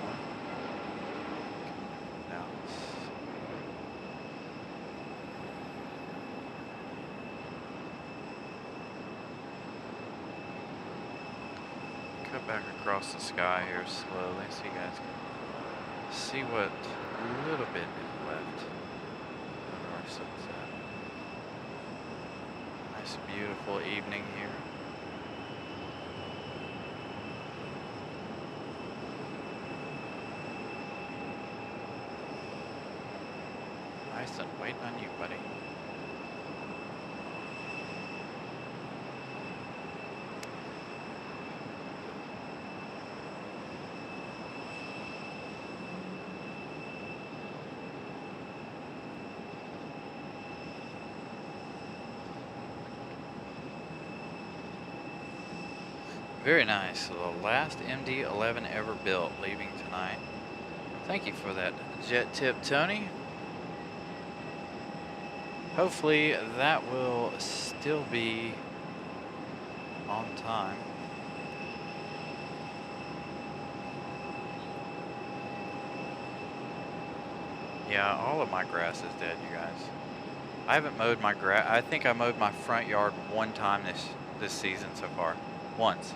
Now cut back across the sky here slowly so you guys can see what little bit is left of our sunset. Nice beautiful evening here. Iceland, waiting on you, buddy. Very nice. So the last MD-11 ever built, leaving tonight. Thank you for that jet tip, Tony. Hopefully that will still be on time. Yeah, all of my grass is dead, you guys. I haven't mowed my grass. I think I mowed my front yard one time this season so far. Once.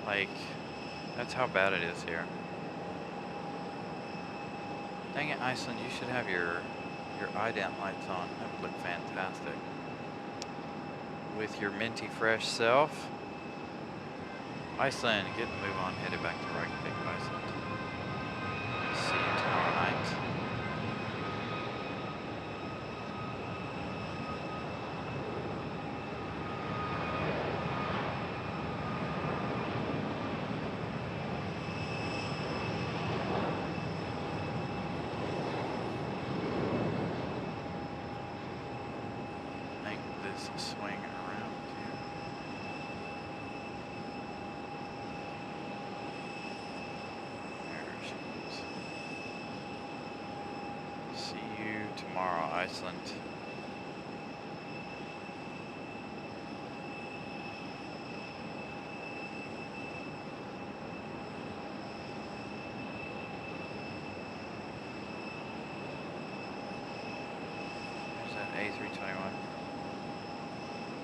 Like, that's how bad it is here. Dang it, Iceland, you should have your ident lights on. That would look fantastic. With your minty fresh self. Iceland, get the move on, headed back to Raleigh, Iceland. See you tomorrow night. Swing around here. There she is. See you tomorrow, Iceland. A321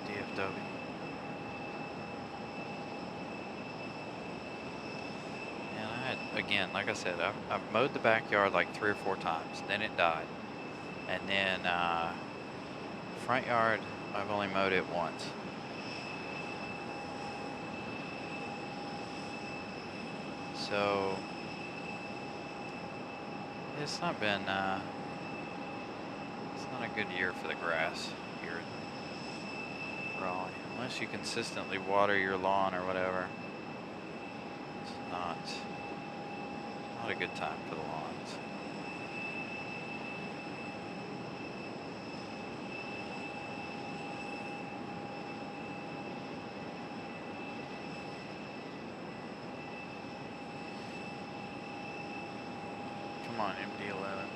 DFW. And I had, again, like I said, I've mowed the backyard like 3 or 4 times. Then it died. And then front yard, I've only mowed it once. So it's not been, it's not a good year for the grass here in Raleigh. Unless you consistently water your lawn or whatever, it's not a good time for the lawns. Come on, MD11.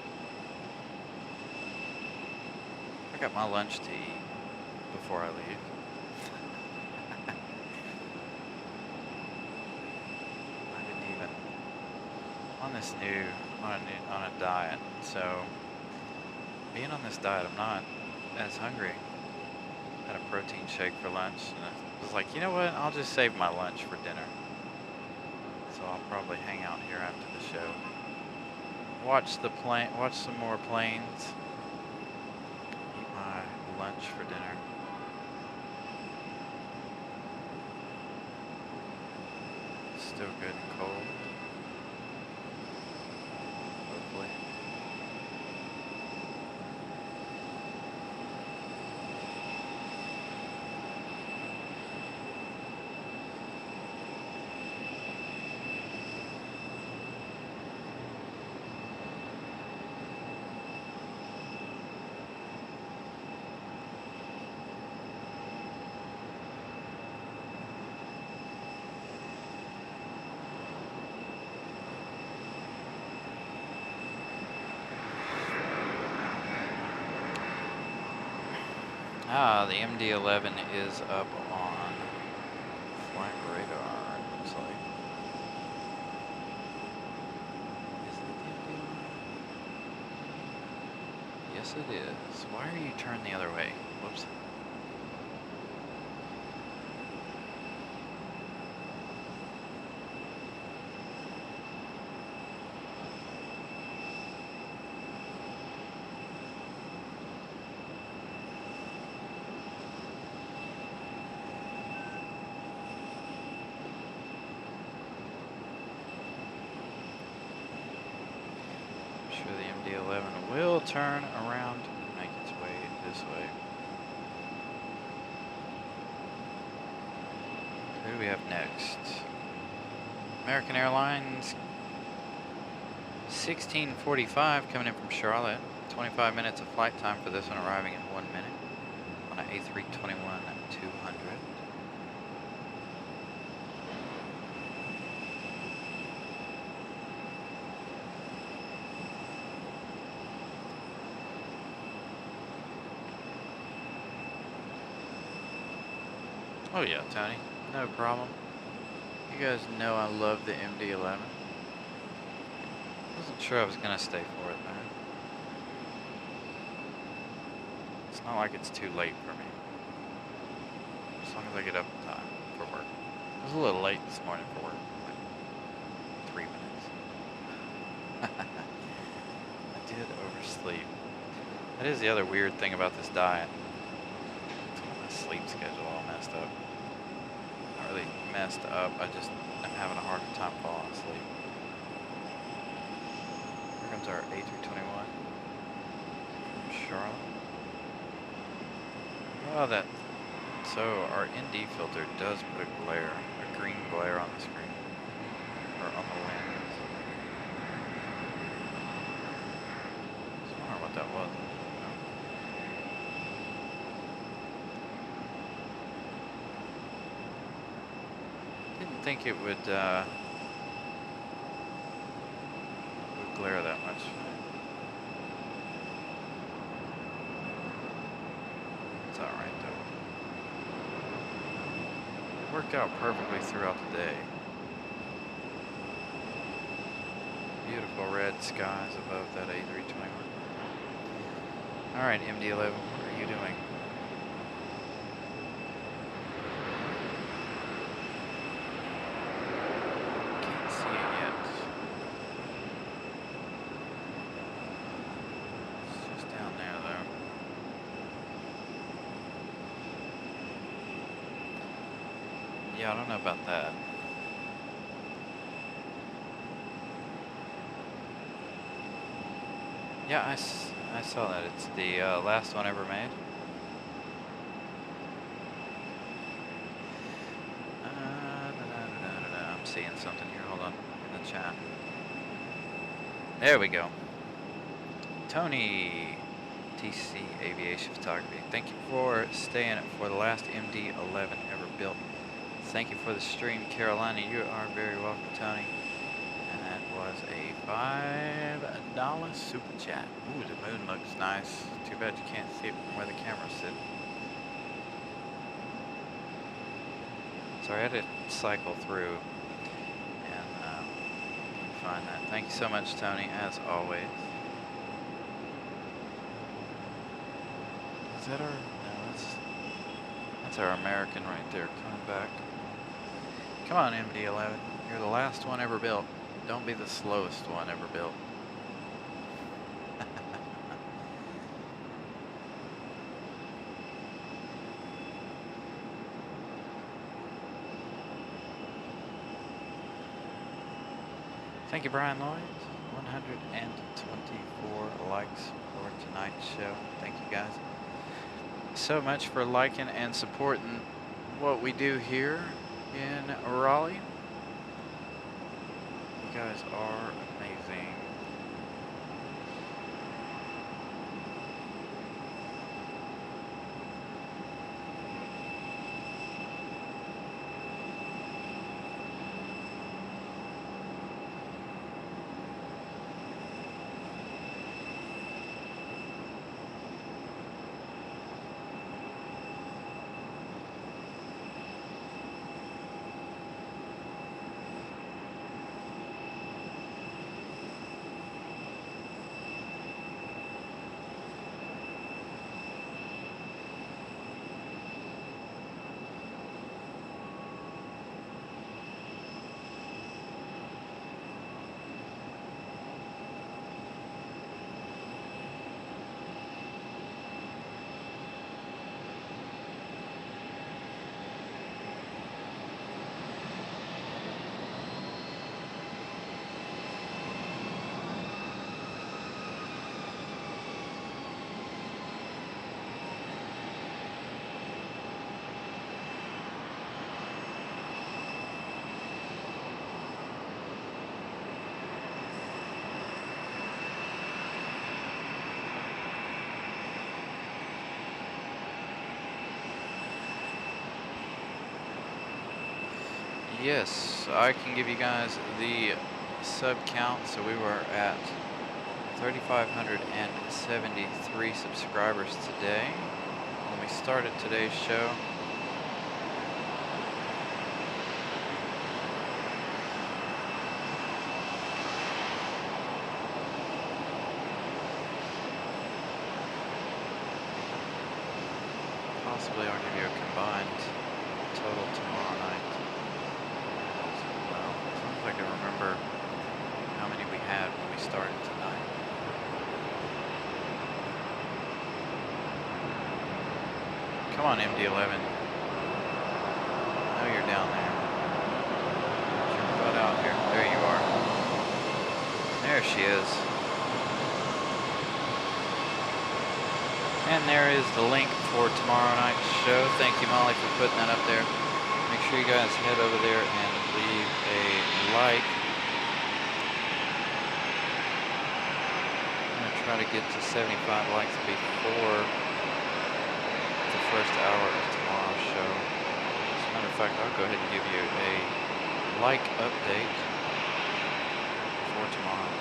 I got my lunch to eat before I leave. I didn't even on this on a diet. So being on this diet, I'm not as hungry. Had a protein shake for lunch, and I was like, you know what? I'll just save my lunch for dinner. So I'll probably hang out here after the show. Watch some more planes. Eat my lunch for dinner. Still good and cold. Hopefully. The MD11 is up on flight radar, it looks like. Is it the MD11? Yes, it is. Why are you turned the other way? Whoops. The MD11 will turn around and make its way this way. Who do we have next? American Airlines 1645 coming in from Charlotte. 25 minutes of flight time for this one, arriving in 1 minute on an A321 200. Oh yeah, Tony, no problem. You guys know I love the MD11. Wasn't sure I was gonna stay for it, man. It's not like it's too late for me. As long as I get up in time for work. It was a little late this morning for work, like 3 minutes. I did oversleep. That is the other weird thing about this diet. It's got my sleep schedule all messed up. Not really messed up, I just am having a harder time falling asleep. Here comes our A321 from Charlotte. Oh, so our ND filter does put a glare, a green glare on the screen, or on the lens. I was wondering what that was. Didn't think it would glare that much. It's all right though. It worked out perfectly throughout the day. Beautiful red skies above that A321. All right, MD11, what are you doing? Can't see it yet. It's just down there though. Yeah, I don't know about that. Yeah, I saw that. It's the last one ever made. I'm seeing something here. Hold on. In the chat. There we go. Tony, TC Aviation Photography. Thank you for staying for the last MD-11 ever built. Thank you for the stream, Carolina. You are very welcome, Tony. And that was a $5 super chat. Ooh, the moon looks nice. Too bad you can't see it from where the camera's sitting. Sorry, I had to cycle through and find that. Thank you so much, Tony, as always. Is that our... No, that's our American right there coming back. Come on, MD-11. You're the last one ever built. Don't be the slowest one ever built. Thank you, Brian Lloyd. 124 likes for tonight's show. Thank you guys so much for liking and supporting what we do here in Raleigh. You guys are amazing. Yes, I can give you guys the sub count. So we were at 3,573 subscribers today when we started today's show. Possibly I'll give you a combined total tomorrow night. Well, as long as I can remember how many we had when we started tonight. Come on, MD-11. I know you're down there. Get your butt out here. There you are. There she is. And there is the link for tomorrow night's show. Thank you, Molly, for putting that up there. Make sure you guys head over there and leave a like. I'm going to try to get to 75 likes before the first hour of tomorrow's show. As a matter of fact, I'll go ahead and give you a like update for tomorrow.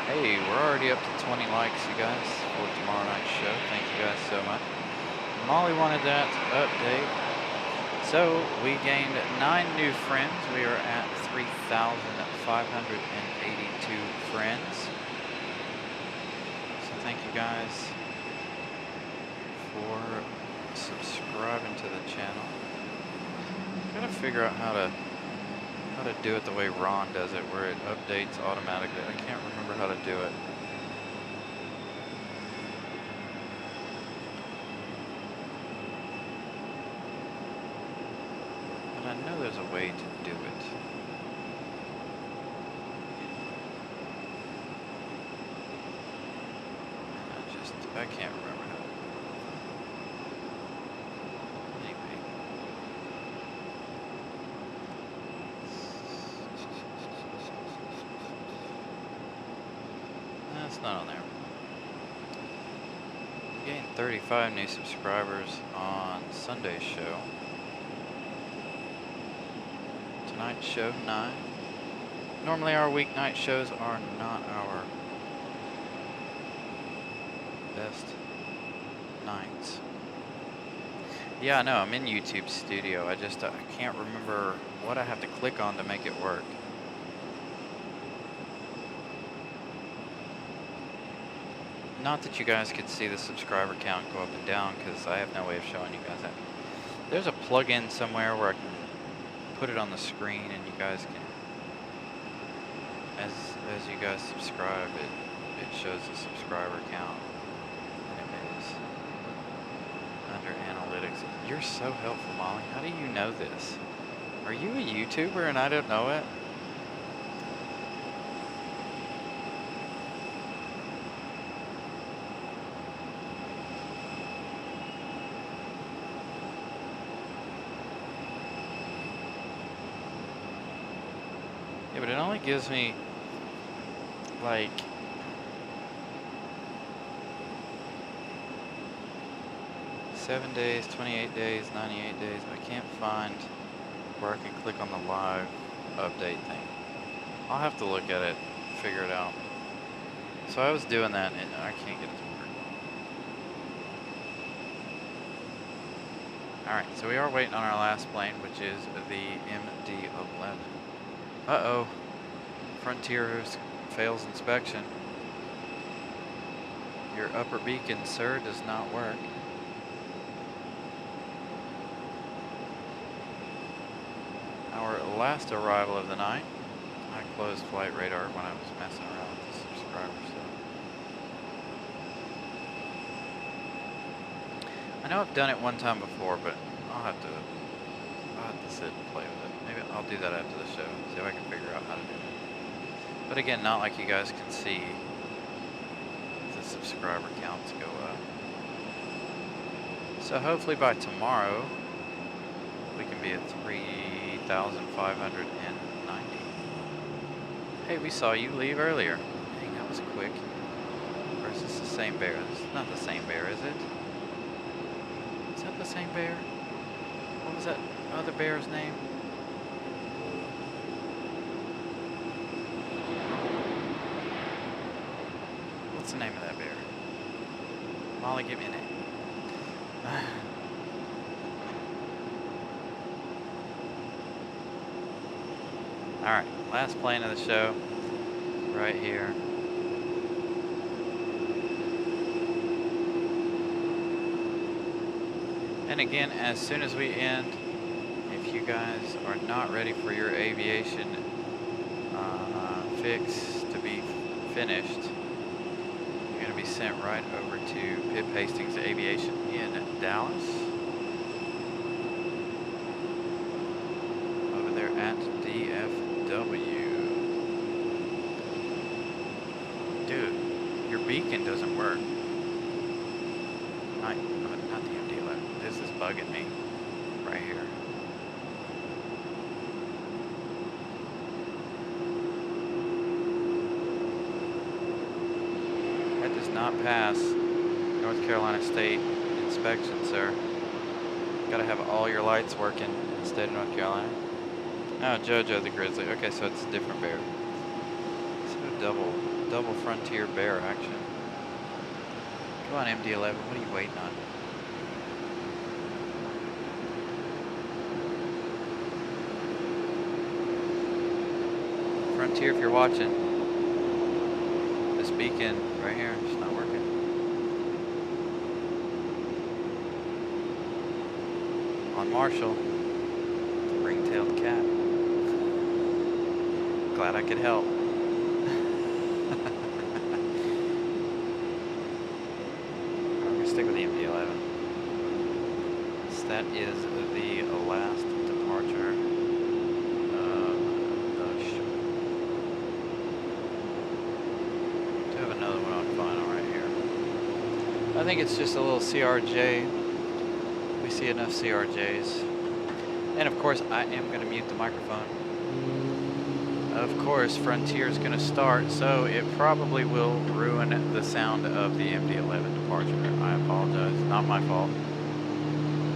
Hey, we're already up to 20 likes, you guys, for tomorrow night's show. Thank you guys so much. Molly wanted that update, So we gained 9 new friends. We are at 3,582 friends. So thank you guys for subscribing to the channel. Gotta figure out how to do it the way Ron does it, where it updates automatically. I can't remember how to do it. But I know there's a way to do it. I can't remember how to do it. Anyway. That's not on there. We gained 35 new subscribers on Sunday's show. Tonight's show, 9. Normally our weeknight shows are not our best nights. Yeah, I know, I'm in YouTube Studio. I can't remember what I have to click on to make it work. Not that you guys could see the subscriber count go up and down, because I have no way of showing you guys that. There's a plug-in somewhere where I can put it on the screen and you guys can, as you guys subscribe, it shows the subscriber count. Under analytics. You're so helpful, Molly. How do you know this? Are you a YouTuber and I don't know it? Yeah, but it only gives me like $7 days, 28 days, 98 days. I can't find where I can click on the live update thing. I'll have to look at it, figure it out. So I was doing that and I can't get it to work. Alright, so we are waiting on our last plane, which is the MD-11. Uh-oh. Frontier fails inspection. Your upper beacon, sir, does not work. Our last arrival of the night. I closed flight radar when I was messing around with the subscriber stuff. I know I've done it one time before, but I'll have to sit and play with it. Maybe I'll do that after the show, see if I can figure out how to do it. But again, not like you guys can see the subscriber counts go up. So hopefully by tomorrow, we can be at 3,590. Hey, we saw you leave earlier. Dang, that was quick. Or is this the same bear? This is not the same bear, is it? Is that the same bear? What was that other bear's name? What's the name of that bear? Molly, give me a name. Alright, last plane of the show, right here. And again, as soon as we end, if you guys are not ready for your aviation fix to be finished, you're going to be sent right over to Pip Hastings Aviation in Dallas. Over there at DFW. Dude, your beacon doesn't work. Not the MD-11. This is bugging me right here. That does not pass North Carolina State inspection, sir. Gotta have all your lights working in the state of North Carolina. Oh, JoJo the Grizzly. Okay, so it's a different bear. So double frontier bear action. Come on, MD-11. What are you waiting on? Frontier, if you're watching, this beacon right here, it's not working. On Marshall, the ring-tailed cat. Glad I could help. I'm gonna stick with the MD-11. So that is the last departure of the show. Do have another one on final right here. I think it's just a little CRJ. We see enough CRJs. And of course, I am going to mute the microphone. Of course, Frontier is going to start, so it probably will ruin the sound of the MD-11 departure. I apologize. Not my fault.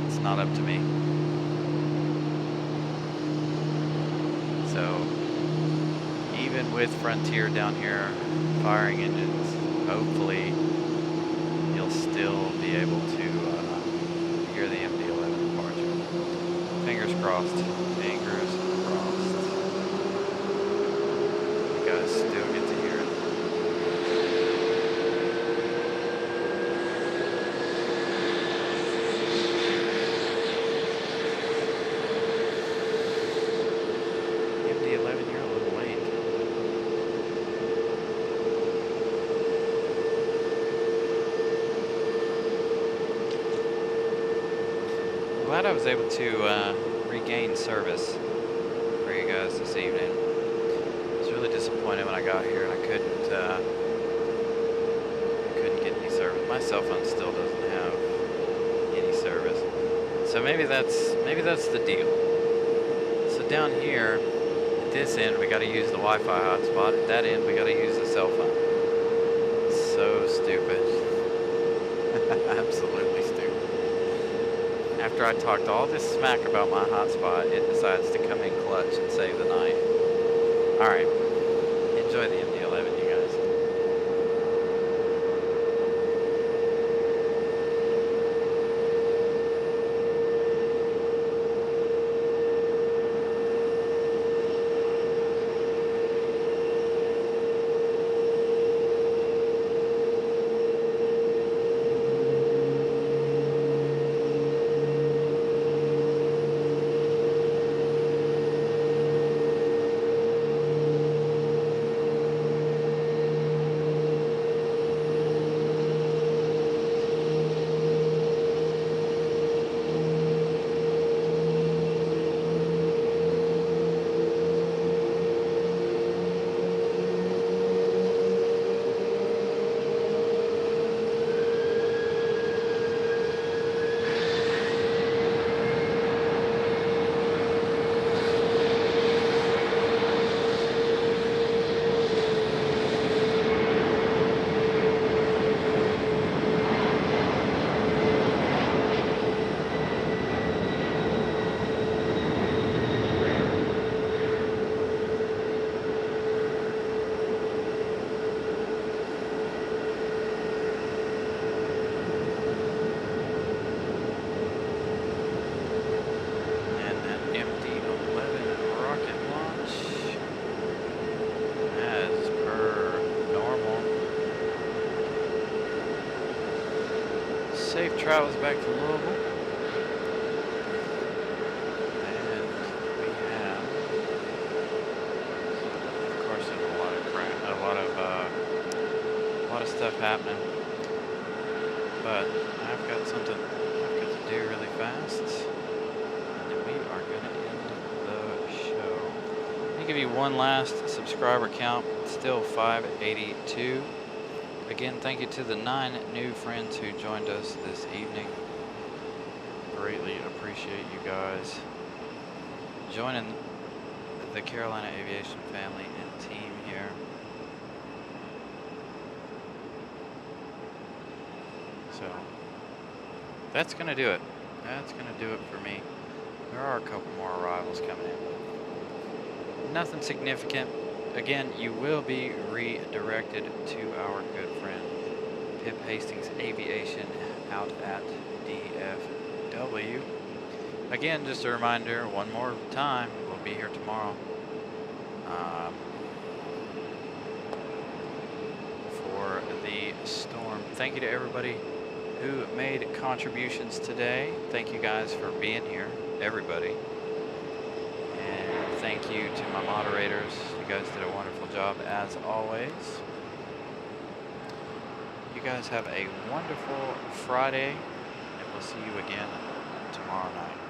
It's not up to me. So, even with Frontier down here firing engines, hopefully you'll still be able to hear the MD-11 departure. Fingers crossed. Fingers crossed. You guys still get to hear it. MD-11, you're a little late. Glad I was able to regain service for you guys this evening. I was really disappointed when I got here and I couldn't get any service. My cell phone still doesn't have any service. So maybe that's the deal. So down here at this end we got to use the Wi-Fi hotspot. At that end we got to use the cell phone. So stupid. Absolutely stupid. After I talked all this smack about my hotspot, it decides to come in clutch and save the night. Alright, enjoy the MD-11, you guys. Safe travels back to Louisville. And we have, of course, there's a lot of stuff happening. But I've got something I've got to do really fast. And we are going to end the show. Let me give you one last subscriber count. Still 582. Again, thank you to the 9 new friends who joined us this evening. Greatly appreciate you guys joining the Carolina Aviation family and team here. So, that's going to do it. That's going to do it for me. There are a couple more arrivals coming in. Nothing significant. Again, you will be redirected to our good friend Pip Hastings Aviation out at DFW. Again, just a reminder, one more time, we'll be here tomorrow. for the storm. Thank you to everybody who made contributions today. Thank you guys for being here, everybody. And thank you to my moderators. You guys did a wonderful job as always. You guys have a wonderful Friday, and we'll see you again tomorrow night.